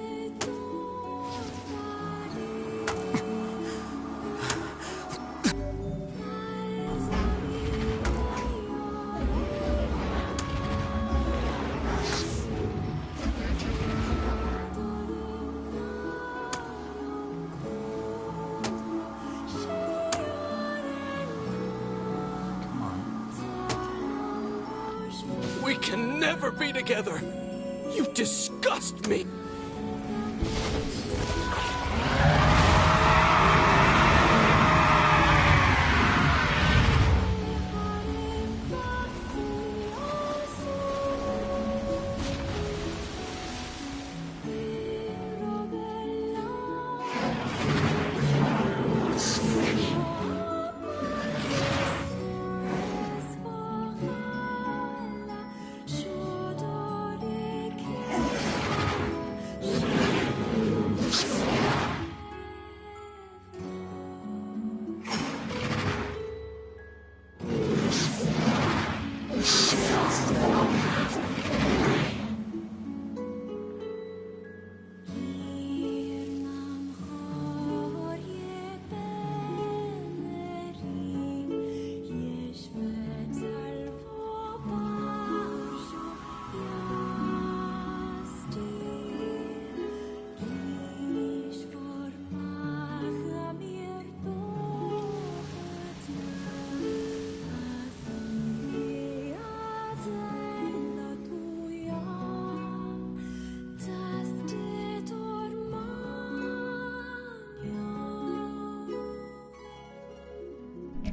We can never be together! You disgust me!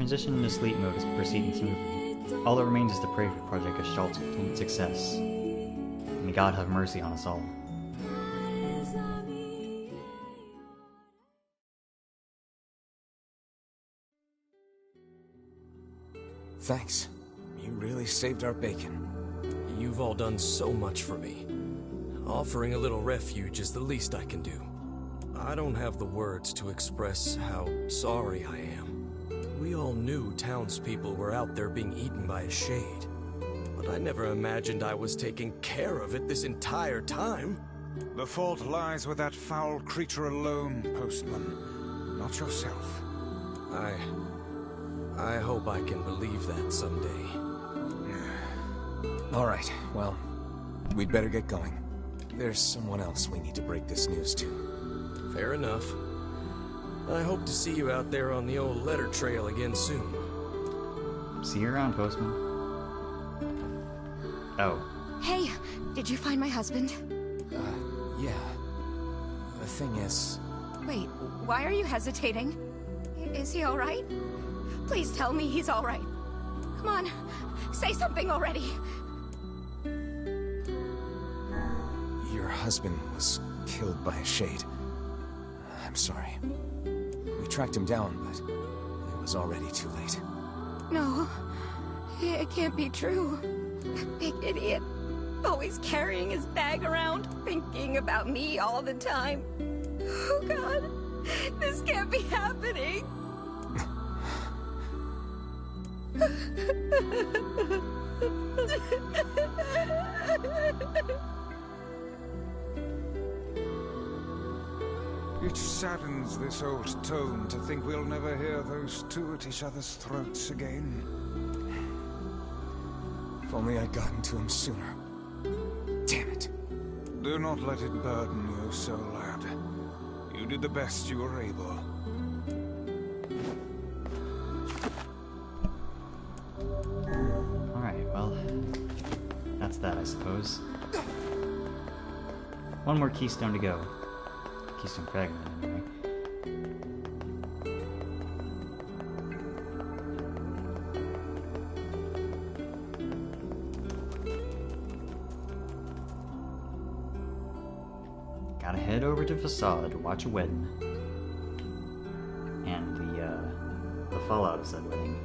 transition into sleep mode is proceeding smoothly. All that remains is to pray for Project Gestalt's complete success. May God have mercy on us all. Thanks. You really saved our bacon. You've all done so much for me. Offering a little refuge is the least I can do. I don't have the words to express how sorry I am. We all knew townspeople were out there being eaten by a shade. But I never imagined I was taking care of it this entire time. The fault lies with that foul creature alone, Postman. Not yourself. I hope I can believe that someday. All right, well, we'd better get going. There's someone else we need to break this news to. Fair enough. I hope to see you out there on the old letter trail again soon. See you around, Postman. Oh. Hey, did you find my husband? Yeah. The thing is... Wait, why are you hesitating? Is he alright? Please tell me he's alright. Come on, say something already. Your husband was killed by a shade. I'm sorry. We tracked him down, but it was already too late. No, it can't be true. That big idiot. Always carrying his bag around, thinking about me all the time. Oh God, this can't be happening. It saddens this old tone to think we'll never hear those two at each other's throats again. If only I'd gotten to him sooner. Damn it. Do not let it burden you so, lad. You did the best you were able. Alright, well, that's that, I suppose. One more Keystone to go. Keystone fragment, anyway. Gotta head over to Facade to watch a wedding. And the fallout of said wedding.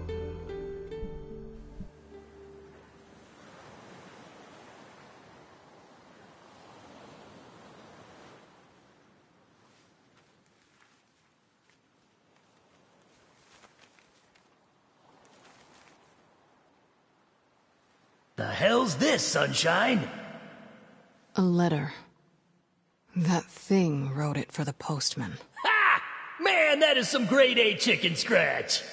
The hell's this, Sunshine? A letter. That thing wrote it for the postman. Ha! Man, that is some grade A chicken scratch.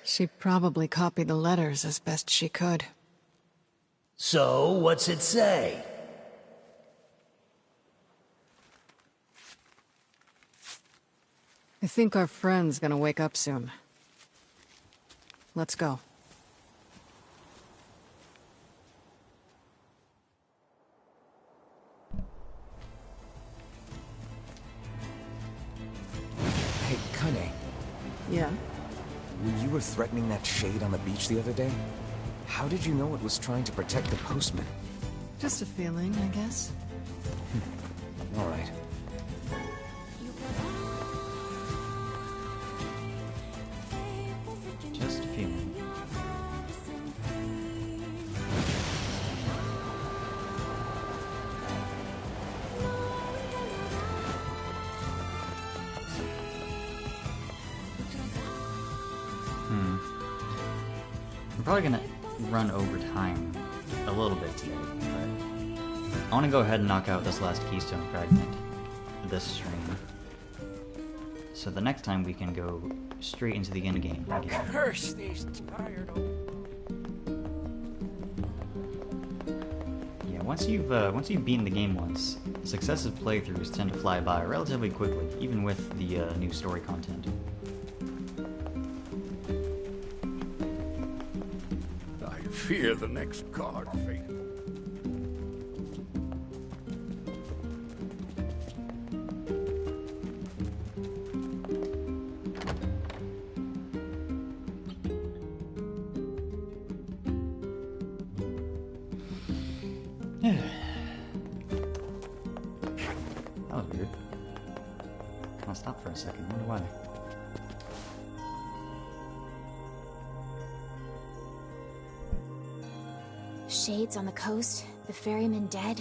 She probably copied the letters as best she could. So, what's it say? I think our friend's gonna wake up soon. Let's go. Hey, Kainé. Yeah? When you were threatening that shade on the beach the other day, how did you know it was trying to protect the postman? Just a feeling, I guess. All right. Just a feeling. I'm probably gonna run over time a little bit today, but I want to go ahead and knock out this last Keystone fragment this stream. So the next time we can go straight into the endgame again. Curse these tired old... Yeah, once you've beaten the game once, successive playthroughs tend to fly by relatively quickly, even with the new story content. I fear the next card fate. kind of stopped for a second. I wonder why. Shades on the coast, the ferryman dead.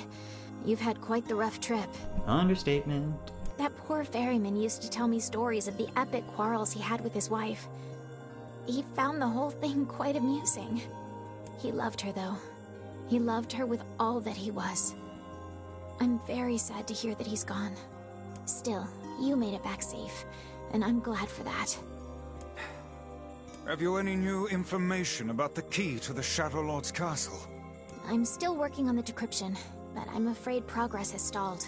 You've had quite the rough trip. Understatement. That poor ferryman used to tell me stories of the epic quarrels he had with his wife. He found the whole thing quite amusing. He loved her, though. He loved her with all that he was. I'm very sad to hear that he's gone. Still, you made it back safe, and I'm glad for that. Have you any new information about the key to the Shadow Lord's castle? I'm still working on the decryption, but I'm afraid progress has stalled.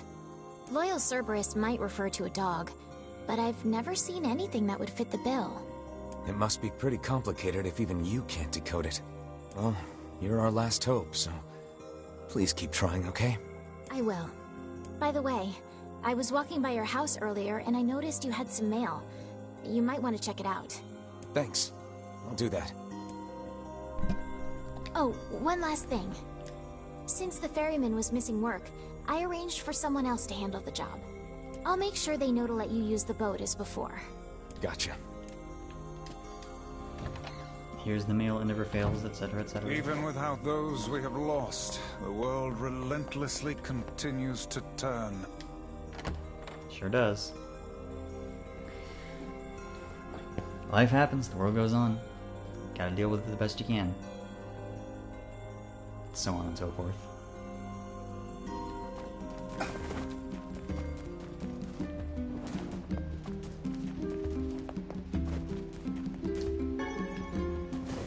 Loyal Cerberus might refer to a dog, but I've never seen anything that would fit the bill. It must be pretty complicated if even you can't decode it. Well, you're our last hope, so please keep trying, okay? I will. By the way, I was walking by your house earlier and I noticed you had some mail. You might want to check it out. Thanks. I'll do that. Oh, one last thing. Since the ferryman was missing work, I arranged for someone else to handle the job. I'll make sure they know to let you use the boat as before. Gotcha. Here's the mail, it never fails, etc., etc. Even without those we have lost, the world relentlessly continues to turn. Sure does. Life happens, the world goes on. Gotta deal with it the best you can. So on and so forth.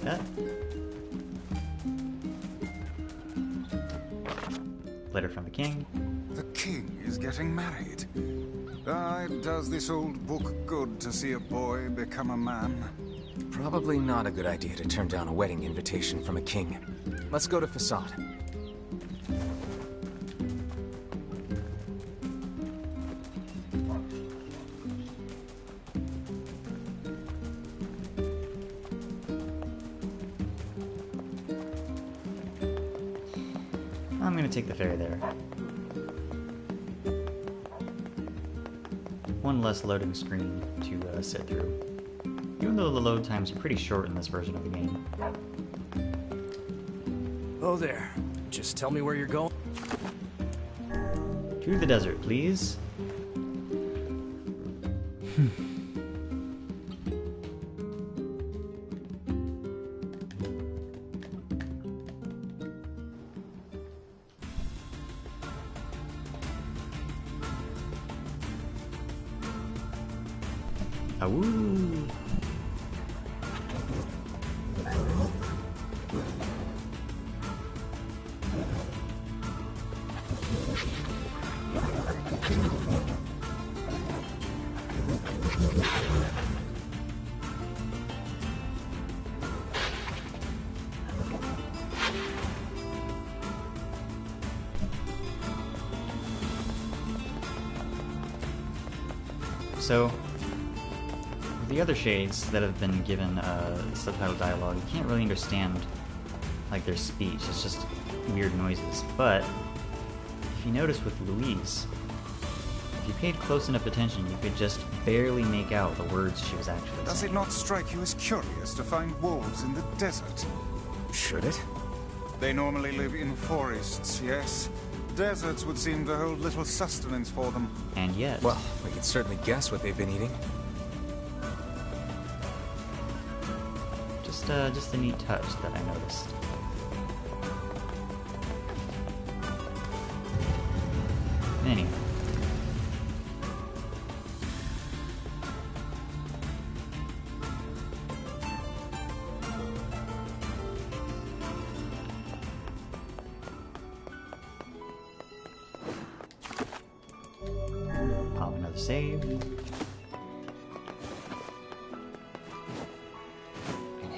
That. Letter from the king. The king is getting married. Does this old book good to see a boy become a man? Probably not a good idea to turn down a wedding invitation from a king. Let's go to Facade. I'm gonna take the ferry there. One less loading screen to sit through. Even though the load times are pretty short in this version of the game. Oh there. Just tell me where you're going. To the desert, please. Awoo! So, the other shades that have been given subtitle dialogue, you can't really understand like their speech. It's just weird noises. But if you notice with Louise, if you paid close enough attention, you could just barely make out the words she was actually saying. Does it not strike you as curious to find wolves in the desert? Should it? They normally live in forests, yes. Deserts would seem to hold little sustenance for them. And yet... Well, we can certainly guess what they've been eating. Just a neat touch that I noticed. Anyway. Pop another save.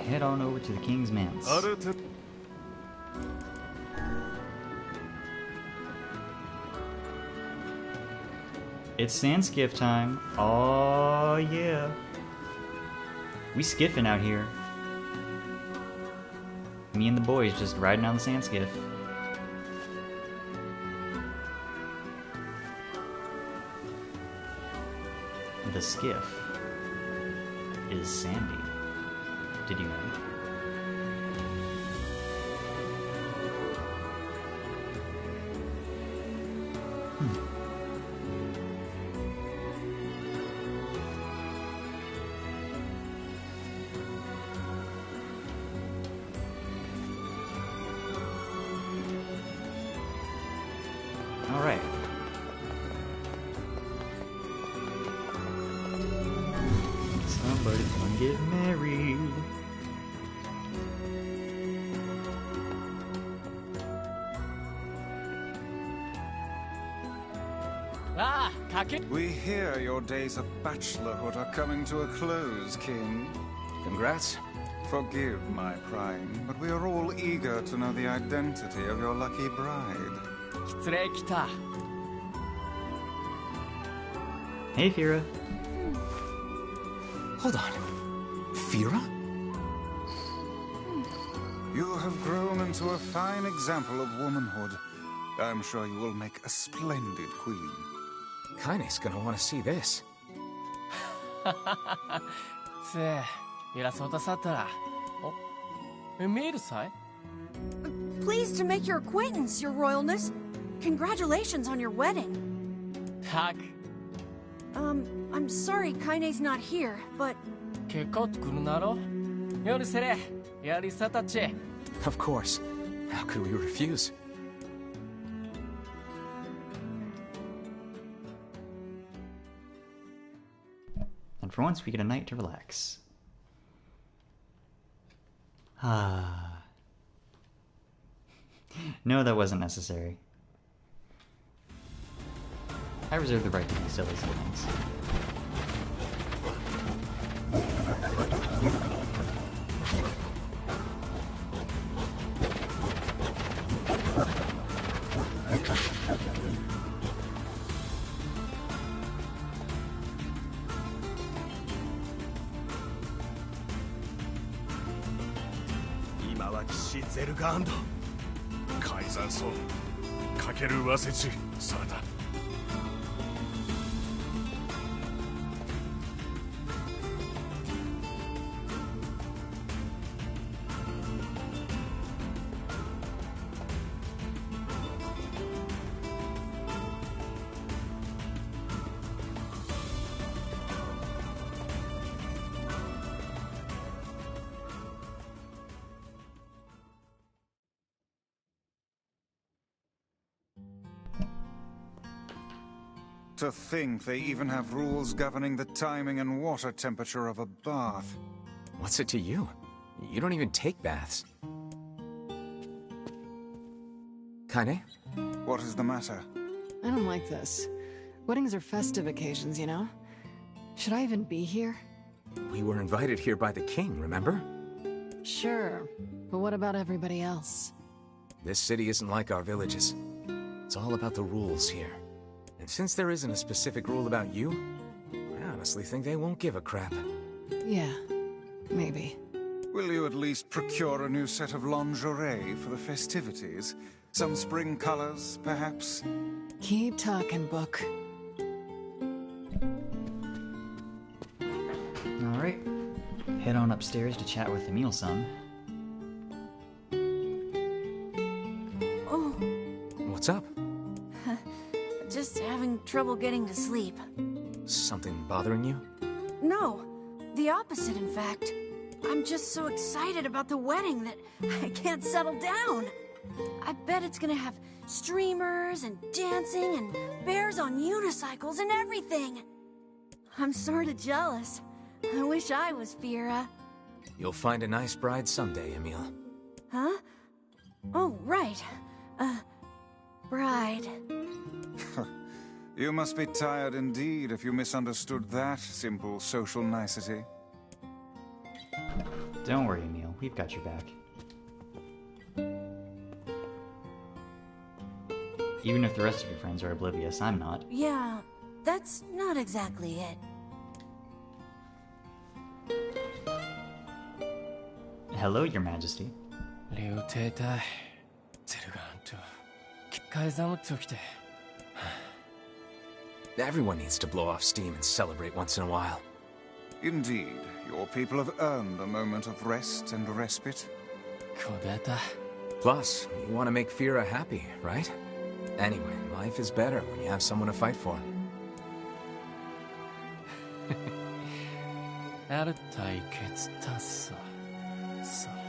Head on over to the King's Manse. It's sand skiff time. Oh yeah. We skiffing out here. Me and the boys just riding on the sand skiff. the skiff is Sandy. Did you know? All right. Somebody's gonna get married. We hear your days of bachelorhood are coming to a close, King. Congrats. Forgive my prying, but we are all eager to know the identity of your lucky bride. Hey, Fira. Hold on. Fira? You have grown into a fine example of womanhood. I'm sure you will make a splendid queen. Kainé's gonna want to see this. Pleased to make your acquaintance, your royalness. Congratulations on your wedding. I'm sorry Kainé's not here, but... Of course. How could we refuse? And for once, we get a night to relax. Ah. No, that wasn't necessary. I reserve the right to do silly things. To think they even have rules governing the timing and water temperature of a bath. What's it to you? You don't even take baths. Kainé? What is the matter? I don't like this. Weddings are festive occasions, you know? Should I even be here? We were invited here by the king, remember? Sure, but what about everybody else? This city isn't like our villages. It's all about the rules here. And since there isn't a specific rule about you, I honestly think they won't give a crap. Yeah, maybe. Will you at least procure a new set of lingerie for the festivities? Some spring colors, perhaps? Keep talking, book. Alright. Head on upstairs to chat with Emil-san. Oh. What's up? Just having trouble getting to sleep. Something bothering you? No, the opposite, in fact. I'm just so excited about the wedding that I can't settle down. I bet it's gonna have streamers and dancing and bears on unicycles and everything. I'm sorta jealous. I wish I was Fira. You'll find a nice bride someday, Emil. Huh? Oh, right. Bride. You must be tired indeed if you misunderstood that simple social nicety. Don't worry, Emil. We've got your back. Even if the rest of your friends are oblivious, I'm not. Yeah, that's not exactly it. Hello, Your Majesty. Everyone needs to blow off steam and celebrate once in a while. Indeed, your people have earned a moment of rest and respite. Plus, you want to make Fira happy, right? Anyway, life is better when you have someone to fight for. ある対決達さ。さ。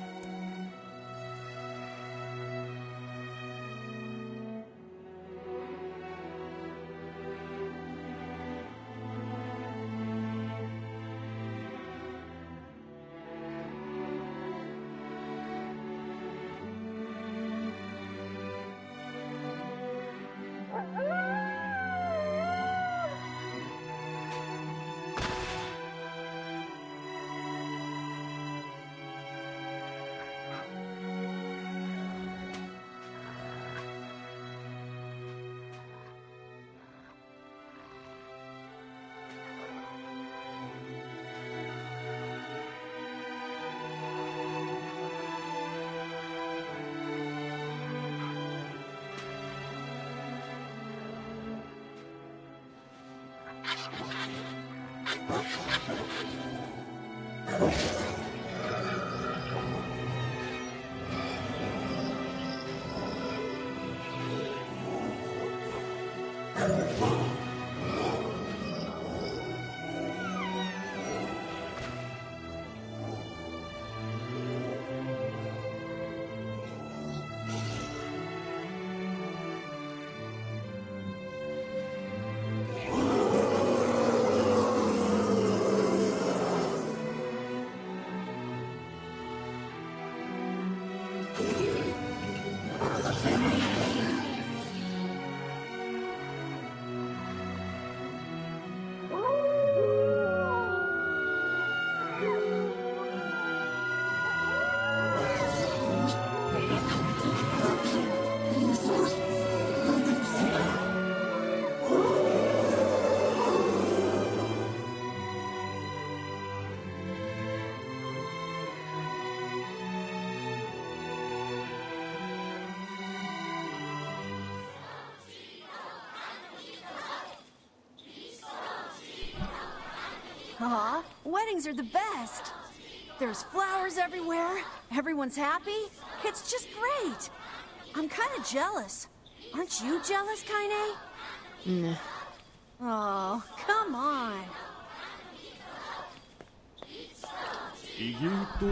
Aw, weddings are the best. There's flowers everywhere. Everyone's happy. It's just great. I'm kind of jealous. Aren't you jealous, Kainé? Nah. Oh, come on. イギート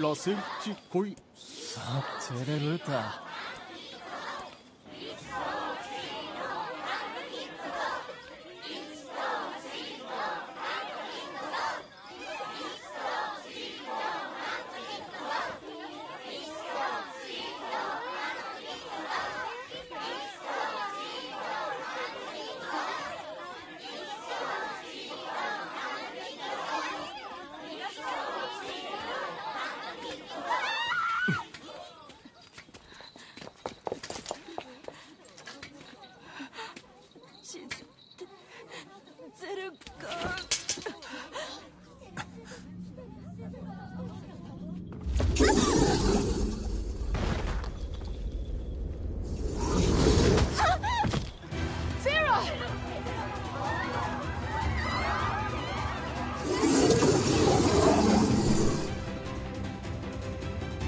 螺旋地恋さてれるた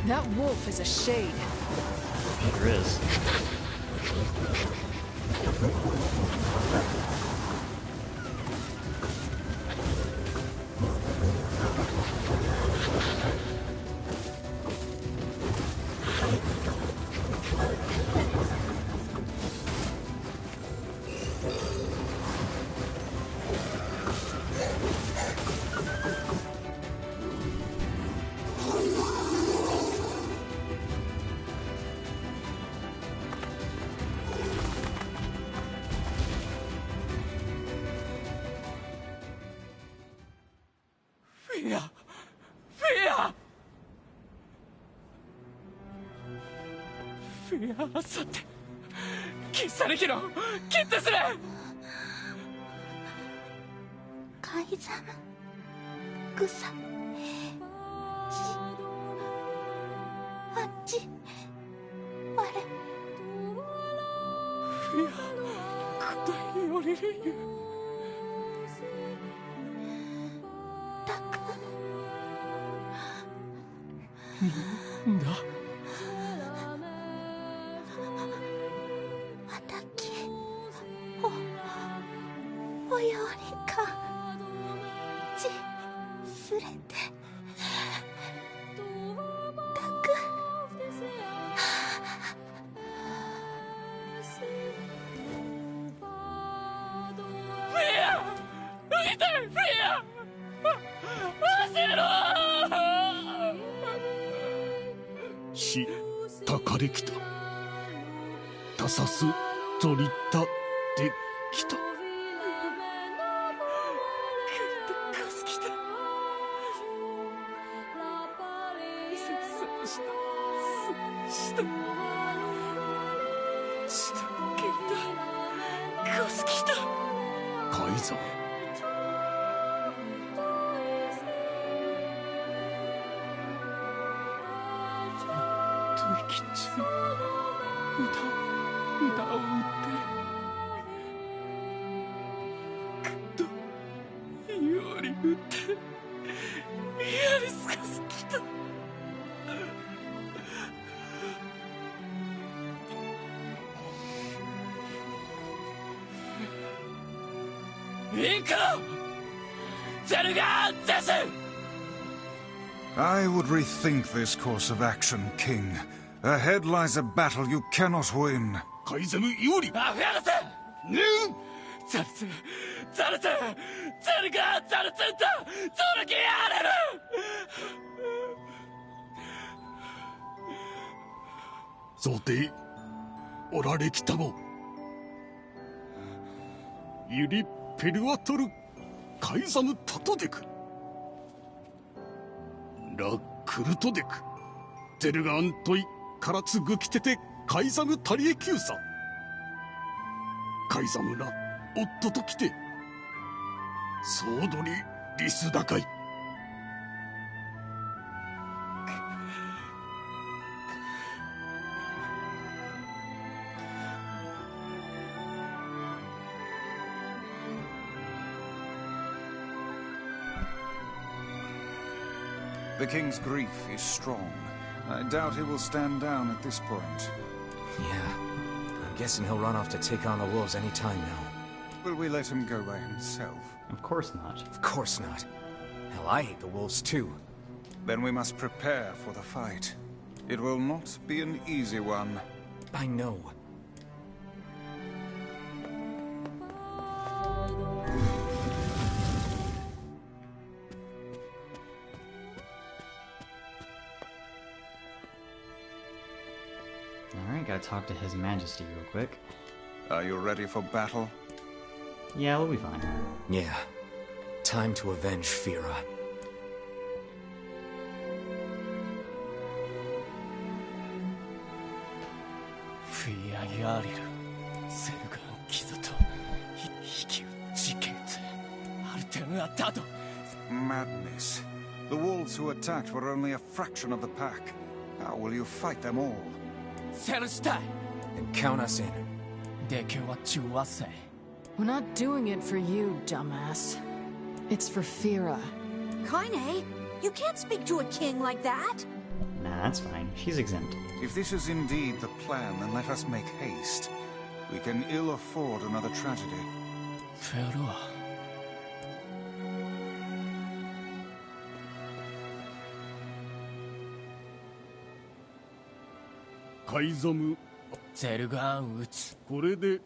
That wolf is a shade. There is.さて消されきろキットする改ざん草ちあっちあれフィア答えよりるゆ私およりかじすれてたくフィア見てフィア教えろしたかれきたたさすとりたできた海山吐息中歌を歌ってくっとより打ってやりすかすきた行こうゼルガーゼス I would rethink this course of action, King. Ahead lies a battle you cannot win. 海ザムよりアフヤルセねザルツザルツゼルガーザルツンだゾルキアレルそうでおられきたもユリペルワトルカイザムタトデクラクルトデクゼルガアントイカラツグキテテカイザムタリエキューサカイザムラ夫と来てソードリリスダカイThe king's grief is strong. I doubt he will stand down at this point. Yeah, I'm guessing he'll run off to take on the wolves any time now. Will we let him go by himself? Of course not. Of course not. Hell, I hate the wolves too. Then we must prepare for the fight. It will not be an easy one. I know. Alright, gotta talk to His Majesty real quick. Are you ready for battle? Yeah, we'll be fine. Yeah. Time to avenge Fira. Fira Yaril, Selgan Kizato, Hikiu Jiketsu, Artenu Atado. Madness. The wolves who attacked were only a fraction of the pack. How will you fight them all? Selustai! And count us in. We're not doing it for you, dumbass. It's for Fira. Kainé, you can't speak to a king like that. Nah, that's fine. She's exempt. If this is indeed the plan, then let us make haste. We can ill afford another tragedy. Fira. Kaizamu ゼルガン撃つこれで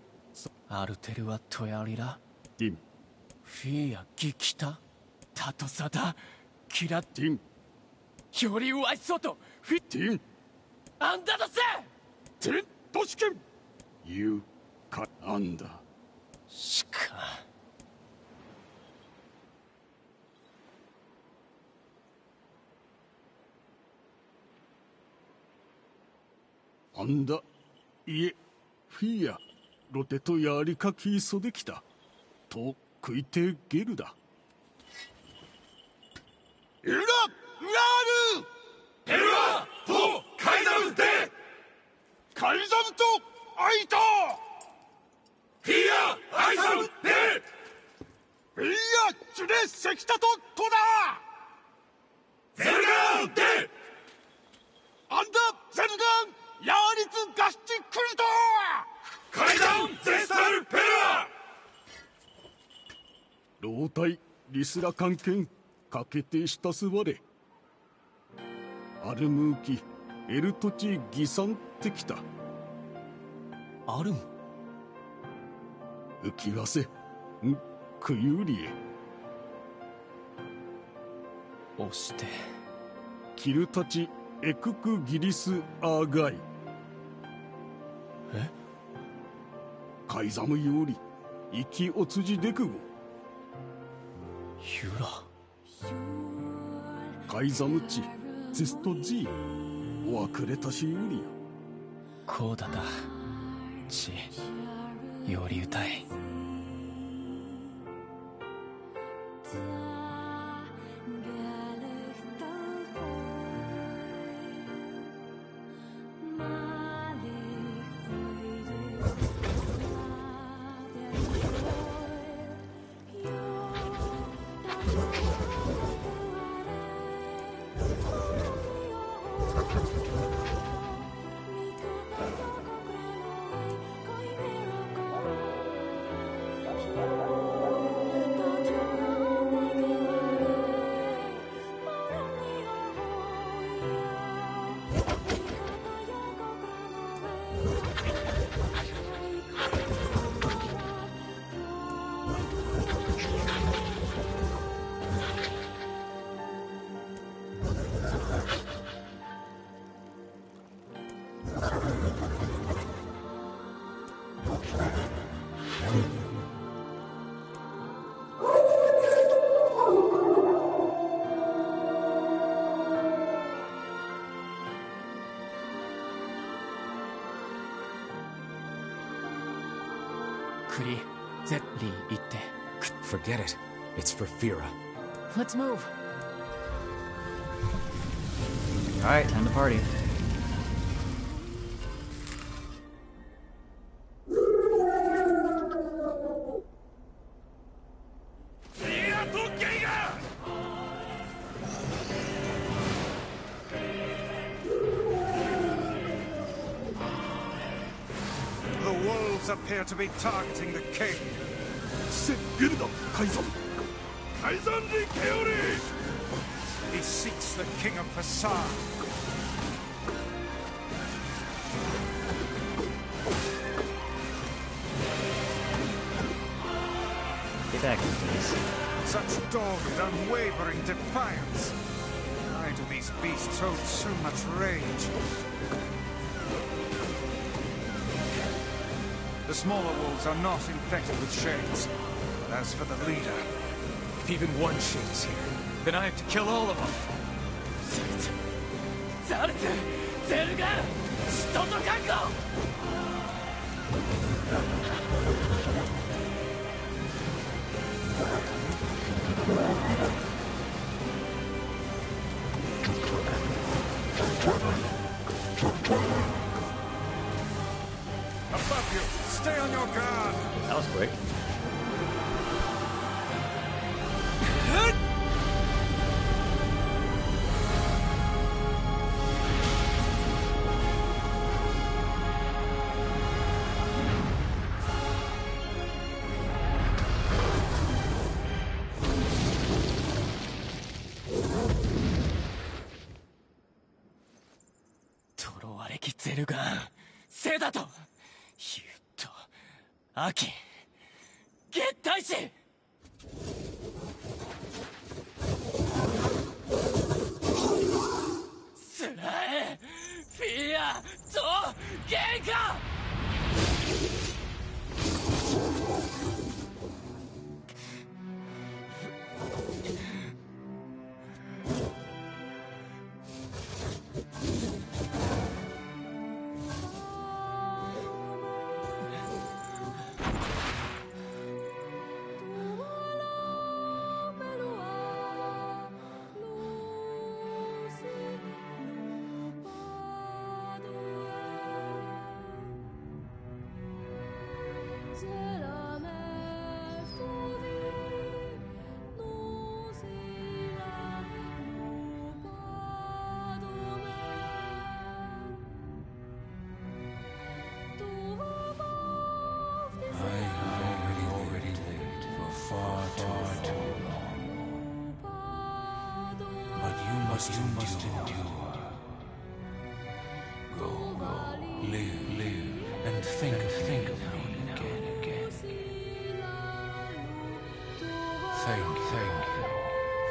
アルテルはトヤリラティンフィアギキタタトサダキラティンよりワイソトフィティンアンダドセテントシケンユカアンダしかアンダいえフィアロテとヤリカキーソできたと食いてゲルだエルララールペルワとカイザムでカイザムとアイタフィアアイザムでフィアチュレセキタとトだゼルガーでヤーリツガスチクルト階段ゼスタルペラ老体リスラ関係かけてしたすわれアルムーキエルトチギサンってきたアルム浮きわせんクユーリエ押してキルたちエククギリスアーガイえカイザムより生きおつじでくごユラカイザムチゼストジーおわくれたしよりこうだだちより歌いクリゼッリー言って Forget it. It's for Fira. Let's move. Alright, time to party. Appear to be targeting the king. He seeks the king of Facade. Get back, please. Such dogged, unwavering defiance. Why do these beasts hold so much rage? The smaller wolves are not infected with shades. But as for the leader... If even one shade is here, then I have to kill all of them. Above you! Stay on your guard! That was quick. endure. Go, live, and think now and again. Thank you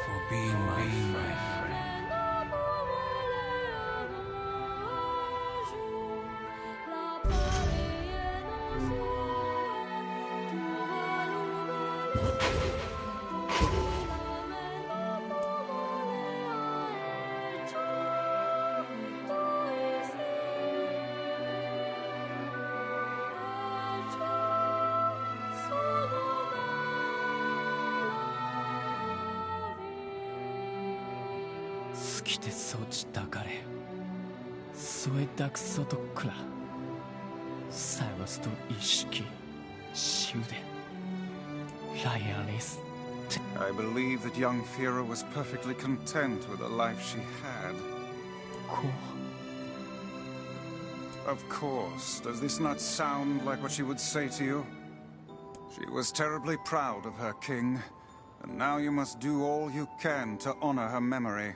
for being my friend. I believe that young Fira was perfectly content with the life she had. Of course. Does this not sound like what she would say to you? She was terribly proud of her king, and now you must do all you can to honor her memory.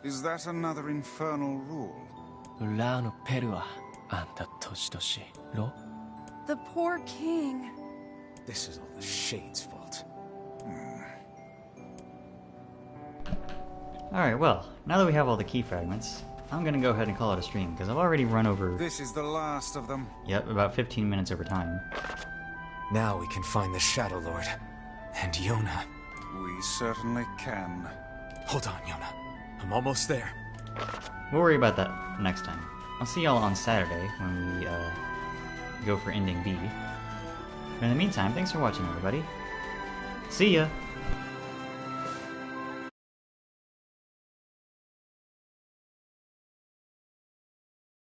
Is that another infernal rule? The poor king. This is all the Shade's fault. Alright, well, now that we have all the key fragments, I'm gonna go ahead and call it a stream, because I've already run over... This is the last of them. Yep, about 15 minutes over time. Now we can find the Shadow Lord. And Yona. We certainly can. Hold on, Yona. I'm almost there. We'll worry about that next time. I'll see y'all on Saturday when we go for ending B. But in the meantime, thanks for watching, everybody. See ya!